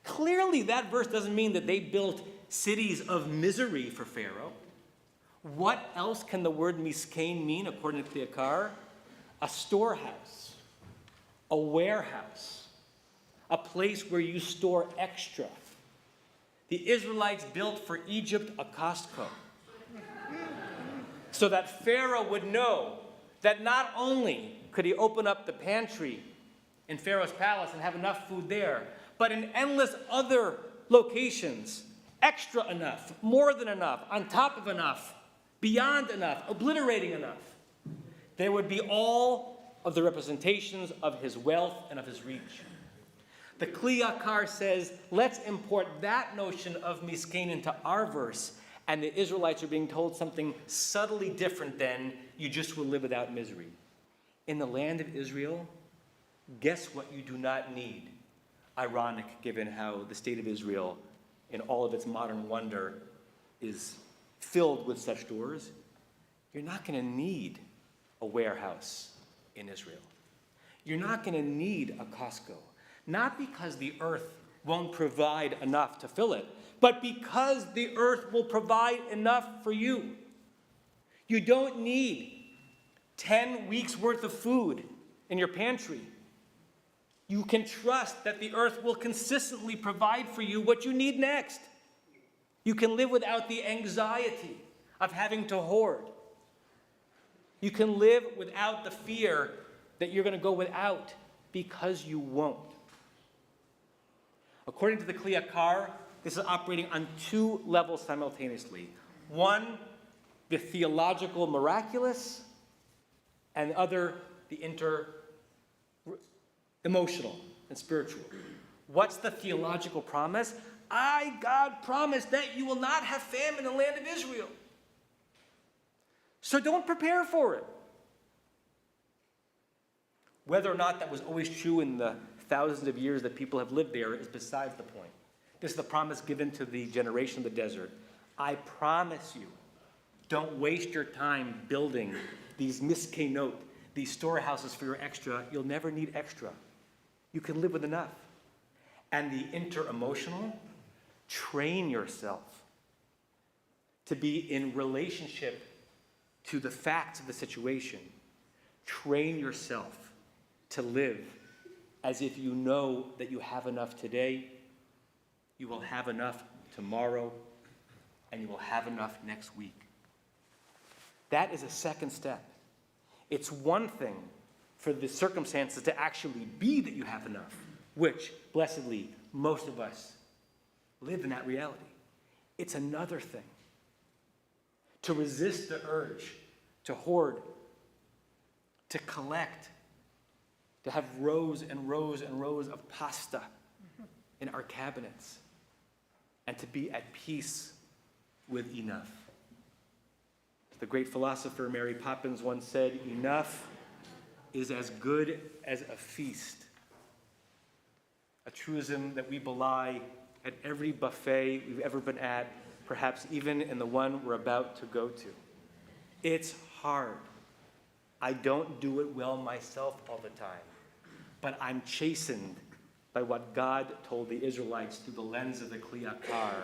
Clearly, that verse doesn't mean that they built cities of misery for Pharaoh. What else can the word miskein mean, according to Kliyakar? A storehouse, a warehouse, a place where you store extra. The Israelites built for Egypt a Costco, so that Pharaoh would know that not only could he open up the pantry in Pharaoh's palace and have enough food there, but in endless other locations, extra enough, more than enough, on top of enough, beyond enough, obliterating enough. There would be all of the representations of his wealth and of his reach. The Kliyakar says, let's import that notion of miskein into our verse, and the Israelites are being told something subtly different than you just will live without misery. In the land of Israel, guess what you do not need? Ironic, given how the state of Israel, in all of its modern wonder, is filled with such doors. You're not going to need a warehouse in Israel. You're not going to need a Costco. Not because the earth won't provide enough to fill it, but because the earth will provide enough for you. You don't need 10 weeks worth of food in your pantry. You can trust that the earth will consistently provide for you what you need next. You can live without the anxiety of having to hoard. You can live without the fear that you're going to go without, because you won't. According to the Kliyakar, this is operating on two levels simultaneously. One, the theological miraculous, and the other, the emotional and spiritual. What's the theological promise? God, promised that you will not have famine in the land of Israel. So don't prepare for it. Whether or not that was always true in the thousands of years that people have lived there is besides the point. This is the promise given to the generation of the desert. I promise you, don't waste your time building these miskenot, these storehouses for your extra. You'll never need extra. You can live with enough. And the inter-emotional, train yourself to be in relationship to the facts of the situation. Train yourself to live as if you know that you have enough today, you will have enough tomorrow, and you will have enough next week. That is a second step. It's one thing for the circumstances to actually be that you have enough, which, blessedly, most of us live in that reality. It's another thing to resist the urge to hoard, to collect, to have rows and rows and rows of pasta in our cabinets, and to be at peace with enough. The great philosopher Mary Poppins once said, enough is as good as a feast. A truism that we belie at every buffet we've ever been at, perhaps even in the one we're about to go to. It's hard. I don't do it well myself all the time, but I'm chastened by what God told the Israelites through the lens of the Kli Yakar.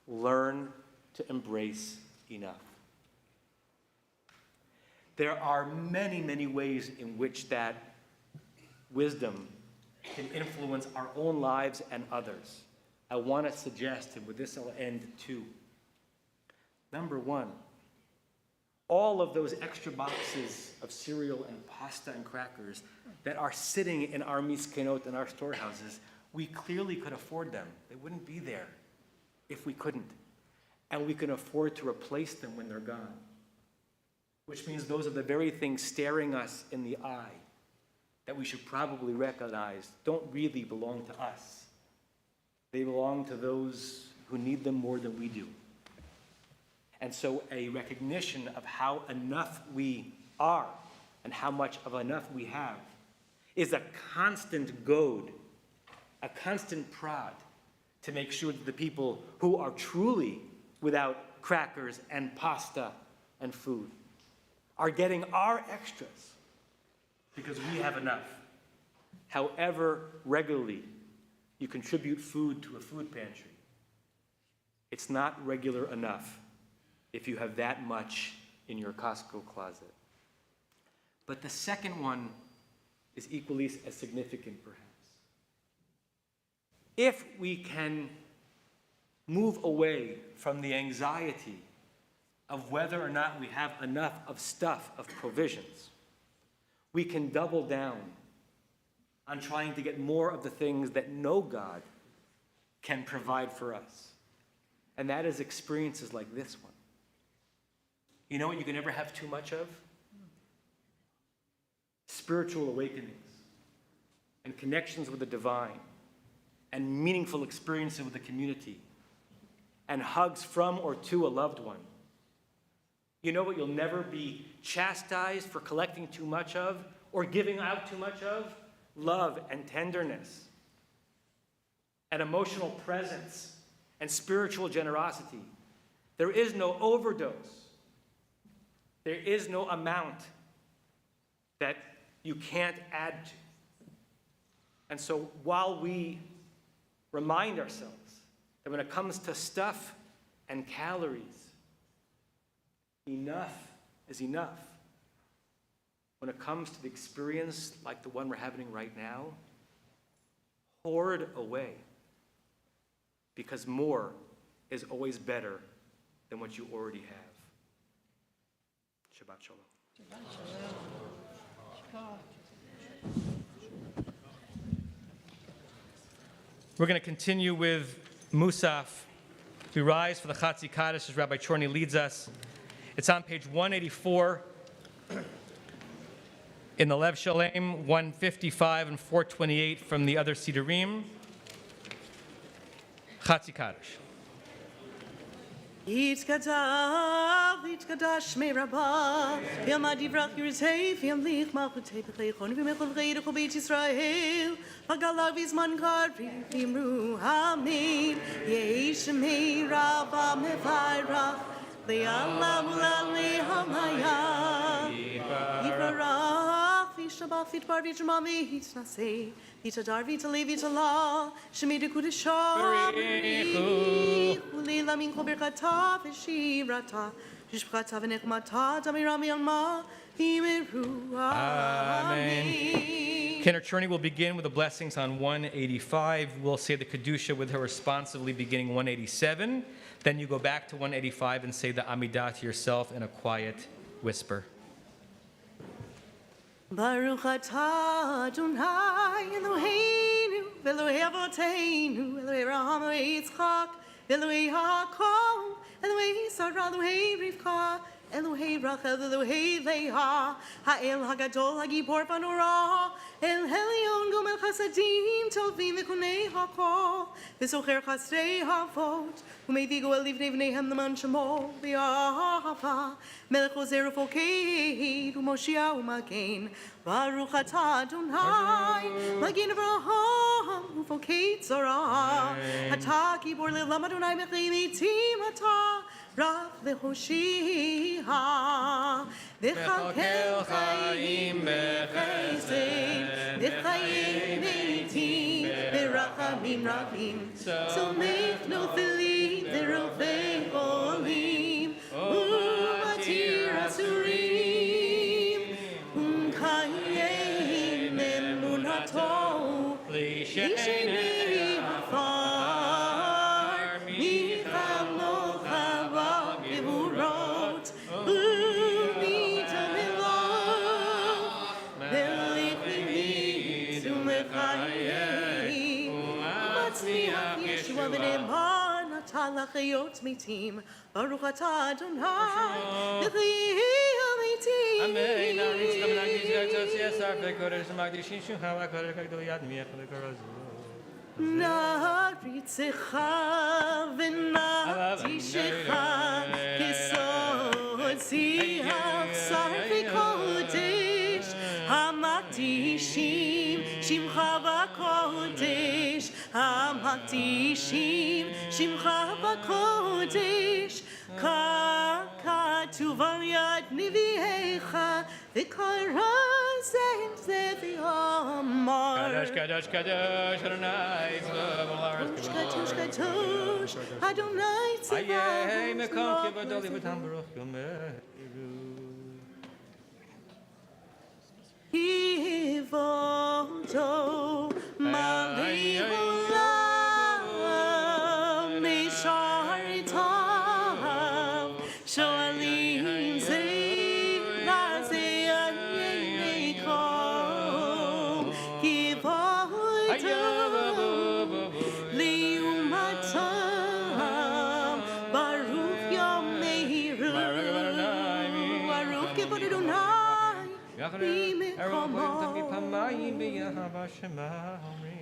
Learn to embrace enough. There are many, many ways in which that wisdom can influence our own lives and others. I want to suggest, and with this I'll end too. Number one, all of those extra boxes of cereal and pasta and crackers that are sitting in our miskenot, in our storehouses, we clearly could afford them. They wouldn't be there if we couldn't. And we can afford to replace them when they're gone. Which means those are the very things staring us in the eye that we should probably recognize don't really belong to us. They belong to those who need them more than we do. And so a recognition of how enough we are and how much of enough we have is a constant goad, a constant prod to make sure that the people who are truly without crackers and pasta and food are getting our extras because we have enough. However regularly you contribute food to a food pantry, it's not regular enough if you have that much in your Costco closet. But the second one is equally as significant, perhaps. If we can move away from the anxiety of whether or not we have enough of stuff, of provisions, we can double down on trying to get more of the things that no God can provide for us. And that is experiences like this one. You know what you can never have too much of? Spiritual awakenings and connections with the divine and meaningful experiences with the community and hugs from or to a loved one. You know what you'll never be chastised for collecting too much of or giving out too much of? Love and tenderness and emotional presence and spiritual generosity. There is no overdose. There is no amount that you can't add to. And so while we remind ourselves that when it comes to stuff and calories, enough is enough. When it comes to the experience like the one we're having right now, hoard away, because more is always better than what you already have. Shabbat Shalom. We're going to continue with Musaf. We rise for the Chatzi Kaddish as Rabbi Chorny leads us. It's on page 184 in the Lev Shalem, 155 and 428 from the other Sidurim. Chatzi Kaddish. Yitzkadav, Yitzkadash me Rabbah, Yom Adivrach Yerzev, Yom Lich Malchutei B'Chleichon, V'Mechol V'Reidach B'Beit Yisrael, V'Galav Yizman Karvi, V'Imru Amin, Yesh me Rabbah Mevayrach, Le'alam U'Lalei Hamaya, Yivarach, V'Shabbat V'Tbar V'Jama V'Yitznasei, V'Tadar V'Talev V'Talah, Shemei Dekudeshah, Leila min kol berkata v'shirata, Yishprata v'nechmata, Damira mi'alma, Yimeru. Amen. Kenner Cherney will begin with the blessings on 185. We'll say the Kedusha with her responsively beginning 187. Then you go back to 185 and say the Amidah to yourself in a quiet whisper. Baruch atah Adonai Eloheinu, Elohei Avoteinu, Elohei Avraham, Elohei Yitzchak, Elohei Yaakov, Elohei Sarah, Elohei Rivka, Elohei Rachel, Elohei Leah, Ha'el Hagadol, Hagibor Panora, El Helion, Gomel Chasadim, Tovim V'kunei Hakol, V'socher Chasrei Havot, U'meidigo El Livnei V'neihem L'man Shemo, V'yahava, Melech Ozer U'fokeid, U'moshia U'magen, Baruch atah Adonai, Magen Avraham, U'fokeid Zorah, Atah Gibor Le'lam Adonai Mechei Mitim Atah, רב והושיעה, וכלכל חיים בחסד, וחיי מתים ברחמים רבים, צומח נופלים ורופא חולים, ומתיר אסורים, ומקיים אמונתו, לשני עפר, מחמוך בגבורות, ומתעמלות, ולפנימית ומחיים, ומצליח ישוע ונאמן, נתן לחיות מתים, ברוך אתה אדוני, לחיי המתים. אמן. נעריץ גם נגיד גרצות יסר וקורש מקדישים שמך והקורש הגדול יד מיך לקרזו. נעריצך ונקדישך כסוד שיח שר וקודש, המקדישים שמך בקודש, המקדישים שמך בקודש, ככתוב על יד נביאיך, וכרזם זה ואמר. קדוש קדוש קדוש אדוני צבאות הארץ. קדוש קדוש אדוני צבאות איה מקום כבודו לבטם ברוך יאמרו. כבודו מלא עולם משרתיו, שואלים זה לזה עניינכו. כבודו לעומתם, ברוך יאמרו, ברוך כבוד אדוני פעמיים ביהבה שמה אומרים.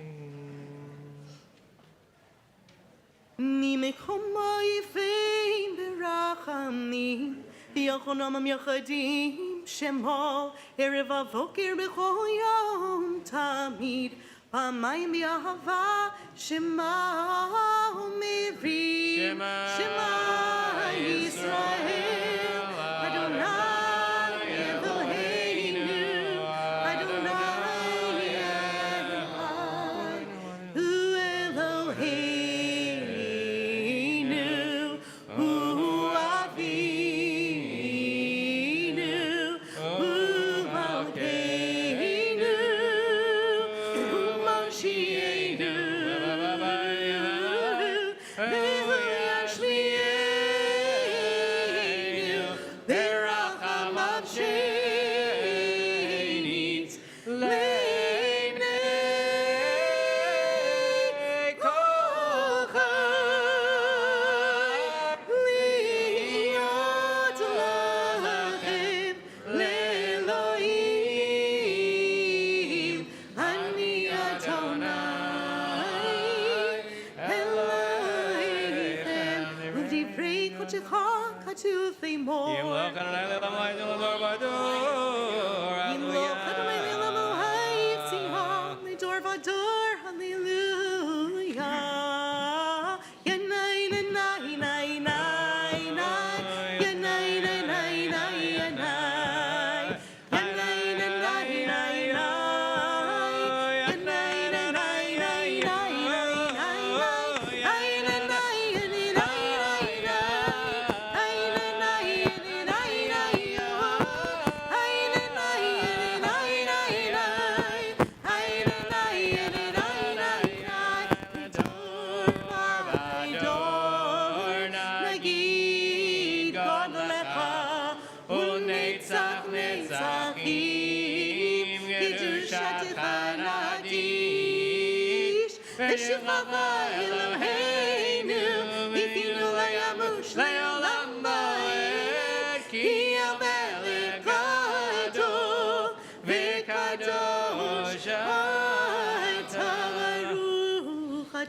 ממקומו יפים ברחמים, ויחונם יחדים שמו, ערב הבוקר בכל יום תמיד, פעמיים באהבה שמה אומרים. שמע ישראל, אדוני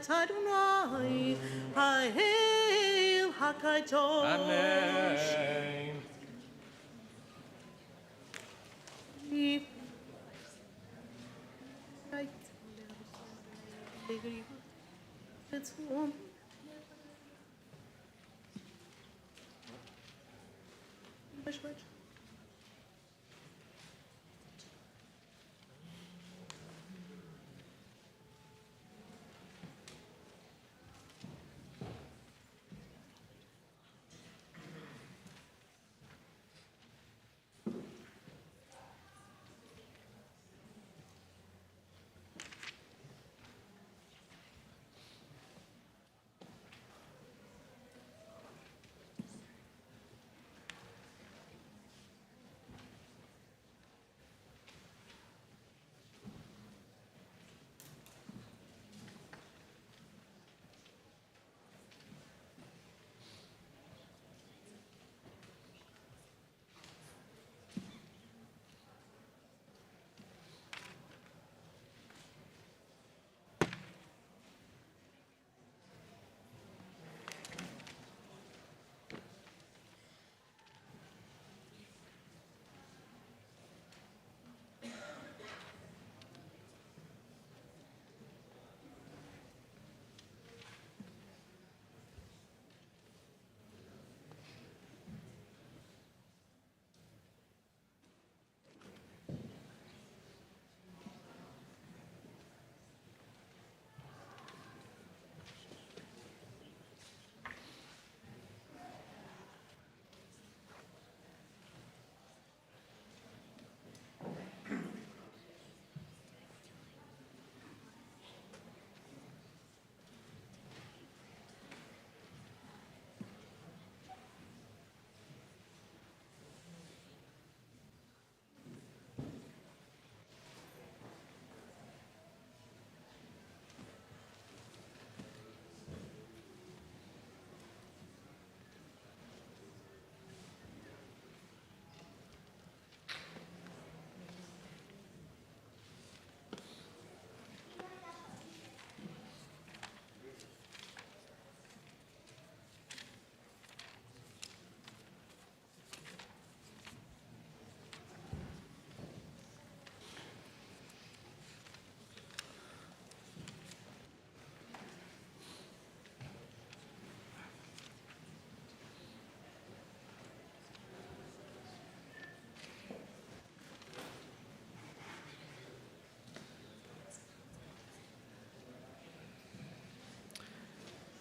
Adonai, Ha'el HaKadosh. Amen.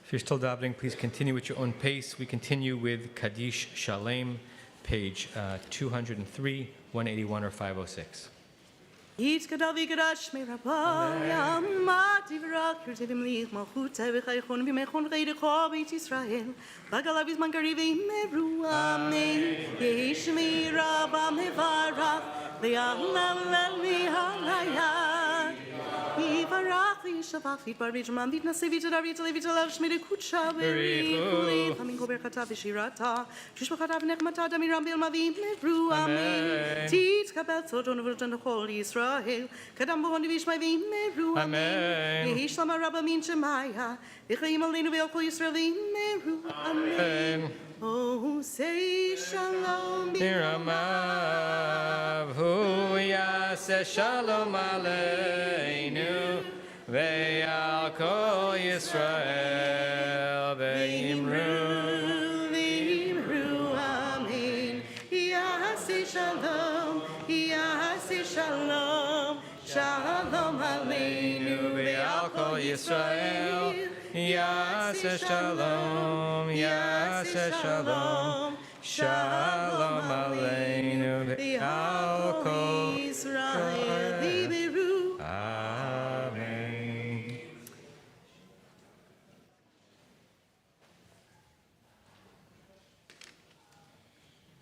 If you're still davening, please continue at your own pace. We continue with Kaddish Shalem, page 203, 181, or 506. Each Kadavi Gadash me Rabba, Mati Vrak, Yurtevim Lich, Malchute, Vechaychon, Vimechon, Reidechov, Beit Yisrael, Bagalavis Mangarivi, Meru, Amen, Yeshmi Rabba, Mevarach, Le'alam, Le'alayat, Yivarach, Yishavach, Vitbar, Vitman, Vitna, Sevita, Davita, Levita, Lav, Shmede, Kutsha, Beri, Flamingo, Berkata, Vishirata, Shishbachata, Nechmata, Damiram, Bilmavi, Meru, Amen, Teach Kabel, Soton, Virgin, the Holy Israel, Kadam, Bondi, Vishmavi, Meru, Amen, Yehishlam, Rabba, Min, Shemaya, Vichayim, Alenu, Velko, Israel, Meru, Amen. Oh, say Shalom, Biramav, Hu Yaseh Shalom Aleinu, Ve'al Kol Yisrael, Ve'imru, Amen. Yaseh Shalom, Yaseh Shalom, Shalom Aleinu, Ve'al Kol Yisrael, Yaseh Shalom, Yaseh Shalom, Shalom Aleinu, Ve'al Kol Yisrael, Amen.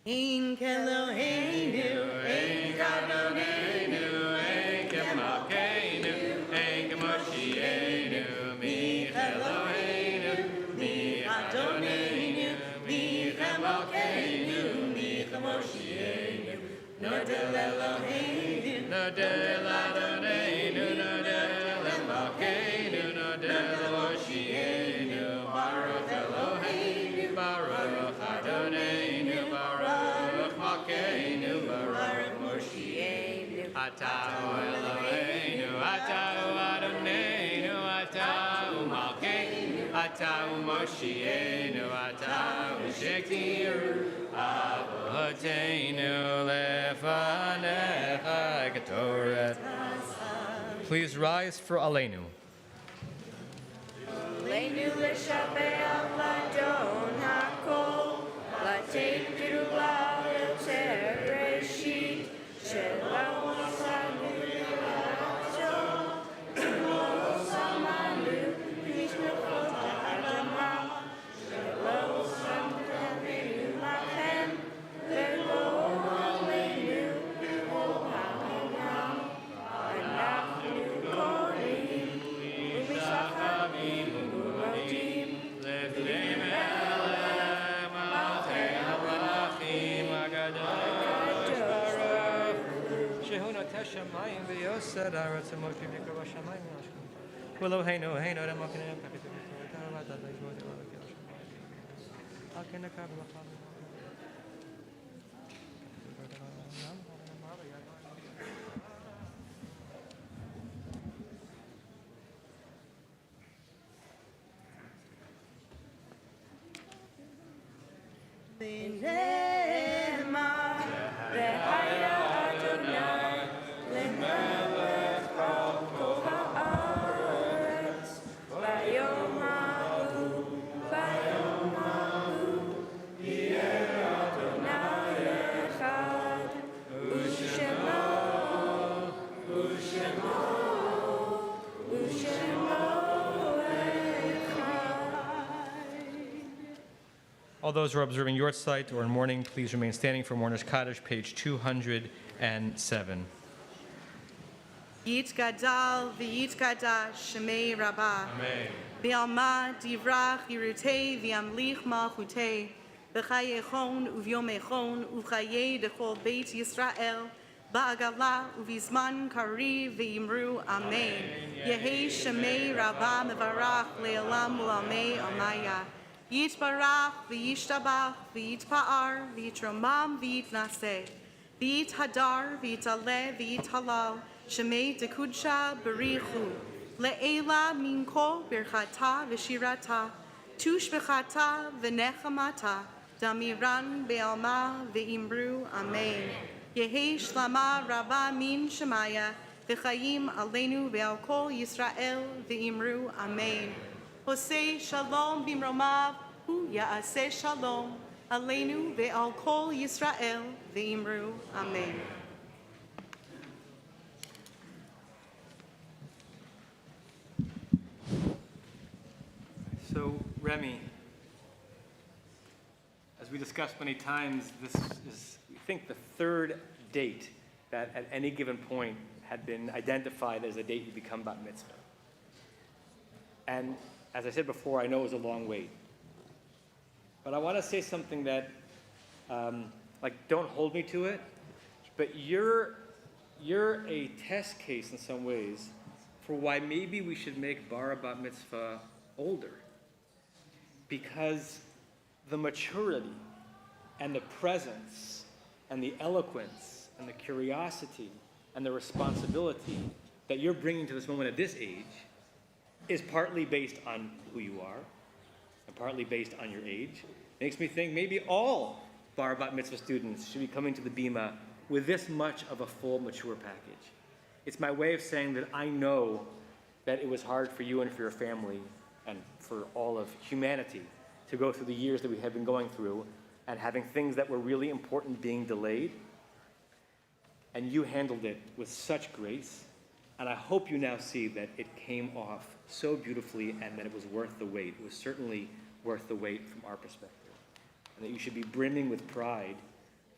Ein Keloheinu, Ein Kadonenu, Ein Kemalkeinu, Ein Kemoshienu, Mi Eloheinu, Mi Adonenu, Mi Kemalkeinu, Mi Kemoshienu, Nodel Eloheinu, Nodel Adonenu, Nodel Emalkeinu, Nodel Moshienu, Baruch Eloheinu, Baruch Adonenu, Baruch Malkeinu, Baruch Moshienu, Atahu Eloheinu, Atahu Adonenu, Atahu Malkeinu, Atahu Moshienu, Atahu Shekiru, Avoteinu lefanecha ketoret. Please rise for Aleinu. Aleinu l'shabeach l'adon hakol, l'tein gerula l'ter breshit, shelo sanu l'achol, shelo samanu l'mishmechot ha'adama, shelo samanu lachem, ve'lo aleinu l'olam, anachnu korim, u'mishachamim u'rodim, Lefnei Melech Malchei Hamlachim Agadosh Baruch Shehu Noteh Shamayim v'Yosed Haaretz Moshe Mikra B'Shamayim Yashkim Eloheinu Eloheinu Adem Malkeinu Kapitim Torah V'Adat Leishmot Eloheinu Hashem Alkeinu Kav L'Cham V'nehemar, v'haya Adonai, l'melech kol haaretz, v'yom ha'u, yeh Adonai echad, u'shemo All those who are observing your site or in mourning, please remain standing for Mourner's Kaddish, page 207. Yit Gadal, V'yit Gadash, Shemei Rabbah. Amen. Be'alma divrach yirutei v'yamlich malchutei, b'chayechon uvyomechon u'chayei dechol Beit Yisrael, ba'agala uvizman kari v'yimru Amen. Yehei Shemei Rabbah mevarach le'olam u'lamei amaya. Yitbarach v'yishtabach v'yitpa'ar v'yitromam v'yitnaseh. V'yit hadar v'yitaleh v'yithalal. Shemei dekudsha berichu. Le'ela minko birchata v'shirata. Tushbechata v'nechamata. Damiran be'alma v'imru. Amen. Yehei shlama rabba min shemaya. V'chayim aleinu ve'al kol Yisrael v'imru. Amen. Oseh shalom bimromav, hu ya'aseh shalom, aleinu ve'al kol Yisrael ve'imru. Amen. So, Remy, as we discussed many times, this is, I think, the third date that at any given point had been identified as a date you become bat mitzvah. And as I said before, I know it was a long wait. But I want to say something that, don't hold me to it, but you're a test case in some ways for why maybe we should make bar bat mitzvah older. Because the maturity and the presence and the eloquence and the curiosity and the responsibility that you're bringing to this moment at this age is partly based on who you are and partly based on your age. Makes me think maybe all bar bat mitzvah students should be coming to the bima with this much of a full mature package. It's my way of saying that I know that it was hard for you and for your family and for all of humanity to go through the years that we have been going through and having things that were really important being delayed. And you handled it with such grace. And I hope you now see that it came off so beautifully and that it was worth the wait. It was certainly worth the wait from our perspective. And that you should be brimming with pride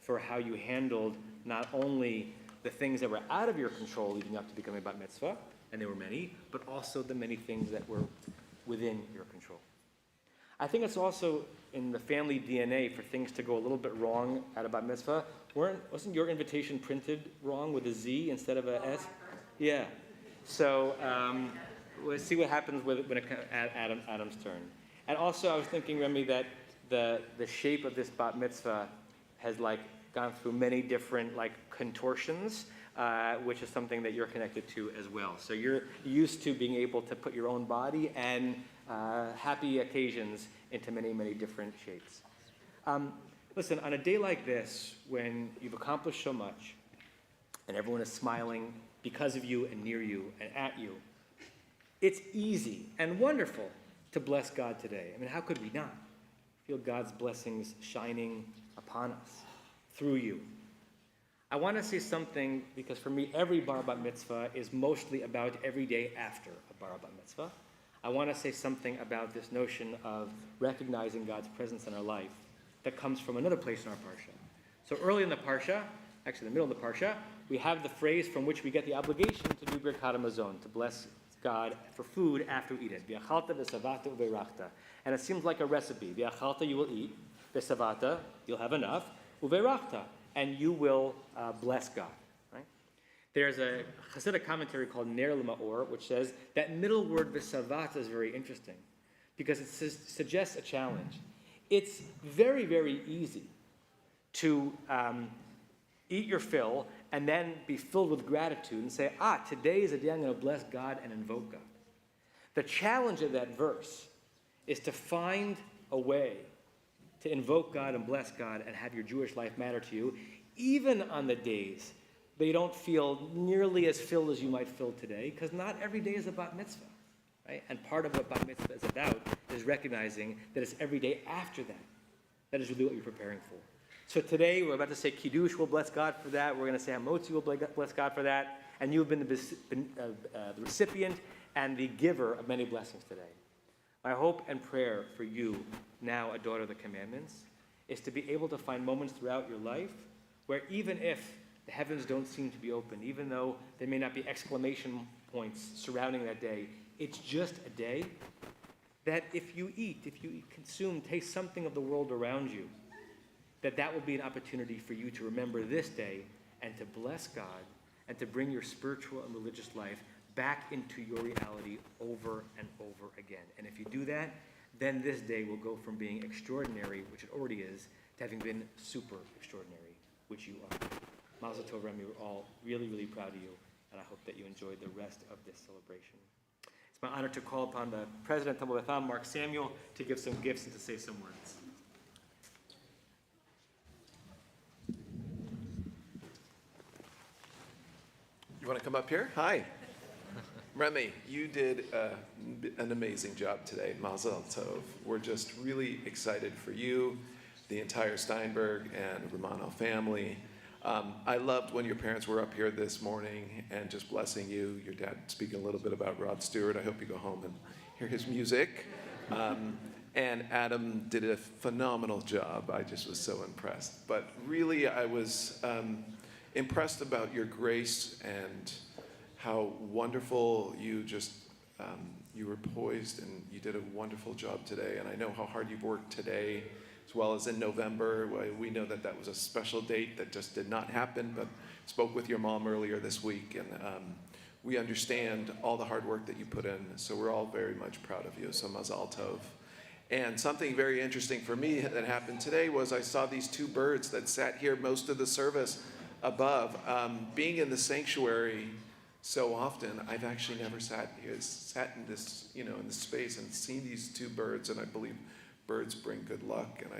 for how you handled not only the things that were out of your control leading up to becoming bat mitzvah, and there were many, but also the many things that were within your control. I think it's also in the family DNA for things to go a little bit wrong at a bat mitzvah. Wasn't your invitation printed wrong with a Z instead of a S? Yeah. So we'll see what happens when it comes at Adam's turn. And also I was thinking, Remy, that the shape of this bat mitzvah has gone through many different contortions, which is something that you're connected to as well. So you're used to being able to put your own body and happy occasions into many, many different shapes. Listen, on a day like this, when you've accomplished so much, and everyone is smiling because of you and near you and at you, it's easy and wonderful to bless God today. I mean, how could we not? Feel God's blessings shining upon us through you. I want to say something, because for me, every bar bat mitzvah is mostly about every day after a bar bat mitzvah. I want to say something about this notion of recognizing God's presence in our life that comes from another place in our parsha. So early in the parsha, actually in the middle of the parsha, we have the phrase from which we get the obligation to do Birkat HaMazon, to bless God for food after we eat it. V'achalta v'savata uveirachta. And it seems like a recipe. V'achalta, you will eat. V'savata, you'll have enough. Uveirachta, and you will bless God. Right? There's a Hasidic commentary called Ner L'Ma'or, which says that middle word v'savata is very interesting because it suggests a challenge. It's very, very easy to eat your fill and then be filled with gratitude and say, today is a day I'm going to bless God and invoke God. The challenge of that verse is to find a way to invoke God and bless God and have your Jewish life matter to you, even on the days that you don't feel nearly as filled as you might feel today, because not every day is a bat mitzvah. Right? And part of what bat mitzvah is about is recognizing that it's every day after that. That is really what you're preparing for. So today we're about to say Kiddush, we'll bless God for that. We're going to say Hamotzi, we'll bless God for that. And you've been the recipient and the giver of many blessings today. My hope and prayer for you, now a daughter of the commandments, is to be able to find moments throughout your life where even if the heavens don't seem to be open, even though there may not be exclamation points surrounding that day, it's just a day that if you consume, taste something of the world around you, that will be an opportunity for you to remember this day and to bless God and to bring your spiritual and religious life back into your reality over and over again. And if you do that, then this day will go from being extraordinary, which it already is, to having been super extraordinary, which you are. Mazel tov, Remy, we're all really, really proud of you, and I hope that you enjoyed the rest of this celebration. It's my honor to call upon the president of Tamil Betham, Mark Samuel, to give some gifts and to say some words. You want to come up here? Hi. Remy, you did an amazing job today. Mazel tov. We're just really excited for you, the entire Steinberg and Romano family. I loved when your parents were up here this morning and just blessing you. Your dad speaking a little bit about Rod Stewart. I hope you go home and hear his music. And Adam did a phenomenal job. I just was so impressed. But really, I was impressed about your grace and how wonderful you just, you were poised and you did a wonderful job today. And I know how hard you've worked today, as well as in November. We know that that was a special date that just did not happen, but spoke with your mom earlier this week. And we understand all the hard work that you put in. So we're all very much proud of you. So Mazal Tov. And something very interesting for me that happened today was I saw these two birds that sat here most of the service above. Being in the sanctuary so often, I've actually never sat in this, in this space and seen these two birds, and I believe birds bring good luck, and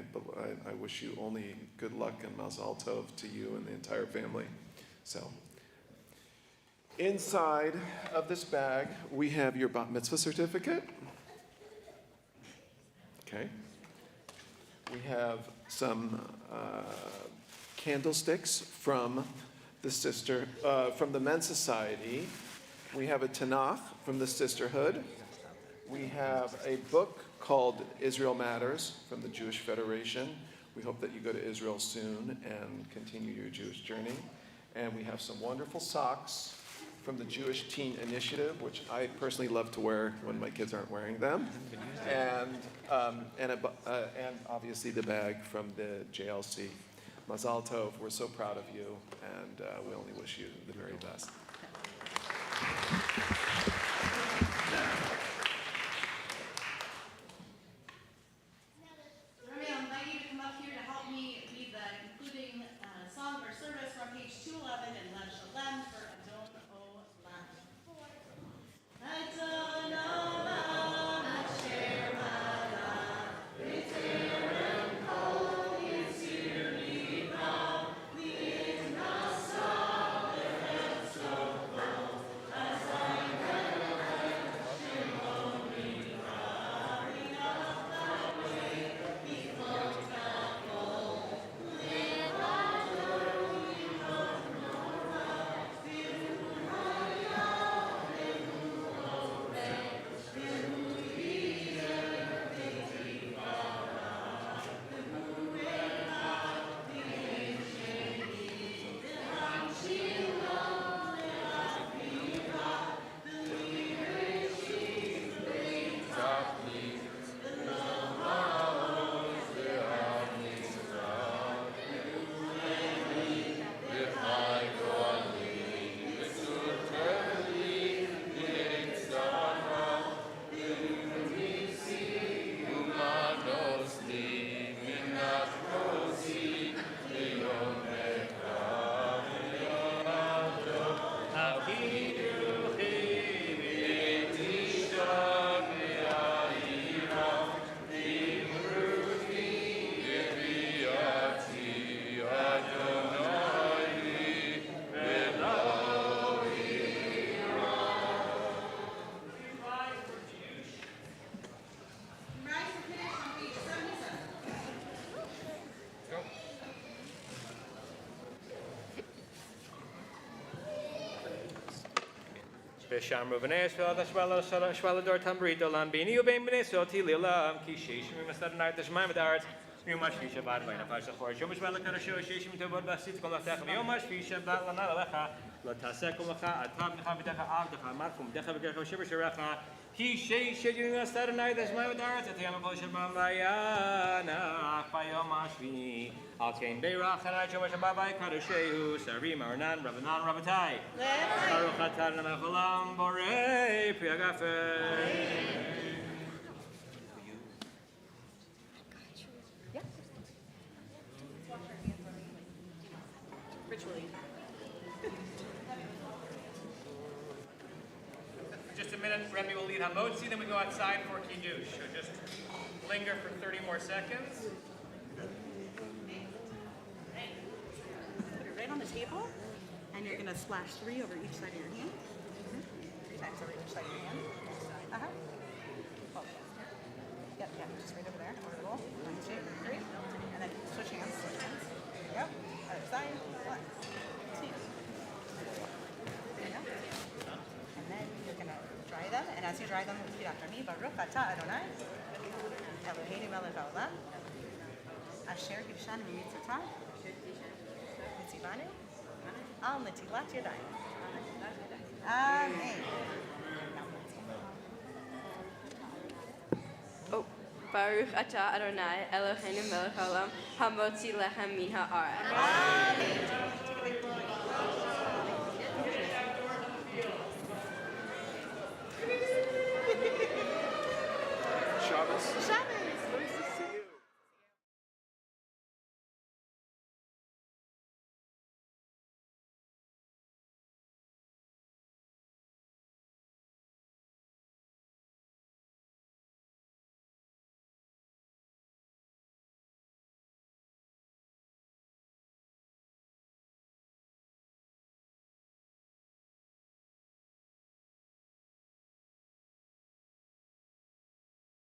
I wish you only good luck and Mazal Tov to you and the entire family. So, inside of this bag, we have your Bat Mitzvah Certificate. Okay. We have some candlesticks from the Men's Society. We have a Tanakh from the Sisterhood. We have a book called Israel Matters from the Jewish Federation. We hope that you go to Israel soon and continue your Jewish journey. And we have some wonderful socks from the Jewish Teen Initiative, which I personally love to wear when my kids aren't wearing them. And obviously the bag from the JLC. Mazal Tov, we're so proud of you, and we only wish you the very best. Remy, I'll invite you to come up here to help me lead the concluding song of our service. We're on page 211 in Lev Shalem for Adon Olam. Adon Olam, Asher Malach, B'Terem Kol Yitzir Nivra, V'Nasa B'Chetzo Kol, Azay Melech Shemon Nivra, V'Yachlaveh B'Chol Kavol, Le'Vado Yichot Nora, V'Hu Haya V'Hu Oreh, V'Hu Yiyer V'Tivara, V'Hu Echad V'Yein Sheni, V'Hamshil Lo Le'Havira, V'Li'Reshit V'Tachli, V'Lo Ha'oz V'Hamizra, V'Hu Levi V'Chai Go'ali, V'Suteli V'Yitzhara, V'Hu Nisi U'Manosli, Minach Rosi V'Yomecha V'Yomado, Aviruchi V'Yetisha V'Ya'ira, V'Imruchi V'Yati Adonai Rise and finish on page 77. B'Shamru v'nei Yisrael Shvala Dor Tambrit Olam B'ini U'Bein B'nei Yisrael Tili Olam Ki Sheishim V'Masad Nart T'Shemaim V'Daretz Yom HaShvi Shabbat V'Yina Pash L'Chor Yom HaShvat L'Karasho Sheishim Tovot V'Asit Kol L'Achtecha V'Yom HaShvi Shabbat L'Nal Alecha Lo Taseh Kol L'Cha Atam V'Cha V'Decha Avdecha Markum V'Decha V'Gerecha V'Shiver Sherecha Ki Sheishim V'Masad Nart T'Shemaim V'Daretz Et Yom HaVol Shabbat V'Yana V'Yom HaShvi Al Kein Beirach Hanai Yom HaShabbat V'Yikadosheu Sarim Aranan Rabbanan Rabbatai Baruch Atah Melech Olam Borei Pri Hagafen. Ritually. Just a minute, Remy will lead Hamotzi, then we go outside for Kiddush. So just linger for 30 more seconds. Put it right on the table, and you're going to splash 3 over each side of your hand. times over each side of your hand. Uh-huh. Oh. Yep, just right over there. Over the bowl. 1, 2, 3. And then switch hands. There you go. Other side. 1, 2. There you go. And then you're going to dry them. And as you dry them, repeat after me. Baruch atah Adonai. Eloheinu melech haolam. Asher gibshanu mitzvotah. Mitzivanu. Al netilat yadayim. Amen. Oh, Baruch atah Adonai Eloheinu melech haolam hamotzi lechem min haaretz. Amen.